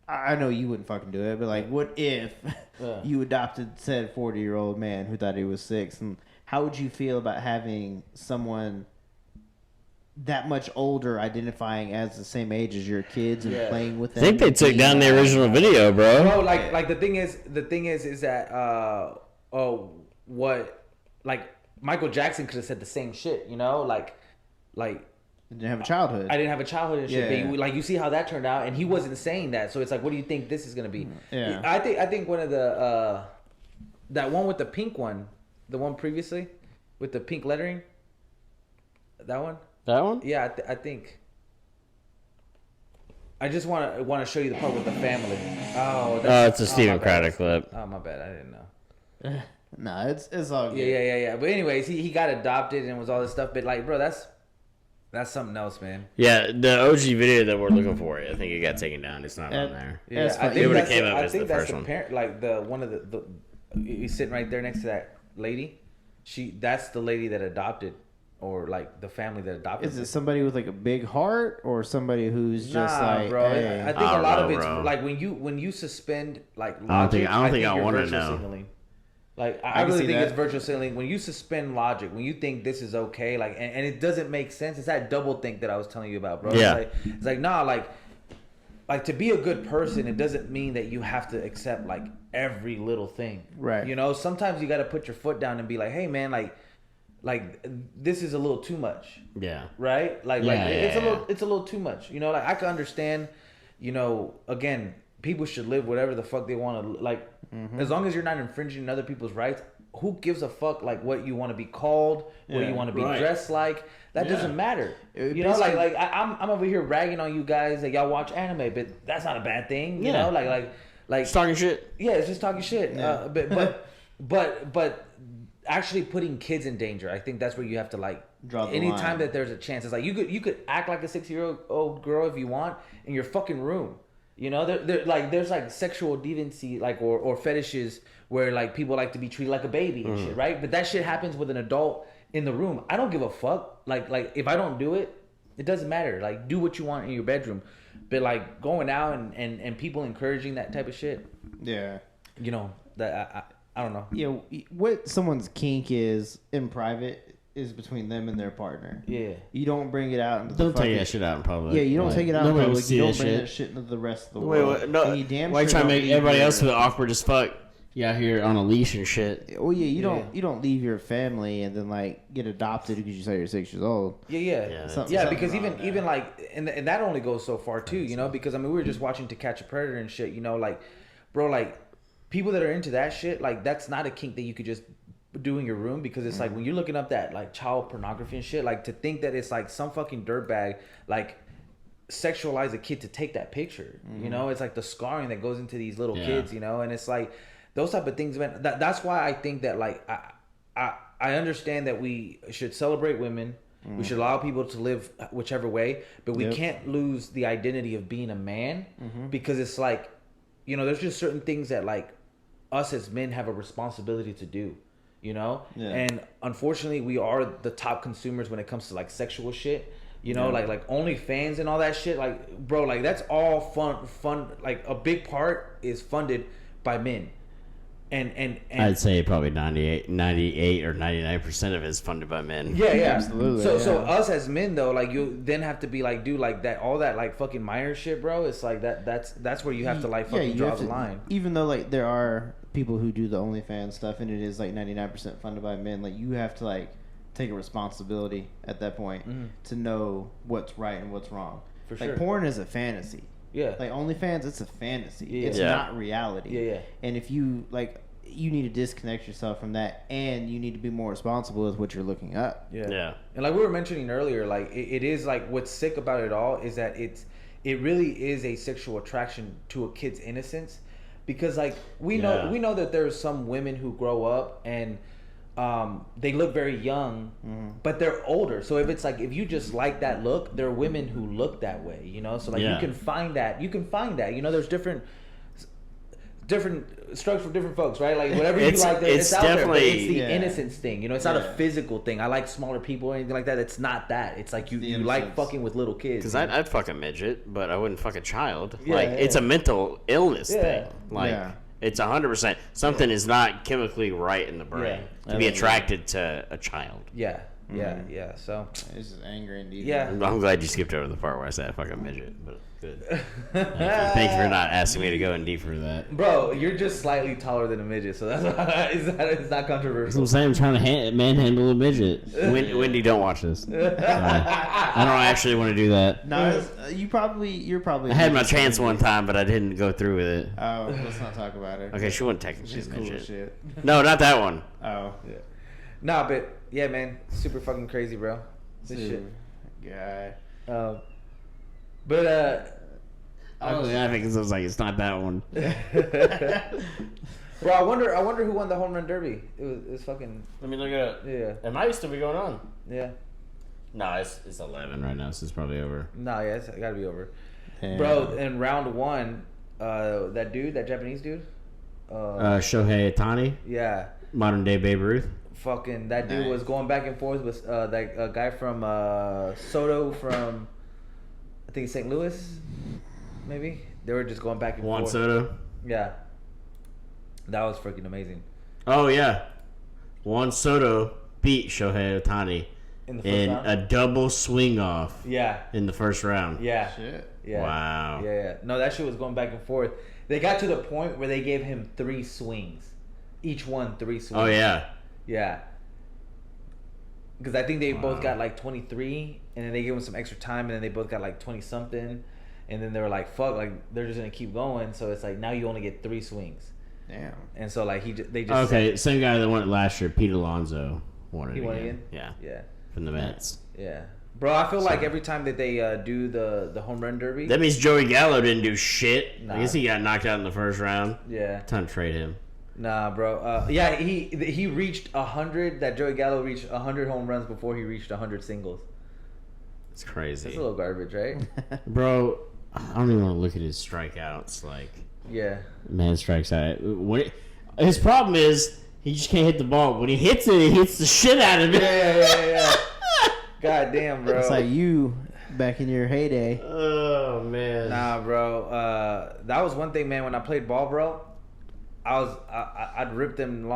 [SPEAKER 2] I know you wouldn't fucking do it, but like, what if you adopted said 40-year-old man who thought he was 6, and how would you feel about having someone that much older, identifying as the same age as your kids and playing with
[SPEAKER 4] I
[SPEAKER 2] them.
[SPEAKER 4] think they took down the original video, bro.
[SPEAKER 1] Bro, like the thing is that what like Michael Jackson could have said the same shit, you know, like.
[SPEAKER 2] Didn't have a childhood.
[SPEAKER 1] I didn't have a childhood and shit.
[SPEAKER 2] Yeah.
[SPEAKER 1] But like you see how that turned out, and he wasn't saying that. So it's like, what do you think this is gonna be?
[SPEAKER 2] Yeah.
[SPEAKER 1] I think one of the that one with the pink one, the one previously with the pink lettering. That one.
[SPEAKER 4] That one?
[SPEAKER 1] Yeah, I think. I just want to show you the part with the family. Oh,
[SPEAKER 4] it's a Steven Crowder clip.
[SPEAKER 1] Oh my bad, I didn't know.
[SPEAKER 2] No, it's all good.
[SPEAKER 1] Yeah. But anyways, he got adopted and was all this stuff. But like, bro, that's something else, man.
[SPEAKER 4] Yeah, the OG video that we're looking for, I think it got taken down. It's not on there.
[SPEAKER 1] Yeah,
[SPEAKER 2] I think
[SPEAKER 4] it would have came up as the first one.
[SPEAKER 1] Parent, like the one of the he's sitting right there next to that lady. That's the lady that adopted, or like the family that adopted.
[SPEAKER 2] Is it somebody with like a big heart, or somebody who's just like,
[SPEAKER 1] bro?
[SPEAKER 2] hey.
[SPEAKER 1] I think a lot of it's
[SPEAKER 4] bro.
[SPEAKER 1] like when you suspend like logic.
[SPEAKER 4] I don't think I
[SPEAKER 1] you're
[SPEAKER 4] want to
[SPEAKER 1] virtual
[SPEAKER 4] know.
[SPEAKER 1] signaling. Like I really
[SPEAKER 2] see
[SPEAKER 1] think
[SPEAKER 2] that.
[SPEAKER 1] it's virtual signaling. When you suspend logic, when you think this is okay, like and it doesn't make sense. It's that double think that I was telling you about, bro.
[SPEAKER 4] Yeah.
[SPEAKER 1] It's like nah, like to be a good person, it doesn't mean that you have to accept like every little thing.
[SPEAKER 2] Right.
[SPEAKER 1] You know, sometimes you got to put your foot down and be like, hey man, like this is a little too much.
[SPEAKER 4] Yeah.
[SPEAKER 1] Right? Like it's a little too much. You know, like I can understand, you know, again, people should live whatever the fuck they want to like as long as you're not infringing other people's rights. Who gives a fuck like what you want to be called, what you want to be dressed like? That doesn't matter. You know, like I'm over here ragging on you guys that y'all watch anime, but that's not a bad thing. You know, like
[SPEAKER 4] Just talking shit.
[SPEAKER 1] yeah, it's just talking shit.
[SPEAKER 2] Yeah.
[SPEAKER 1] But actually putting kids in danger, I think that's where you have to like
[SPEAKER 2] draw the
[SPEAKER 1] anytime
[SPEAKER 2] line.
[SPEAKER 1] that there's a chance. It's like you could act like a 6-year-old girl if you want in your fucking room. You know, there's like sexual deviancy, like or fetishes where like people like to be treated like a baby and shit, right? But that shit happens with an adult in the room. I don't give a fuck. Like if I don't do it, it doesn't matter. Like do what you want in your bedroom, but like going out and people encouraging that type of shit.
[SPEAKER 2] Yeah.
[SPEAKER 1] You know that I don't know.
[SPEAKER 2] Yeah, what someone's kink is in private is between them and their partner.
[SPEAKER 1] Yeah.
[SPEAKER 2] You don't bring it out into
[SPEAKER 4] Don't
[SPEAKER 2] the
[SPEAKER 4] take that shit out in public.
[SPEAKER 2] Yeah, you don't take it out in
[SPEAKER 4] Nobody will
[SPEAKER 2] public.
[SPEAKER 4] see
[SPEAKER 2] You don't
[SPEAKER 4] that
[SPEAKER 2] bring
[SPEAKER 4] shit.
[SPEAKER 2] that shit into the rest of the
[SPEAKER 4] Wait,
[SPEAKER 2] world.
[SPEAKER 4] no.
[SPEAKER 2] And you damn
[SPEAKER 4] Why you
[SPEAKER 2] sure
[SPEAKER 4] trying to
[SPEAKER 2] don't
[SPEAKER 4] make
[SPEAKER 2] leave
[SPEAKER 4] everybody
[SPEAKER 2] your-
[SPEAKER 4] else feel awkward as fuck? You out here on a leash and shit.
[SPEAKER 2] Oh yeah, you don't leave your family and then like get adopted because you say you're 6 years old.
[SPEAKER 1] Yeah.
[SPEAKER 2] Something
[SPEAKER 1] Because
[SPEAKER 2] wrong
[SPEAKER 1] even like and that only goes so far too, you know, because I mean we were just watching To Catch a Predator and shit, you know, like bro, like people that are into that shit, like that's not a kink that you could just do in your room, because it's like when you're looking up that like child pornography and shit, like to think that it's like some fucking dirtbag like sexualize a kid to take that picture, you know, it's like the scarring that goes into these little kids, you know, and it's like those type of things, man. That's why I think that like I understand that we should celebrate women. We should allow people to live whichever way, but we can't lose the identity of being a man, because it's like, you know, there's just certain things that like us as men have a responsibility to do, you know? And unfortunately we are the top consumers when it comes to like sexual shit, you know, like OnlyFans and all that shit. Like, bro, like that's all fun. Like a big part is funded by men. And
[SPEAKER 4] I'd say probably 98 or 99% of it is funded by men.
[SPEAKER 1] Yeah,
[SPEAKER 2] Absolutely.
[SPEAKER 1] So us as men though, like you then have to be like, dude, like that, all that like fucking minor shit, bro. It's like that's where you have to like fucking
[SPEAKER 2] you
[SPEAKER 1] draw
[SPEAKER 2] have
[SPEAKER 1] the
[SPEAKER 2] to-
[SPEAKER 1] line.
[SPEAKER 2] Even though like there are people who do the OnlyFans stuff and it is like 99% funded by men, like you have to like take a responsibility at that point to know what's right and what's wrong.
[SPEAKER 1] For
[SPEAKER 2] like
[SPEAKER 1] sure.
[SPEAKER 2] porn is a fantasy.
[SPEAKER 1] Yeah.
[SPEAKER 2] Like OnlyFans, it's a fantasy.
[SPEAKER 1] Yeah.
[SPEAKER 2] It's
[SPEAKER 4] Yeah.
[SPEAKER 2] not reality.
[SPEAKER 1] Yeah.
[SPEAKER 2] And if you like, you need to disconnect yourself from that, and you need to be more responsible with what you're looking up.
[SPEAKER 4] Yeah.
[SPEAKER 1] And like we were mentioning earlier, like it is like what's sick about it all is that it really is a sexual attraction to a kid's innocence, because like we know that there's some women who grow up and they look very young, but they're older. So if you just like that look, there are women who look that way, you know. So like you can find that. You know, there's different strokes for different folks, right? Like whatever you like, it's out there. But it's the innocence thing, you know. It's not a physical thing. I like smaller people or anything like that. It's not that. It's like you like fucking with little kids.
[SPEAKER 4] Because I'd fuck a midget, but I wouldn't fuck a child. It's a mental illness thing. Like it's 100%. Something is not chemically right in the brain to be attracted to a child.
[SPEAKER 1] Yeah. Yeah. So
[SPEAKER 2] this is anger indeed.
[SPEAKER 1] Yeah.
[SPEAKER 4] I'm glad you skipped over the part where I said fucking midget, but good. Thank you for not asking me to go in deep for that.
[SPEAKER 1] bro, you're just slightly taller than a midget, so that's why it's not controversial.
[SPEAKER 4] I'm saying I'm trying to manhandle a midget. Wendy, don't watch this. I don't actually want to do that.
[SPEAKER 2] No, you're probably.
[SPEAKER 4] I had my chance one time, but I didn't go through with it.
[SPEAKER 2] Oh, let's not talk about it.
[SPEAKER 4] Okay, she wasn't technically
[SPEAKER 2] She's
[SPEAKER 4] a
[SPEAKER 2] cool
[SPEAKER 4] midget.
[SPEAKER 2] as shit.
[SPEAKER 4] No, not that one.
[SPEAKER 2] Oh,
[SPEAKER 1] Yeah. Nah, but yeah, man, super fucking crazy, bro. This shit.
[SPEAKER 2] Guy.
[SPEAKER 1] But
[SPEAKER 4] I was laughing because I was like, it's not that one.
[SPEAKER 1] bro, I wonder who won the home run derby. It was fucking.
[SPEAKER 4] Let me look it up.
[SPEAKER 1] Yeah.
[SPEAKER 4] It might still be going on.
[SPEAKER 1] Yeah.
[SPEAKER 4] No, it's 11 right now, so it's probably over.
[SPEAKER 1] Nah, yeah, it's gotta be over.
[SPEAKER 2] Damn.
[SPEAKER 1] Bro, in round one, that Japanese dude.
[SPEAKER 4] Shohei Ohtani,
[SPEAKER 1] Yeah.
[SPEAKER 4] modern day Babe Ruth.
[SPEAKER 1] Fucking that dude
[SPEAKER 2] Nice.
[SPEAKER 1] was going back and forth with that guy from Soto from I think St. Louis, maybe. They were just going back and
[SPEAKER 4] Juan
[SPEAKER 1] forth.
[SPEAKER 4] Soto.
[SPEAKER 1] Yeah, that was freaking amazing.
[SPEAKER 4] Oh yeah, Juan Soto beat Shohei Ohtani
[SPEAKER 1] In the first
[SPEAKER 4] in
[SPEAKER 1] round?
[SPEAKER 4] a double swing off
[SPEAKER 1] Yeah,
[SPEAKER 4] in the first round.
[SPEAKER 1] yeah,
[SPEAKER 2] Shit.
[SPEAKER 1] yeah.
[SPEAKER 4] Wow.
[SPEAKER 1] Yeah. No, that shit was going back and forth. They got to the point where they gave him 3 swings, each one 3 swings.
[SPEAKER 4] Oh yeah.
[SPEAKER 1] Yeah. Because I think they both got like 23, and then they gave him some extra time, and then they both got like 20 something, and then they were like, "Fuck!" Like they're just gonna keep going. So it's like now you only get 3 swings,
[SPEAKER 2] Damn.
[SPEAKER 1] and so like they just
[SPEAKER 4] Okay, same guy that won it last year, Pete Alonso, won it
[SPEAKER 1] He won
[SPEAKER 4] again.
[SPEAKER 1] again?
[SPEAKER 4] Yeah,
[SPEAKER 1] yeah,
[SPEAKER 4] from the Mets.
[SPEAKER 1] yeah, bro. I feel like every time that they do the home run derby,
[SPEAKER 4] That means Joey Gallo didn't do shit.
[SPEAKER 1] Nah.
[SPEAKER 4] I guess he got knocked out in the first round.
[SPEAKER 1] yeah,
[SPEAKER 4] Time to trade him.
[SPEAKER 1] nah, bro. Yeah, he reached 100. That Joey Gallo reached 100 home runs before he reached 100 singles.
[SPEAKER 4] It's crazy.
[SPEAKER 1] That's a little garbage, right?
[SPEAKER 4] Bro, I don't even want to look at his strikeouts. Like,
[SPEAKER 1] Yeah.
[SPEAKER 4] man strikes out. His problem is he just can't hit the ball. When he hits it, he hits the shit out of it.
[SPEAKER 1] Yeah. God damn, bro.
[SPEAKER 2] It's like you back in your heyday.
[SPEAKER 4] Oh, man.
[SPEAKER 1] Nah, bro. That was one thing, man. When I played ball, bro, I'd rip them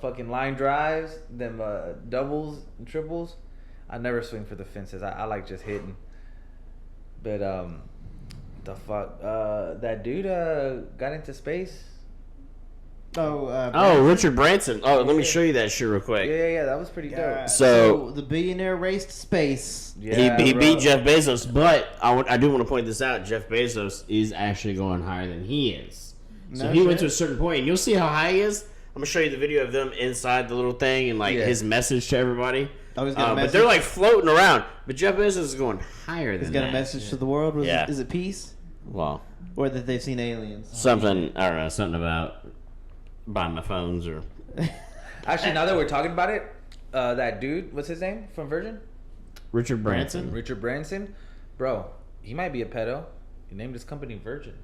[SPEAKER 1] fucking line drives, them doubles and triples. I never swing for the fences. I like just hitting. But the fuck, that dude got into space.
[SPEAKER 4] Richard Branson. Oh, let me show you that shit real quick.
[SPEAKER 1] Yeah. That was pretty dope.
[SPEAKER 4] So
[SPEAKER 2] the billionaire raced to space.
[SPEAKER 1] Yeah,
[SPEAKER 4] he
[SPEAKER 1] bro.
[SPEAKER 4] beat Jeff Bezos, but I do want to point this out. Jeff Bezos is actually going higher than he is. So
[SPEAKER 2] No
[SPEAKER 4] he went
[SPEAKER 2] shit.
[SPEAKER 4] to a certain point, and you'll see how high he is. I'm gonna show you the video of them inside the little thing and like his message to everybody.
[SPEAKER 2] Oh, he's got a
[SPEAKER 4] but they're
[SPEAKER 2] message?
[SPEAKER 4] like floating around. But Jeff Bezos is going higher than
[SPEAKER 2] He's got
[SPEAKER 4] that.
[SPEAKER 2] a message to the world.
[SPEAKER 4] Yeah.
[SPEAKER 2] Is it peace?
[SPEAKER 4] Well,
[SPEAKER 2] Or that they've seen aliens?
[SPEAKER 4] something I don't know, something about buying my phones or
[SPEAKER 1] Actually, now that we're talking about it, that dude, what's his name from Virgin?
[SPEAKER 4] Richard Branson.
[SPEAKER 1] Richard Branson, bro. He might be a pedo. He named his company Virgin.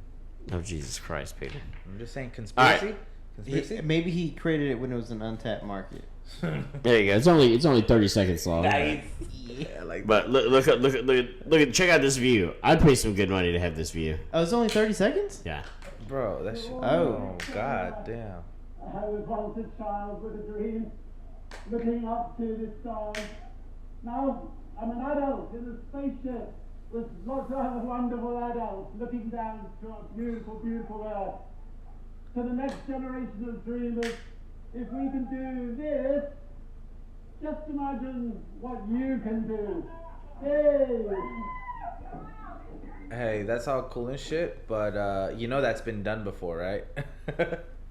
[SPEAKER 4] Oh Jesus Christ, Peter!
[SPEAKER 1] I'm just saying, conspiracy.
[SPEAKER 4] All
[SPEAKER 1] Conspiracy.
[SPEAKER 2] Maybe he created it when it was an untapped market.
[SPEAKER 4] There you go. It's only 30 seconds long.
[SPEAKER 1] Nice. Yeah, like.
[SPEAKER 4] But look at check out this view. I'd pay some good money to have this view.
[SPEAKER 2] Oh, it's only 30 seconds?
[SPEAKER 4] Yeah.
[SPEAKER 1] Bro, that shit.
[SPEAKER 2] Oh.
[SPEAKER 1] God damn.
[SPEAKER 7] I was once a child with a dream, looking up to the stars. Now I'm an adult in a spaceship with lots of other wonderful adults looking down to our beautiful, beautiful Earth. To the next generation of dreamers, if we can do this, just imagine what you can do. Hey!
[SPEAKER 1] Hey, that's all cool and shit, but you know that's been done before, right?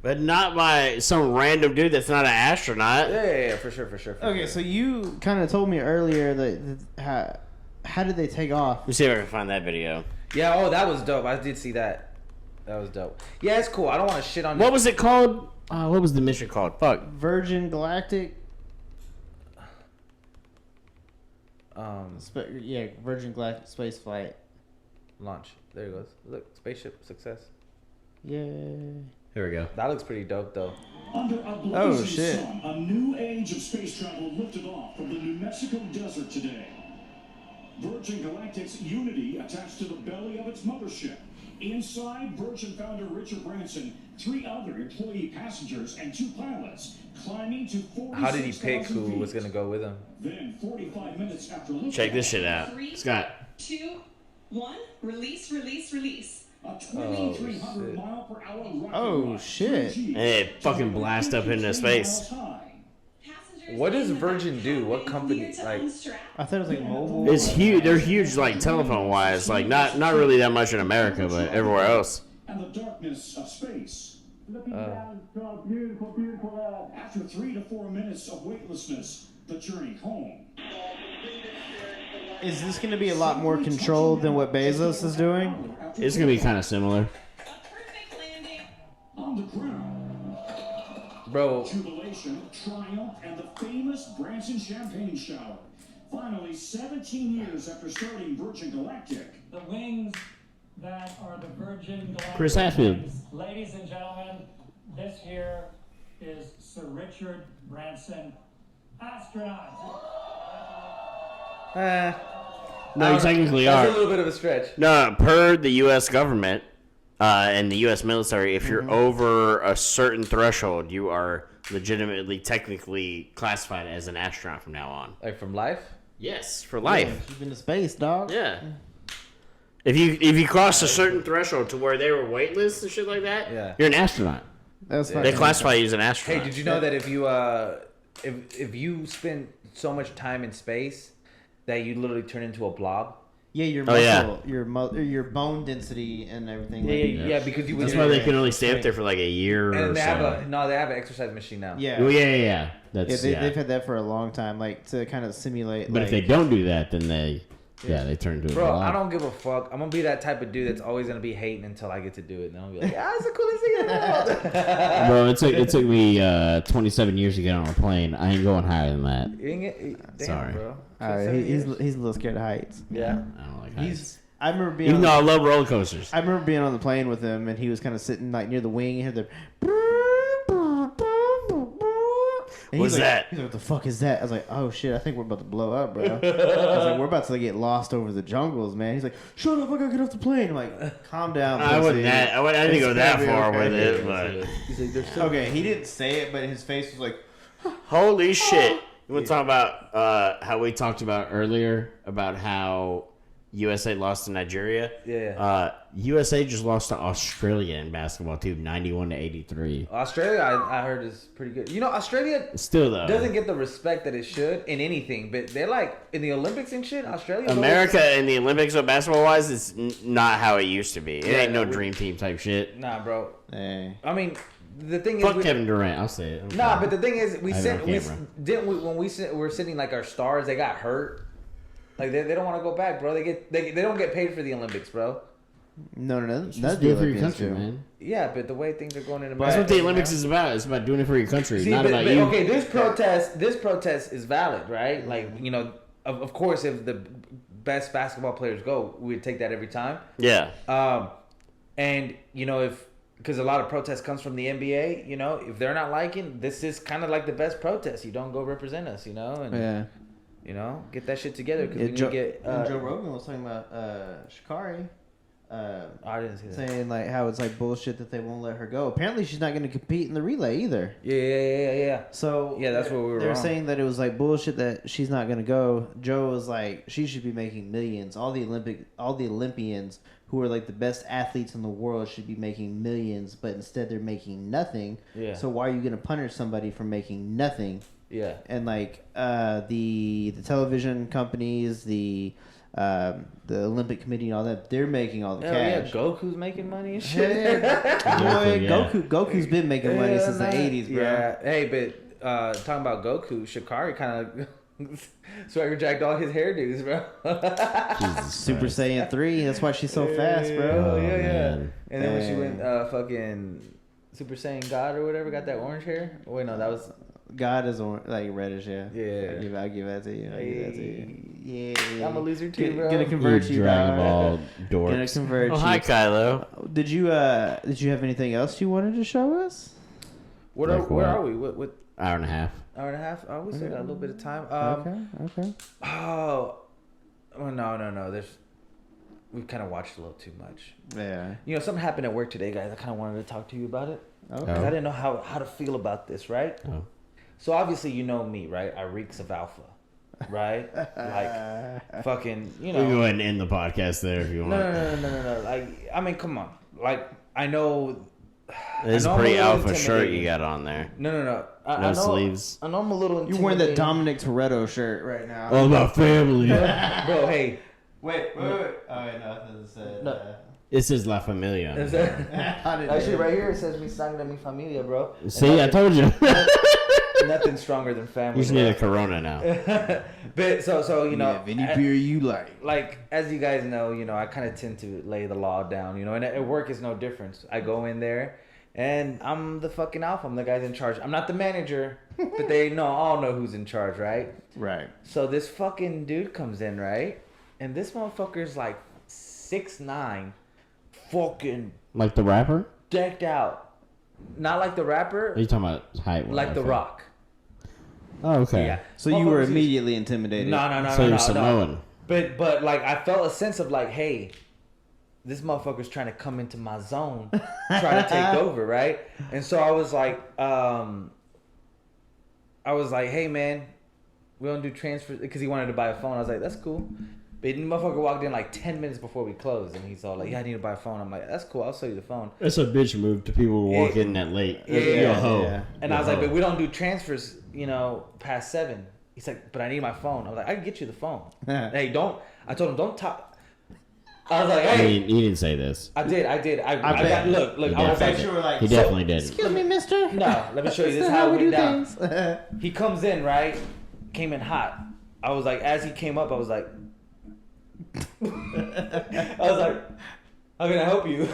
[SPEAKER 4] But not by some random dude that's not an astronaut.
[SPEAKER 1] Yeah, for sure.
[SPEAKER 2] Okay, so you kind of told me earlier that how did they take off?
[SPEAKER 4] Let me see if I can find that video.
[SPEAKER 1] Yeah, oh, that was dope. I did see that. That was dope. Yeah, it's cool. I don't want to shit on.
[SPEAKER 4] What was it called? What was the mission called? Fuck.
[SPEAKER 2] Virgin Galactic. Virgin Galactic space flight.
[SPEAKER 1] Launch. There it goes. Look, spaceship success.
[SPEAKER 2] Yay.
[SPEAKER 4] Here we go.
[SPEAKER 1] That looks pretty dope, though.
[SPEAKER 11] Under a blazing sun, a new age of space travel lifted off from the New Mexico desert today. Virgin Galactic's Unity attached to the belly of its mothership. Inside, Virgin founder Richard Branson, 3 other employee passengers, and 2 pilots climbing to 46,000
[SPEAKER 1] How did he pick who was gonna go with him?
[SPEAKER 11] Then 45 minutes after liftoff.
[SPEAKER 4] Check this shit out. Scott.
[SPEAKER 12] 2, 1, release, release, release.
[SPEAKER 11] A 2,300 mile per hour rocket
[SPEAKER 2] Oh shit!
[SPEAKER 4] And it fucking blast up into space.
[SPEAKER 1] What does Virgin do? What company? Like,
[SPEAKER 2] I thought it was like mobile.
[SPEAKER 4] It's huge. They're huge, like telephone wise. Like not really that much in America, but everywhere else.
[SPEAKER 11] And the darkness of space.
[SPEAKER 7] Looking down to our beautiful, beautiful Earth.
[SPEAKER 11] After 3 to 4 minutes of weightlessness, the journey home.
[SPEAKER 2] Is this going to be a lot more controlled than what Bezos is doing?
[SPEAKER 4] It's gonna be kind of similar.
[SPEAKER 11] On the ground.
[SPEAKER 1] bro.
[SPEAKER 11] Jubilation, triumph, and the famous Branson champagne shower. Finally, 17 years after starting Virgin Galactic.
[SPEAKER 10] The wings that are the Virgin Galactic
[SPEAKER 4] Chris Hatfield.
[SPEAKER 10] wings. Ladies and gentlemen, this here is Sir Richard Branson, astronaut.
[SPEAKER 4] No, you technically
[SPEAKER 1] That's
[SPEAKER 4] are.
[SPEAKER 1] a little bit of a stretch.
[SPEAKER 4] No, per the U.S. government and the U.S. military, if you're over a certain threshold, you are legitimately, technically classified as an astronaut from now on.
[SPEAKER 1] Like from life?
[SPEAKER 4] Yes, for life.
[SPEAKER 2] Yeah, you've been to space, dog.
[SPEAKER 4] Yeah. If you cross a certain threshold to where they were weightless and shit like that, you're an astronaut.
[SPEAKER 2] That's
[SPEAKER 4] they classify you as an astronaut.
[SPEAKER 1] Hey, did you know that if you if you spend so much time in space that you literally turn into a blob?
[SPEAKER 2] Yeah, your muscle, your bone density and everything.
[SPEAKER 1] Yeah, because you.
[SPEAKER 4] That's why they can only stay up there for like a year or
[SPEAKER 1] they
[SPEAKER 4] so.
[SPEAKER 1] have they have an exercise machine now.
[SPEAKER 2] Yeah.
[SPEAKER 4] Oh, yeah.
[SPEAKER 2] They've had that for a long time, like to kind of simulate.
[SPEAKER 4] But if they don't do that, then they turn into a
[SPEAKER 1] Bro,
[SPEAKER 4] blob.
[SPEAKER 1] I don't give a fuck. I'm gonna be that type of dude that's always gonna be hating until I get to do it, and I'll be like, it's the coolest thing in the world.
[SPEAKER 4] Bro, it took me 27 years to get on a plane. I ain't going higher than that.
[SPEAKER 1] Damn,
[SPEAKER 4] Sorry,
[SPEAKER 1] bro.
[SPEAKER 2] He's a little scared of heights.
[SPEAKER 1] Yeah,
[SPEAKER 4] I don't like heights.
[SPEAKER 2] I remember being.
[SPEAKER 4] Even though I love roller coasters.
[SPEAKER 2] I remember being on the plane with him, and he was kind of sitting like near the wing. And the.
[SPEAKER 4] What's that?
[SPEAKER 2] He's like, what the fuck is that? I was like, oh shit, I think we're about to blow up, bro. I was like, we're about to get lost over the jungles, man. He's like, shut up, I gotta get off the plane. I'm like, calm down.
[SPEAKER 4] I didn't go that far with it, but
[SPEAKER 2] okay, he didn't say it, but his face was like,
[SPEAKER 4] holy shit. You want to talk about how we talked about earlier about how USA lost to Nigeria?
[SPEAKER 1] Yeah.
[SPEAKER 4] USA just lost to Australia in basketball too, 91-83.
[SPEAKER 1] Australia, I heard is pretty good. You know, Australia
[SPEAKER 4] still though
[SPEAKER 1] doesn't get the respect that it should in anything, but they're like in the Olympics and shit. Australia,
[SPEAKER 4] America in the Olympics, basketball wise, is not how it used to be. It ain't no dream team type shit.
[SPEAKER 1] Nah, bro.
[SPEAKER 2] Hey.
[SPEAKER 1] I mean, the thing
[SPEAKER 4] Fuck
[SPEAKER 1] is,
[SPEAKER 4] Kevin Durant. I'll say it.
[SPEAKER 1] Nah, but the thing is, we were sitting like our stars, they got hurt. Like they don't want to go back, bro. They don't get paid for the Olympics, bro.
[SPEAKER 2] No.
[SPEAKER 4] That's good for your country, man.
[SPEAKER 1] Yeah, but the way things are going in America,
[SPEAKER 4] that's what the Olympics is about. It's about doing it for your country, not about you.
[SPEAKER 1] Okay, this protest is valid, right? Like, you know, of course, if the best basketball players go, we'd take that every time.
[SPEAKER 4] Yeah.
[SPEAKER 1] And you know, because a lot of protest comes from the NBA, you know, if they're not liking, this is kind of like the best protest. You don't go represent us, you know, and you know, get that shit together because when you get
[SPEAKER 2] Joe Rogan was talking about Sha'Carri.
[SPEAKER 1] I didn't see that.
[SPEAKER 2] Saying like how it's like bullshit that they won't let her go. Apparently she's not going to compete in the relay either.
[SPEAKER 1] Yeah.
[SPEAKER 2] So
[SPEAKER 1] yeah, that's what we were.
[SPEAKER 2] They're
[SPEAKER 1] wrong.
[SPEAKER 2] saying that it was like bullshit that she's not going to go. Joe was like she should be making millions. All the Olympians who are like the best athletes in the world should be making millions, but instead they're making nothing.
[SPEAKER 1] Yeah.
[SPEAKER 2] So why are you going to punish somebody for making nothing?
[SPEAKER 1] Yeah.
[SPEAKER 2] And like the television companies, the Olympic Committee and all that, they're making all the cash.
[SPEAKER 1] Yeah, Goku's making money and shit.
[SPEAKER 2] Goku's been making money since the 80s, bro.
[SPEAKER 1] Yeah. Hey, but talking about Goku, Sha'Carri kind of swagger jacked all his hairdos, bro.
[SPEAKER 2] Super Saiyan 3. That's why she's so fast, bro.
[SPEAKER 1] Yeah. And then when she went fucking Super Saiyan God or whatever, got that orange hair. Oh, wait, no, that was.
[SPEAKER 2] God is like reddish, yeah.
[SPEAKER 1] Yeah.
[SPEAKER 2] I'll give that to you. Yeah.
[SPEAKER 1] I'm a loser too, bro.
[SPEAKER 2] Gonna convert you,
[SPEAKER 4] Dragon Ball dorks.
[SPEAKER 2] Gonna convert you.
[SPEAKER 4] Hi, Kylo.
[SPEAKER 2] Did you have anything else you wanted to show us?
[SPEAKER 1] Where are we? What?
[SPEAKER 4] Hour and a half.
[SPEAKER 1] Hour and a half? Oh, we still got a little bit of time.
[SPEAKER 2] Okay.
[SPEAKER 1] Oh, no. we've kind of watched a little too much.
[SPEAKER 2] Yeah.
[SPEAKER 1] You know, something happened at work today, guys. I kind of wanted to talk to you about it.
[SPEAKER 2] Okay.
[SPEAKER 1] Because I didn't know how to feel about this, right?
[SPEAKER 4] Oh.
[SPEAKER 1] So obviously, you know me, right? I reeks of alpha, right? Like, fucking, you know.
[SPEAKER 4] We can go ahead and end the podcast there if you want.
[SPEAKER 1] No. Like, I mean, come on. Like, I know.
[SPEAKER 4] This is a pretty alpha shirt you got on there.
[SPEAKER 1] No.
[SPEAKER 4] No sleeves.
[SPEAKER 1] I know I'm a little.
[SPEAKER 2] You're wearing that Dominic Toretto shirt right now.
[SPEAKER 4] All about family.
[SPEAKER 1] Bro, hey.
[SPEAKER 2] Wait. Oh, wait, no, it doesn't say.
[SPEAKER 1] No.
[SPEAKER 4] This is La Familia.
[SPEAKER 1] Is that actually right here? It says "Mi sangre, mi familia," bro.
[SPEAKER 4] See, I told you.
[SPEAKER 1] Nothing stronger than family.
[SPEAKER 4] You just need a Corona now.
[SPEAKER 1] But so you know,
[SPEAKER 2] any beer you like.
[SPEAKER 1] Like as you guys know, you know, I kind of tend to lay the law down, you know, and at work is no different. I go in there, and I'm the fucking alpha. I'm the guy's in charge. I'm not the manager, but they all know who's in charge, right?
[SPEAKER 2] Right.
[SPEAKER 1] So this fucking dude comes in, right, and this motherfucker's like 6'9", fucking
[SPEAKER 4] Like the rapper?
[SPEAKER 1] decked out. Not like the rapper.
[SPEAKER 4] Are you talking about height?
[SPEAKER 1] Like The Rock.
[SPEAKER 4] Oh, okay.
[SPEAKER 1] Yeah.
[SPEAKER 2] So you were immediately intimidated.
[SPEAKER 1] No.
[SPEAKER 4] So you're Samoan.
[SPEAKER 1] But like I felt a sense of like, hey, this motherfucker's trying to come into my zone, try to take over, right? And so I was like, hey man, we don't do transfers because he wanted to buy a phone. I was like, that's cool. But the motherfucker walked in like 10 minutes before we closed, and he's all like, yeah, I need to buy a phone. I'm like, that's cool, I'll sell you the phone.
[SPEAKER 4] That's a bitch move to people who walk in that late.
[SPEAKER 1] Yeah.
[SPEAKER 4] Ho.
[SPEAKER 1] And I was like, but we don't do transfers, you know, past 7. He's like, but I need my phone. I was like, I can get you the phone. Hey, don't. I told him, don't talk. I was like, hey.
[SPEAKER 4] He didn't say this.
[SPEAKER 1] I did. I got, look. I was like,
[SPEAKER 2] like,
[SPEAKER 4] he definitely did.
[SPEAKER 2] Excuse me, mister.
[SPEAKER 1] No, let me show you. This is how it went down. He comes in, right? Came in hot. I was like, as he came up, I was like, how can I help you?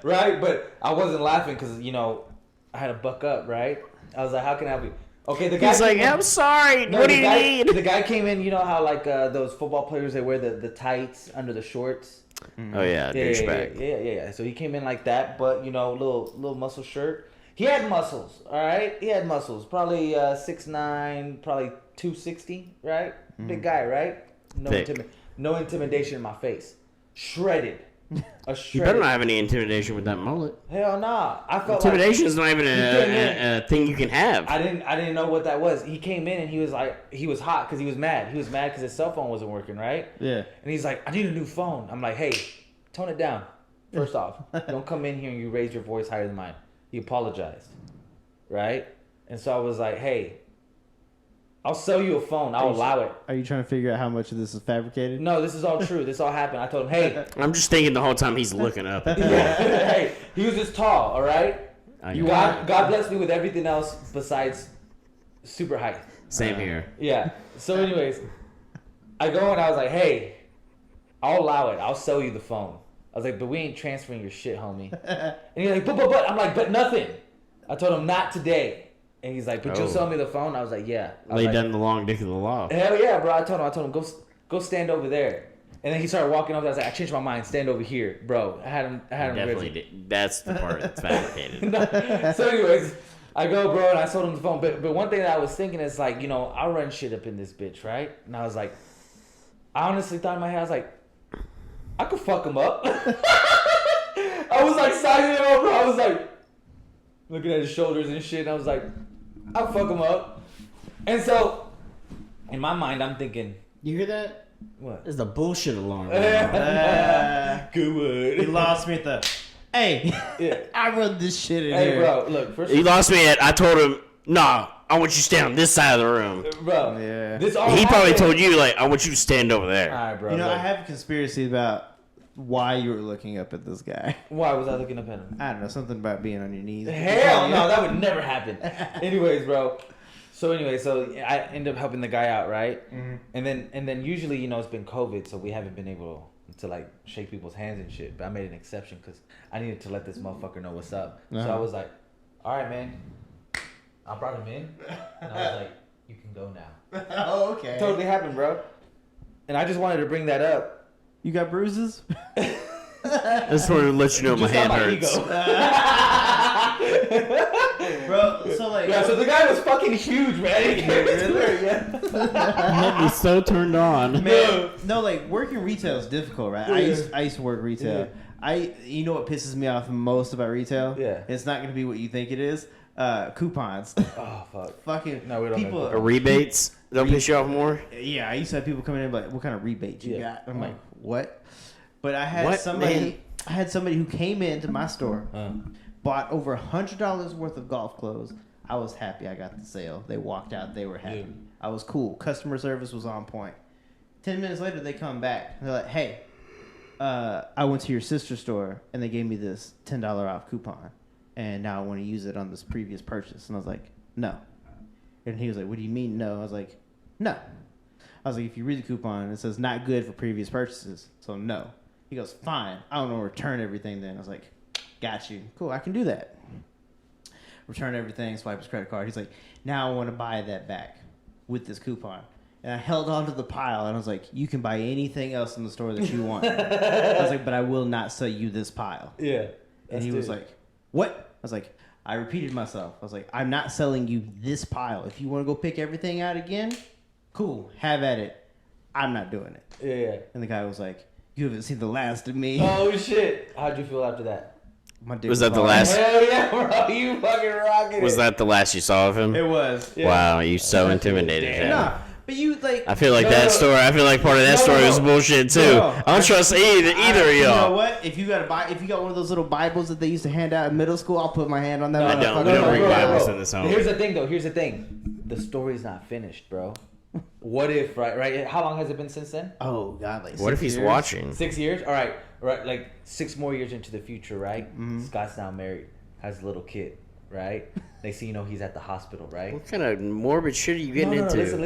[SPEAKER 1] Right? But I wasn't laughing because, you know, I had to buck up, right? I was like, how can I help you? Okay, the guy.
[SPEAKER 4] He's like, I'm sorry.
[SPEAKER 1] No,
[SPEAKER 4] what do you need?
[SPEAKER 1] The guy came in. You know how like those football players, they wear the tights under the shorts.
[SPEAKER 4] Oh yeah, douchebag.
[SPEAKER 1] Yeah. So he came in like that, but you know, little muscle shirt. He had muscles. All right, he had muscles. Probably 6'9", probably 260. Right, big guy. Right. No intimidation in my face. Shredded.
[SPEAKER 4] You better not have any intimidation with that mullet.
[SPEAKER 1] Hell nah. I felt
[SPEAKER 4] intimidation is not even a thing you can have.
[SPEAKER 1] I didn't know what that was. He came in and he was like, he was hot because he was mad. He was mad because his cell phone wasn't working, right?
[SPEAKER 2] Yeah.
[SPEAKER 1] And he's like, I need a new phone. I'm like, hey, tone it down. First off, don't come in here and you raise your voice higher than mine. He apologized, right? And so I was like, hey, I'll sell you a phone. I'll allow it.
[SPEAKER 2] Are you trying to figure out how much of this is fabricated?
[SPEAKER 1] No, this is all true. This all happened. I told him, hey.
[SPEAKER 4] I'm just thinking the whole time he's looking up.
[SPEAKER 1] Hey, he was just tall, all right? God bless me with everything else besides super height.
[SPEAKER 4] Same here.
[SPEAKER 1] Yeah. So anyways, I go and I was like, hey, I'll allow it. I'll sell you the phone. I was like, but we ain't transferring your shit, homie. And he's like, but. I'm like, but nothing. I told him, not today. And he's like, but you'll sell me the phone? I was like, yeah.
[SPEAKER 4] Lay down the long dick of the law.
[SPEAKER 1] Hell yeah, bro. I told him, go stand over there. And then he started walking over. I was like, I changed my mind. Stand over here, bro. I had him.
[SPEAKER 4] Definitely did. That's the part that's fabricated.
[SPEAKER 1] So anyways, I go, bro, and I sold him the phone. But one thing that I was thinking is like, you know, I run shit up in this bitch, right? And I was like, I honestly thought in my head, I was like, I could fuck him up. I was like sizing him up, bro. I was like looking at his shoulders and shit. And I was like, I'll fuck him up. And so, in my mind, I'm thinking,
[SPEAKER 4] you hear that?
[SPEAKER 1] What?
[SPEAKER 4] It's the bullshit alarm.
[SPEAKER 1] Good.
[SPEAKER 2] He lost me at the. Hey, yeah. I run this shit in here.
[SPEAKER 1] Hey, bro, look.
[SPEAKER 4] He lost me at. I told him, nah, I want you to stand on this side of the room.
[SPEAKER 1] Bro,
[SPEAKER 2] yeah.
[SPEAKER 1] He
[SPEAKER 4] probably told you, like, I want you to stand over there.
[SPEAKER 1] All right, bro.
[SPEAKER 2] You know, I have a conspiracy about why you were looking up at this guy.
[SPEAKER 1] Why was I looking up at him?
[SPEAKER 2] I don't know, something about being on your knees.
[SPEAKER 1] Hell no, that would never happen. Anyways, bro. So I end up helping the guy out, right? Mm-hmm. And then usually, you know, it's been COVID, so we haven't been able to like shake people's hands and shit. But I made an exception because I needed to let this motherfucker know what's up. Uh-huh. So I was like, all right, man. I brought him in, and I was like, you can go now.
[SPEAKER 2] Oh, okay.
[SPEAKER 1] Totally happened, bro. And I just wanted to bring that up.
[SPEAKER 2] You got bruises?
[SPEAKER 4] I just wanted to let you know my hand hurts.
[SPEAKER 2] Bro, so like,
[SPEAKER 1] yeah, so the guy was fucking huge, man. He came into her, yeah.
[SPEAKER 13] You had me so turned on.
[SPEAKER 2] Man, no, like working retail is difficult, right?
[SPEAKER 1] Yeah.
[SPEAKER 2] I used to work retail.
[SPEAKER 1] Yeah.
[SPEAKER 2] You know what pisses me off most about retail?
[SPEAKER 1] Yeah.
[SPEAKER 2] It's not going to be what you think it is. Coupons.
[SPEAKER 1] Oh fuck.
[SPEAKER 2] Fucking
[SPEAKER 1] no, we don't
[SPEAKER 2] people.
[SPEAKER 4] Rebates. They'll piss you off more.
[SPEAKER 2] Yeah, I used to have people coming in like, "What kind of rebate you got?" I'm like, "What?" But I had
[SPEAKER 4] What,
[SPEAKER 2] somebody.
[SPEAKER 4] man?
[SPEAKER 2] I had somebody who came into my store, bought over $100 worth of golf clothes. I was happy I got the sale. They walked out. They were happy.
[SPEAKER 1] Yeah.
[SPEAKER 2] I was cool. Customer service was on point. 10 minutes later, they come back. They're like, "Hey, I went to your sister's store and they gave me this $10 off coupon, and now I want to use it on this previous purchase." And I was like, "No." And he was like, "What do you mean no?" I was like, "No." I was like, "If you read the coupon, it says not good for previous purchases, so no." He goes, "Fine. I don't know, return everything then." I was like, "Got you. Cool, I can do that." Return everything, swipe his credit card. He's like, "Now I want to buy that back with this coupon." And I held on to the pile, and I was like, "You can buy anything else in the store that you want." I was like, "But I will not sell you this pile."
[SPEAKER 1] Yeah.
[SPEAKER 2] And he was like, "What?" I was like, I repeated myself. I was like, "I'm not selling you this pile. If you want to go pick everything out again, cool, have at it. I'm not doing it."
[SPEAKER 1] Yeah.
[SPEAKER 2] And the guy was like, "You haven't seen the last of me."
[SPEAKER 1] Oh shit! How'd you feel after that?
[SPEAKER 2] My dick
[SPEAKER 4] Was that the last?
[SPEAKER 1] Hell yeah, bro! You fucking rocking it.
[SPEAKER 4] Was that the last you saw of him?
[SPEAKER 2] It was.
[SPEAKER 1] Yeah.
[SPEAKER 4] Wow, you so intimidated him.
[SPEAKER 2] Nah, but you like.
[SPEAKER 4] I feel like that story. I feel like part of that story was bullshit too. I don't trust either of
[SPEAKER 2] You know
[SPEAKER 4] y'all.
[SPEAKER 2] what? If you got one of those little Bibles that they used to hand out in middle school, I'll put my hand on that.
[SPEAKER 4] I don't.
[SPEAKER 2] motherfucker.
[SPEAKER 4] We don't read
[SPEAKER 1] bro.
[SPEAKER 4] Bibles in this home.
[SPEAKER 1] Here's the thing, though. Here's the thing. The story's not finished, bro. What if, right? How long has it been since then?
[SPEAKER 2] Oh God! Like
[SPEAKER 4] What if he's watching?
[SPEAKER 1] 6 years. All right. Like 6 more years into the future, right?
[SPEAKER 2] Mm-hmm.
[SPEAKER 1] Scott's now married, has a little kid, right? Next thing you know, he's at the hospital, right?
[SPEAKER 4] What kind of morbid shit are you getting into?
[SPEAKER 1] Listen.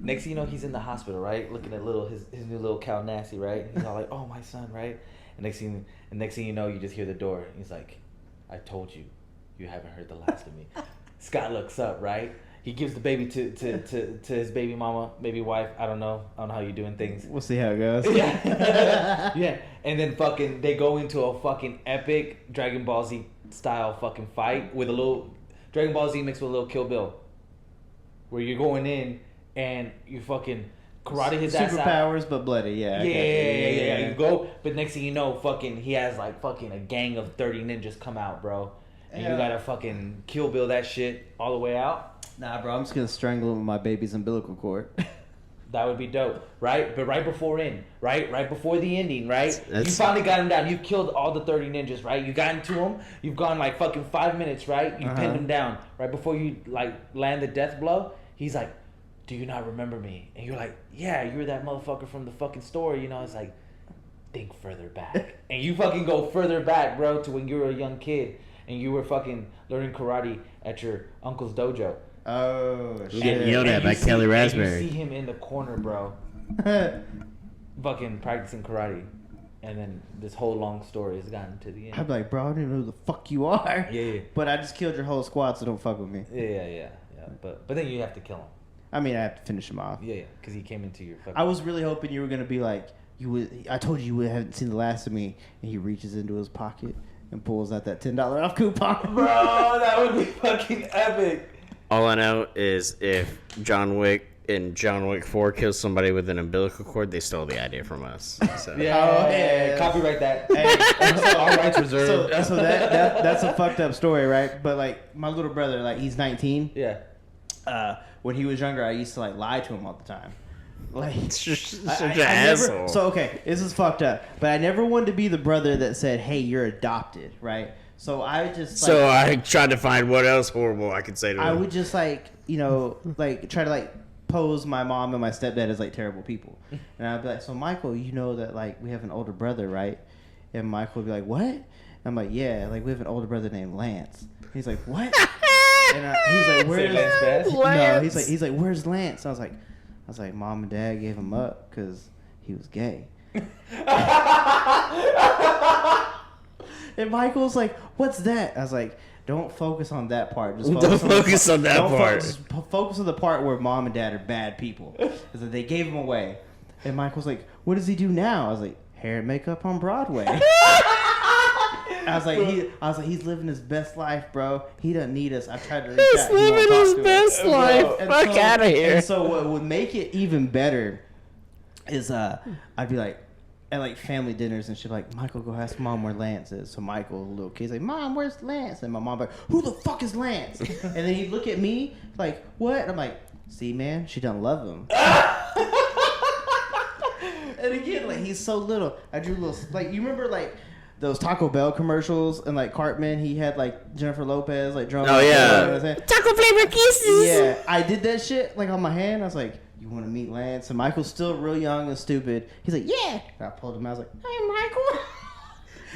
[SPEAKER 1] Next thing you know, he's in the hospital, right? Looking at his new little Kalnasy, right? He's all like, "Oh, my son," right? And next thing you know, you just hear the door. He's like, "I told you, you haven't heard the last of me." Scott looks up, right? He gives the baby to his baby mama, baby wife. I don't know how you're doing things.
[SPEAKER 2] We'll see how it goes.
[SPEAKER 1] Yeah. Yeah. And then fucking they go into a fucking epic Dragon Ball Z style fucking fight with a little Dragon Ball Z mixed with a little Kill Bill. Where you're going in and you fucking karate his ass out.
[SPEAKER 2] Superpowers, but bloody. Yeah.
[SPEAKER 1] Yeah. You go, but next thing you know, fucking he has like fucking a gang of 30 ninjas come out, bro. And you gotta fucking Kill Bill that shit all the way out.
[SPEAKER 2] Nah, bro, I'm just gonna strangle him with my baby's umbilical cord.
[SPEAKER 1] That would be dope, right? But right before the ending, right?
[SPEAKER 4] That's...
[SPEAKER 1] You finally got him down. You killed all the 30 ninjas, right? You got into him. You've gone like fucking 5 minutes, right? You pinned him down. Right before you like land the death blow, he's like, "Do you not remember me?" And you're like, "Yeah, you're that motherfucker from the fucking story." You know, it's like, think further back. And you fucking go further back, bro, to when you were a young kid and you were fucking learning karate at your uncle's dojo.
[SPEAKER 2] Oh shit!
[SPEAKER 4] Getting yelled at by Kelly Raspberry.
[SPEAKER 1] You see him in the corner, bro. Fucking practicing karate. And then this whole long story has gotten to the end.
[SPEAKER 2] I'd be like, "Bro, I don't even know who the fuck you are."
[SPEAKER 1] Yeah.
[SPEAKER 2] But I just killed your whole squad, so don't fuck with me.
[SPEAKER 1] Yeah. But then you have to kill him.
[SPEAKER 2] I mean, I have to finish him off.
[SPEAKER 1] Yeah. Because he came into your fucking...
[SPEAKER 2] I was really hoping you were gonna be like, I told you you haven't seen the last of me, and he reaches into his pocket and pulls out that $10 off coupon.
[SPEAKER 1] Bro, that would be fucking epic.
[SPEAKER 4] All I know is if John Wick in John Wick 4 kills somebody with an umbilical cord, they stole the idea from us. So.
[SPEAKER 1] Yeah. Copyright that. Hey, all rights reserved.
[SPEAKER 2] So that's a fucked up story, right? But like my little brother, like he's 19.
[SPEAKER 1] Yeah.
[SPEAKER 2] When he was younger, I used to like lie to him all the time. Like
[SPEAKER 4] such an asshole.
[SPEAKER 2] So okay, this is fucked up. But I never wanted to be the brother that said, "Hey, you're adopted," right? So I just
[SPEAKER 4] so I tried to find what else horrible I could say to him.
[SPEAKER 2] I would just like try to like pose my mom and my stepdad as like terrible people, and I'd be like, "So Michael, you know that like we have an older brother, right?" And Michael would be like, "What?" And I'm like, "Yeah, like we have an older brother named Lance." And he's like, "What?" And he's like, "Where's
[SPEAKER 1] Lance Bass?
[SPEAKER 2] No, he's like, "Where's Lance?" And I was like, "Mom and Dad gave him up because he was gay." And Michael's like, "What's that?" I was like, "Don't focus on that part. Just focus on that part. Just focus on the part where Mom and Dad are bad people. Is that they gave him away." And Michael's like, "What does he do now?" I was like, "Hair and makeup on Broadway." I was like, he's living his best life, bro. He doesn't need us. I tried to reach
[SPEAKER 4] He's
[SPEAKER 2] out. He
[SPEAKER 4] living
[SPEAKER 2] won't
[SPEAKER 4] his
[SPEAKER 2] talk to
[SPEAKER 4] best
[SPEAKER 2] us.
[SPEAKER 4] life.
[SPEAKER 2] And
[SPEAKER 4] Fuck out of here.
[SPEAKER 2] And so what would make it even better is I'd be like, at like family dinners and shit, like, Michael, go ask mom where Lance is. So Michael, the little kid's like, Mom, where's Lance? And my mom like, who the fuck is Lance? And then he'd look at me like, what? And I'm like, see, man, she doesn't love him. And again, like, he's so little. I drew little, like, you remember like those Taco Bell commercials and like Cartman, he had like Jennifer Lopez like drumming.
[SPEAKER 4] Oh yeah,
[SPEAKER 2] you know what I'm saying?
[SPEAKER 4] taco flavor kisses.
[SPEAKER 2] Yeah, I did that shit like on my hand. I was like, you want to meet Lance? And Michael's still real young and stupid. He's like, yeah. And I pulled him out. I was like, hey, Michael.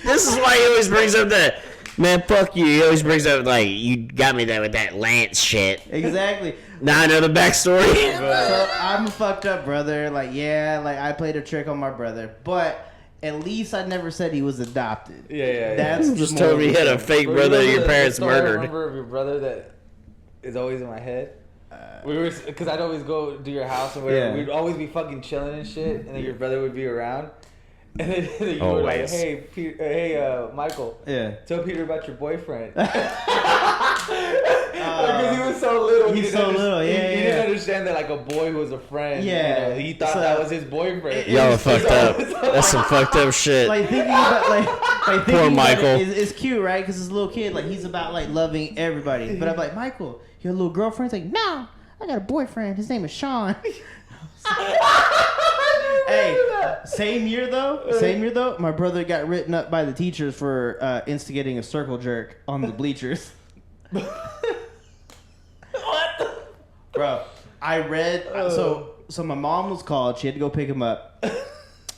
[SPEAKER 4] This is why he always brings up that, man, fuck you. He always brings up, like, you got me there with that Lance shit.
[SPEAKER 2] Exactly.
[SPEAKER 4] Now I know the backstory.
[SPEAKER 2] So I'm a fucked up brother. Like, yeah, like I played a trick on my brother. But at least I never said he was adopted.
[SPEAKER 1] Yeah.
[SPEAKER 2] That's
[SPEAKER 4] you just told me you had a fake brother that your parents murdered.
[SPEAKER 1] Remember of your brother that is always in my head? Because I'd always go to your house and we'd always be fucking chilling and shit, and then your brother would be around, and then you were like, "Hey, Michael, tell Peter about your boyfriend." Because he was so little, he didn't understand that like a boy was a friend.
[SPEAKER 2] Yeah,
[SPEAKER 1] you know, he thought that was his boyfriend.
[SPEAKER 4] Y'all are fucked up. That's some fucked up shit.
[SPEAKER 2] Like thinking about like thinking
[SPEAKER 4] poor
[SPEAKER 2] about
[SPEAKER 4] Michael.
[SPEAKER 2] It's cute, right? Because this little kid, like he's about like loving everybody. But I'm like, Michael, your little girlfriend's like, no. I got a boyfriend. His name is Sean. Hey, same year though, my brother got written up by the teachers for instigating a circle jerk on the bleachers. What? Bro, I read. So my mom was called. She had to go pick him up.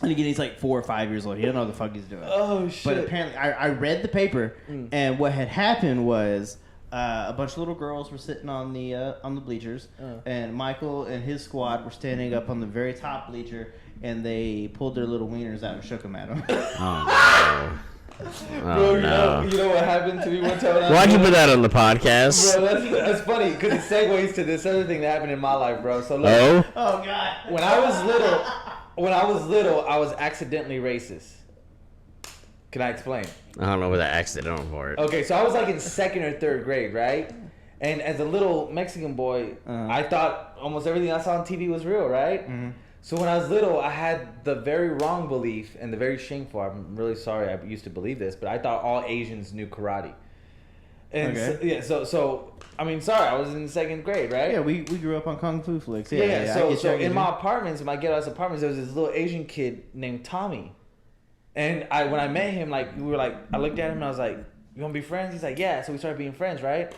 [SPEAKER 2] And again, he's like 4 or 5 years old. He doesn't know what the fuck he's doing.
[SPEAKER 1] Oh shit!
[SPEAKER 2] But apparently, I read the paper, and what had happened was. A bunch of little girls were sitting on the bleachers, and Michael and his squad were standing up on the very top bleacher, and they pulled their little wieners out and shook them at him.
[SPEAKER 4] Oh no!
[SPEAKER 1] Bro, you know what happened to me one time?
[SPEAKER 4] Why'd you put that on the podcast?
[SPEAKER 1] Bro, that's funny because it segues to this other thing that happened in my life, bro. So look,
[SPEAKER 2] oh god,
[SPEAKER 1] when I was little, I was accidentally racist. Can I explain?
[SPEAKER 4] I don't know where the accidental part.
[SPEAKER 1] Okay, so I was like in 2nd or 3rd grade, right? And as a little Mexican boy, I thought almost everything I saw on TV was real, right? Mm-hmm. So when I was little, I had the very wrong belief and the very shameful. I'm really sorry I used to believe this, but I thought all Asians knew karate. And so I mean, sorry, I was in 2nd grade, right?
[SPEAKER 2] Yeah, we grew up on kung fu flicks.
[SPEAKER 1] So in my apartments, in my ghetto house apartments, there was this little Asian kid named Tommy. And when I met him, like, I looked at him and I was like, you want to be friends? He's like, yeah. So we started being friends, right?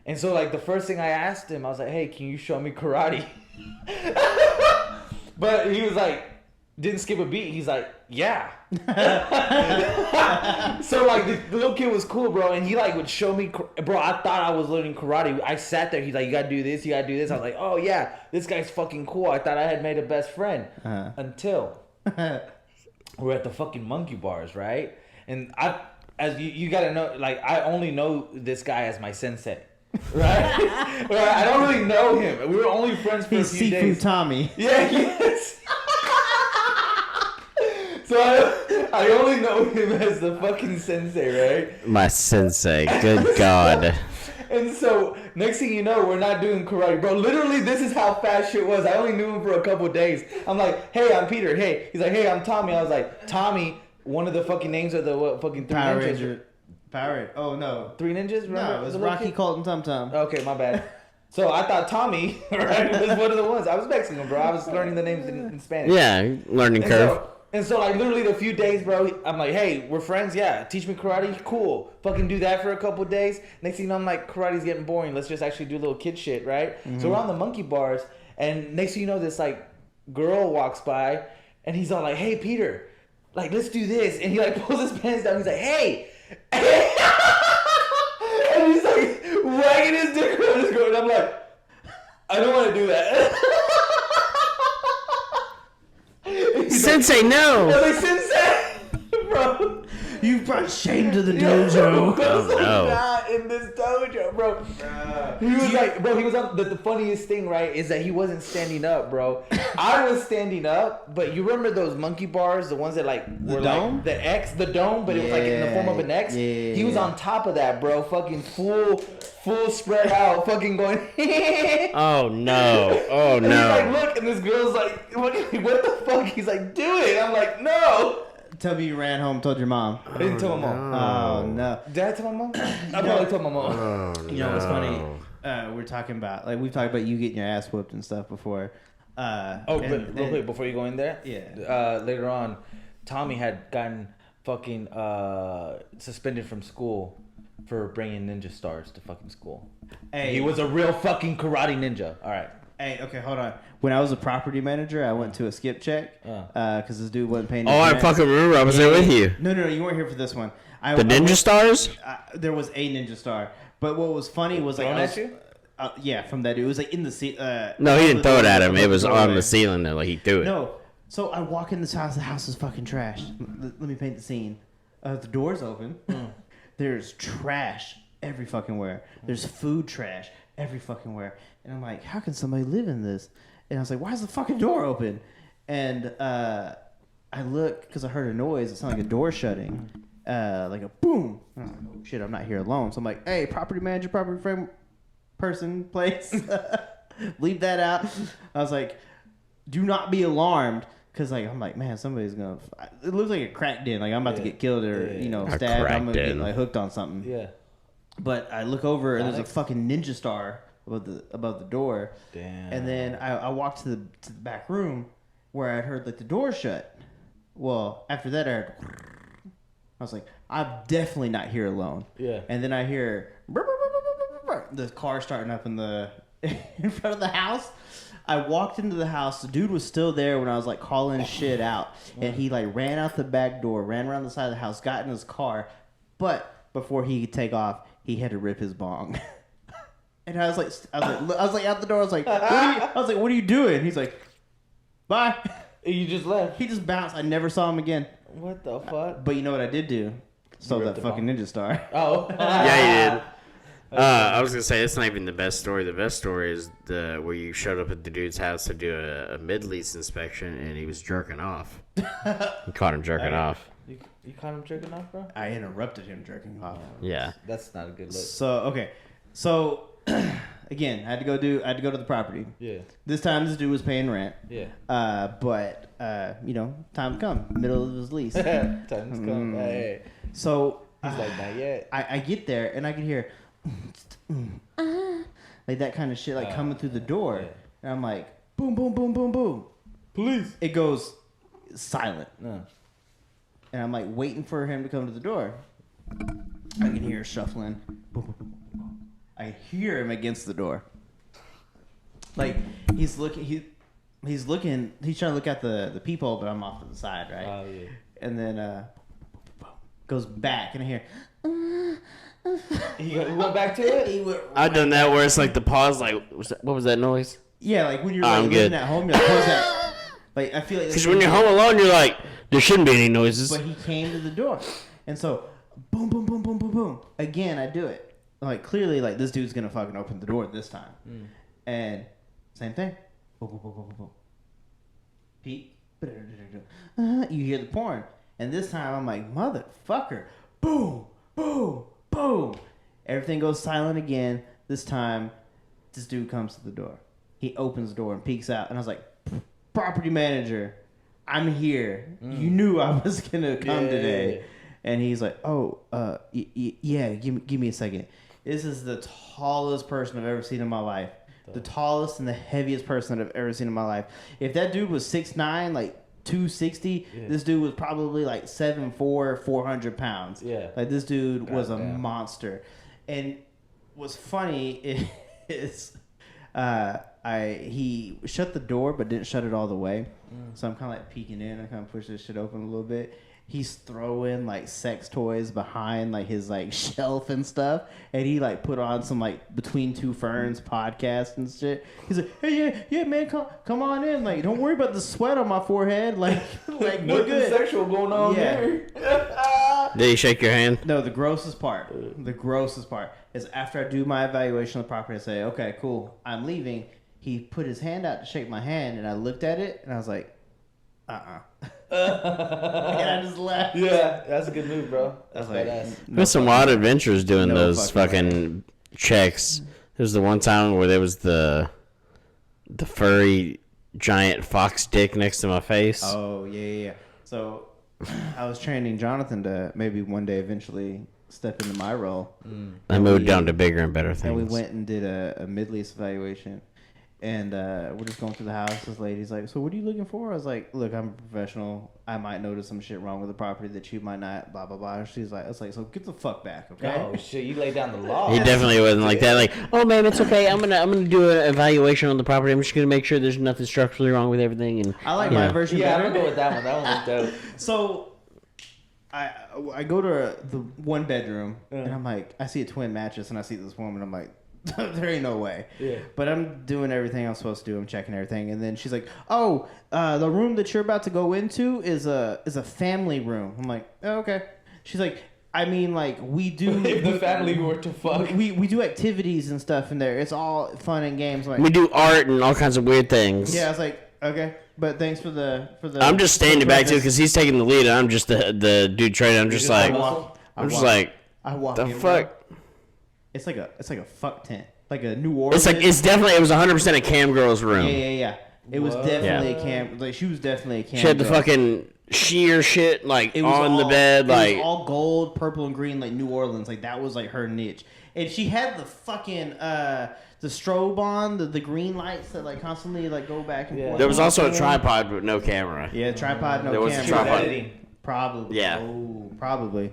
[SPEAKER 1] And so, like, the first thing I asked him, I was like, hey, can you show me karate? But he was like, didn't skip a beat. He's like, yeah. So, like, the little kid was cool, bro. And he, like, would show me, bro, I thought I was learning karate. I sat there. He's like, you got to do this. You got to do this. I was like, oh, yeah, this guy's fucking cool. I thought I had made a best friend until... we're at the fucking monkey bars, right? And you gotta know, like, I only know this guy as my sensei, right? I don't really know him. We were only friends for a few days.
[SPEAKER 2] He's Sifu Tommy.
[SPEAKER 1] Yeah, he is. So I only know him as the fucking sensei, right?
[SPEAKER 4] My sensei, good God.
[SPEAKER 1] And so, next thing you know, we're not doing karate. Bro, literally, this is how fast shit was. I only knew him for a couple days. I'm like, hey, I'm Peter. Hey. He's like, hey, I'm Tommy. I was like, Tommy, one of the fucking names of the fucking 3
[SPEAKER 2] Power
[SPEAKER 1] ninjas.
[SPEAKER 2] Ranger. Power. Oh, no.
[SPEAKER 1] 3 ninjas? Remember?
[SPEAKER 2] No, it was Rocky, Colt, and Tum Tum.
[SPEAKER 1] Okay, my bad. So I thought Tommy, right, was one of the ones. I was Mexican, bro. I was learning the names in Spanish.
[SPEAKER 4] Yeah, learning curve.
[SPEAKER 1] And so, like, literally the few days, bro, I'm like, hey, we're friends? Yeah. Teach me karate? Cool. Fucking do that for a couple days. Next thing you know, I'm like, karate's getting boring. Let's just actually do little kid shit, right? Mm-hmm. So we're on the monkey bars, and next thing you know, this, like, girl walks by, and he's all like, hey, Peter, like, let's do this. And he, like, pulls his pants down. He's like, hey. And he's, like, wagging his dick around his girl. And I'm like, I don't want to do that.
[SPEAKER 4] Sensei, no.
[SPEAKER 1] I was like, Sensei, bro.
[SPEAKER 2] You brought shame to the dojo.
[SPEAKER 1] Not in this dojo, bro. He was like, bro, he was on the funniest thing, right, is that he wasn't standing up, bro. I was standing up, but you remember those monkey bars, the ones that like were
[SPEAKER 2] dome?
[SPEAKER 1] like the X, the dome, but it was like in the form of an X.
[SPEAKER 2] Yeah.
[SPEAKER 1] He was on top of that, bro, fucking full spread out, fucking going.
[SPEAKER 4] Oh no! Oh
[SPEAKER 1] And
[SPEAKER 4] no!
[SPEAKER 1] he's like, look, and this girl's like, what the fuck? He's like, do it. I'm like, no.
[SPEAKER 2] Tell me you ran home, told your mom.
[SPEAKER 1] I didn't tell my mom.
[SPEAKER 2] Oh no!
[SPEAKER 1] Did I tell my mom? I probably told my mom.
[SPEAKER 4] Oh,
[SPEAKER 2] You know what's funny? We're talking about we've talked about you getting your ass whooped and stuff before.
[SPEAKER 1] Real quick before you go in there.
[SPEAKER 2] Yeah.
[SPEAKER 1] Later on, Tommy had gotten fucking suspended from school for bringing ninja stars to fucking school.
[SPEAKER 2] Hey,
[SPEAKER 1] he was a real fucking karate ninja. All right.
[SPEAKER 2] Hey, okay, hold on. When I was a property manager, I went to a skip check because this dude wasn't paying.
[SPEAKER 4] Oh, I fucking remember. I was there with you.
[SPEAKER 2] No, you weren't here for this one.
[SPEAKER 4] The ninja stars?
[SPEAKER 2] There was a ninja star, but what was funny was like,
[SPEAKER 1] thrown at you?
[SPEAKER 2] Yeah, from that dude. It was like in the
[SPEAKER 4] No, he didn't throw it at him. It was on the ceiling there, like he threw it.
[SPEAKER 2] No, so I walk in this house. The house is fucking trash. Let me paint the scene. The door's open. There's trash every fucking where. There's food trash every fucking where. And I'm like, how can somebody live in this? And I was like, why is the fucking door open? And I look because I heard a noise. It sounded like a door shutting, like a boom. And I was like, oh shit, I'm not here alone. So I'm like, hey, property manager, property frame person, place, leave that out. I was like, do not be alarmed. Cause like I'm like, man, somebody's gonna. It looks like a crack den. Like I'm about to get killed or stabbed. I'm gonna get like hooked on something.
[SPEAKER 1] Yeah.
[SPEAKER 2] But I look over and there's a fucking ninja star above the door.
[SPEAKER 1] Damn.
[SPEAKER 2] And then I walked to the back room where I heard like the door shut. Well, after that I was like, I'm definitely not here alone.
[SPEAKER 1] Yeah.
[SPEAKER 2] And then I hear the car starting up in front of the house. I walked into the house. The dude was still there when I was like calling shit out, and he like ran out the back door, ran around the side of the house, got in his car, but before he could take off, he had to rip his bong. And I was like out the door. I was like, what are you doing? He's like, bye.
[SPEAKER 1] And you just left.
[SPEAKER 2] He just bounced. I never saw him again.
[SPEAKER 1] What the fuck?
[SPEAKER 2] But you know what I did do? Stole that fucking ninja star.
[SPEAKER 1] Oh.
[SPEAKER 4] Yeah, you did. I was gonna say it's not even the best story. The best story is where you showed up at the dude's house to do a mid-lease inspection, and he was jerking off. You caught him jerking off.
[SPEAKER 1] You caught him jerking off, bro?
[SPEAKER 2] I interrupted him jerking off.
[SPEAKER 4] Yeah.
[SPEAKER 1] That's not a good look.
[SPEAKER 2] So again, I had to go to the property.
[SPEAKER 1] Yeah.
[SPEAKER 2] This time this dude was paying rent.
[SPEAKER 1] Yeah.
[SPEAKER 2] But time come, middle of his lease.
[SPEAKER 1] Time's come. Hey.
[SPEAKER 2] So
[SPEAKER 1] he's like, not yet.
[SPEAKER 2] I get there and I can hear like that kind of shit like coming through the door. Yeah. And I'm like, boom, boom, boom, boom, boom.
[SPEAKER 1] Police.
[SPEAKER 2] It goes silent. And I'm like waiting for him to come to the door. I can hear shuffling. Boom, boom, boom, boom. I hear him against the door. Like he's trying to look at the peephole, but I'm off to the side, right?
[SPEAKER 1] Oh yeah.
[SPEAKER 2] And then goes back and I hear
[SPEAKER 1] he went back to it?
[SPEAKER 4] I've done that where it's like the pause, like, what was that noise?
[SPEAKER 2] Yeah, like when you're like, living at home, you're like, what's that? Like, I feel like...
[SPEAKER 4] Because when you're home alone, you're like, there shouldn't be any noises.
[SPEAKER 2] But he came to the door. And so, boom, boom, boom, boom, boom, boom. Again, I do it. Like, clearly, like, this dude's going to fucking open the door this time. And same thing. Boom, boom, boom, boom, boom, boom. Peek. You hear the porn. And this time, I'm like, motherfucker. Boom, boom, boom. Everything goes silent again. This time, this dude comes to the door. He opens the door and peeks out. And I was like, property manager, I'm here. You knew I was going to come today. And he's like, yeah, give me a second. This is the tallest person I've ever seen in my life. The tallest and the heaviest person I've ever seen in my life. If that dude was 6'9", like 260, this dude was probably like 7'4", 400 pounds. Yeah. Like this dude was a monster. And what's funny is he shut the door but didn't shut it all the way. So I'm kind of like peeking in. I kind of push this shit open a little bit. He's throwing like sex toys behind like his like shelf and stuff, and he like put on some like Between Two Ferns podcast and shit. He's like, hey, yeah, man, come on in. Like, don't worry about the sweat on my forehead. Like we're
[SPEAKER 1] nothing
[SPEAKER 2] good.
[SPEAKER 1] sexual going on there.
[SPEAKER 4] Did he shake your hand?
[SPEAKER 2] No, the grossest part is after I do my evaluation of the property, I say, okay, cool, I'm leaving. He put his hand out to shake my hand, and I looked at it, and I was like, and I just left.
[SPEAKER 1] Yeah, that's a good move, bro. That's badass.
[SPEAKER 4] There's some wild adventures doing those fucking checks. There's the one time where there was the furry giant fox dick next to my face.
[SPEAKER 2] Oh, yeah. So I was training Jonathan to maybe one day eventually step into my role.
[SPEAKER 4] I moved down to bigger and better things.
[SPEAKER 2] And we went and did a mid-lease evaluation. And we're just going through the house. This lady's like, so what are you looking for? I was like, look, I'm a professional. I might notice some shit wrong with the property that you might not, blah, blah, blah. She's like, I was like, so get the fuck back, okay?
[SPEAKER 1] Oh, shit, you laid down the law.
[SPEAKER 4] He definitely wasn't like that. Like, oh, man, it's okay. I'm gonna do an evaluation on the property. I'm just going to make sure there's nothing structurally wrong with everything. And
[SPEAKER 2] I like my version better.
[SPEAKER 1] Yeah, I'm going to go with that one. That one was dope.
[SPEAKER 2] So I go to the one bedroom, and I'm like, I see a twin mattress, and I see this woman. I'm like, there ain't no way.
[SPEAKER 1] Yeah.
[SPEAKER 2] But I'm doing everything I'm supposed to do. I'm checking everything, and then she's like, "Oh, the room that you're about to go into is a family room." I'm like, oh, "Okay." She's like, "I mean, like we do
[SPEAKER 1] if the family were to fuck,
[SPEAKER 2] we do activities and stuff in there. It's all fun and games. Like
[SPEAKER 4] we do art and all kinds of weird things."
[SPEAKER 2] Yeah, I was like, "Okay." But thanks for the.
[SPEAKER 4] I'm just standing back too because he's taking the lead. And I'm just the dude training. I'm just like,
[SPEAKER 2] I walk
[SPEAKER 4] the
[SPEAKER 2] in,
[SPEAKER 4] fuck.
[SPEAKER 2] It's like a fuck tent, like a New Orleans.
[SPEAKER 4] It was 100% a cam girl's room.
[SPEAKER 2] Yeah. It was definitely a cam. Like she was definitely a cam.
[SPEAKER 4] She had the fucking sheer shit like on the bed, like
[SPEAKER 2] it was all gold, purple, and green, like New Orleans. Like that was like her niche. And she had the fucking the strobe on, the green lights that like constantly like go back and forth.
[SPEAKER 4] There was also a tripod but no camera.
[SPEAKER 2] Yeah, tripod, no camera.
[SPEAKER 4] There was a tripod.
[SPEAKER 2] Probably.
[SPEAKER 4] Yeah.
[SPEAKER 2] Oh, probably.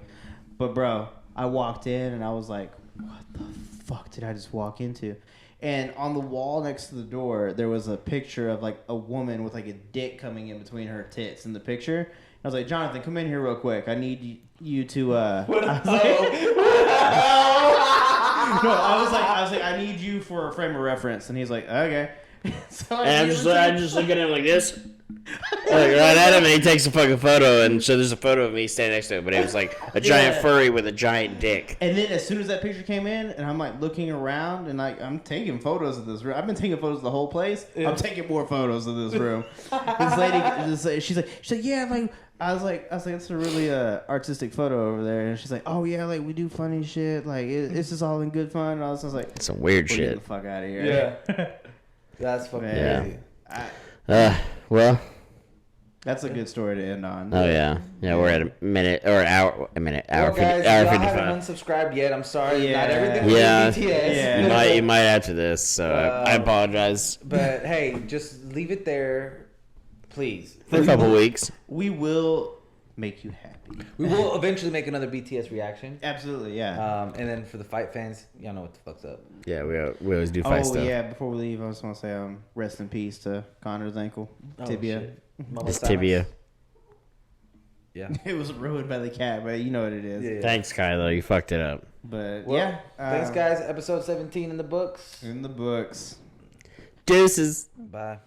[SPEAKER 2] But bro, I walked in and I was like, what the fuck did I just walk into? And on the wall next to the door, there was a picture of like a woman with like a dick coming in between her tits in the picture. I was like, Jonathan, come in here real quick. I need you to.
[SPEAKER 1] What
[SPEAKER 2] I was like, I need you for a frame of reference. And he's like, okay. So
[SPEAKER 4] and I'm just looking at him like this. Like right at him, and he takes a fucking photo, and so there's a photo of me standing next to him, but it was like a giant furry with a giant dick.
[SPEAKER 2] And then as soon as that picture came in, and I'm like looking around, and like I'm taking photos of this room. I've been taking photos of the whole place. Yeah. I'm taking more photos of this room. This lady, she's like, yeah, like I was like, it's a really artistic photo over there, and she's like, oh yeah, like we do funny shit, like it's just all in good fun. And I was like,
[SPEAKER 4] some weird shit.
[SPEAKER 2] Get the fuck out of here.
[SPEAKER 1] Yeah, that's fucking
[SPEAKER 4] crazy. Well.
[SPEAKER 2] That's a good story to end on.
[SPEAKER 4] Oh yeah, we're at a minute or hour 55.
[SPEAKER 1] Guys, y'all haven't unsubscribed yet. I'm sorry, not everything was BTS.
[SPEAKER 4] Yeah, you might after this, so I apologize.
[SPEAKER 1] But hey, just leave it there, please.
[SPEAKER 4] For a couple weeks,
[SPEAKER 2] we will make you happy.
[SPEAKER 1] We will eventually make another BTS reaction.
[SPEAKER 2] Absolutely, yeah.
[SPEAKER 1] And then for the fight fans, y'all know what the fuck's up.
[SPEAKER 4] Yeah, we always do fight stuff.
[SPEAKER 2] Oh yeah, before we leave, I just want to say rest in peace to Connor's ankle, tibia.
[SPEAKER 1] Shit.
[SPEAKER 4] It's tibia.
[SPEAKER 1] Yeah.
[SPEAKER 2] It was ruined by the cat, but you know what it is.
[SPEAKER 1] Yeah.
[SPEAKER 4] Thanks, Kylo. You fucked it up.
[SPEAKER 2] But
[SPEAKER 1] thanks, guys. Episode 17 in the books.
[SPEAKER 2] In the books.
[SPEAKER 4] Deuces.
[SPEAKER 1] Bye.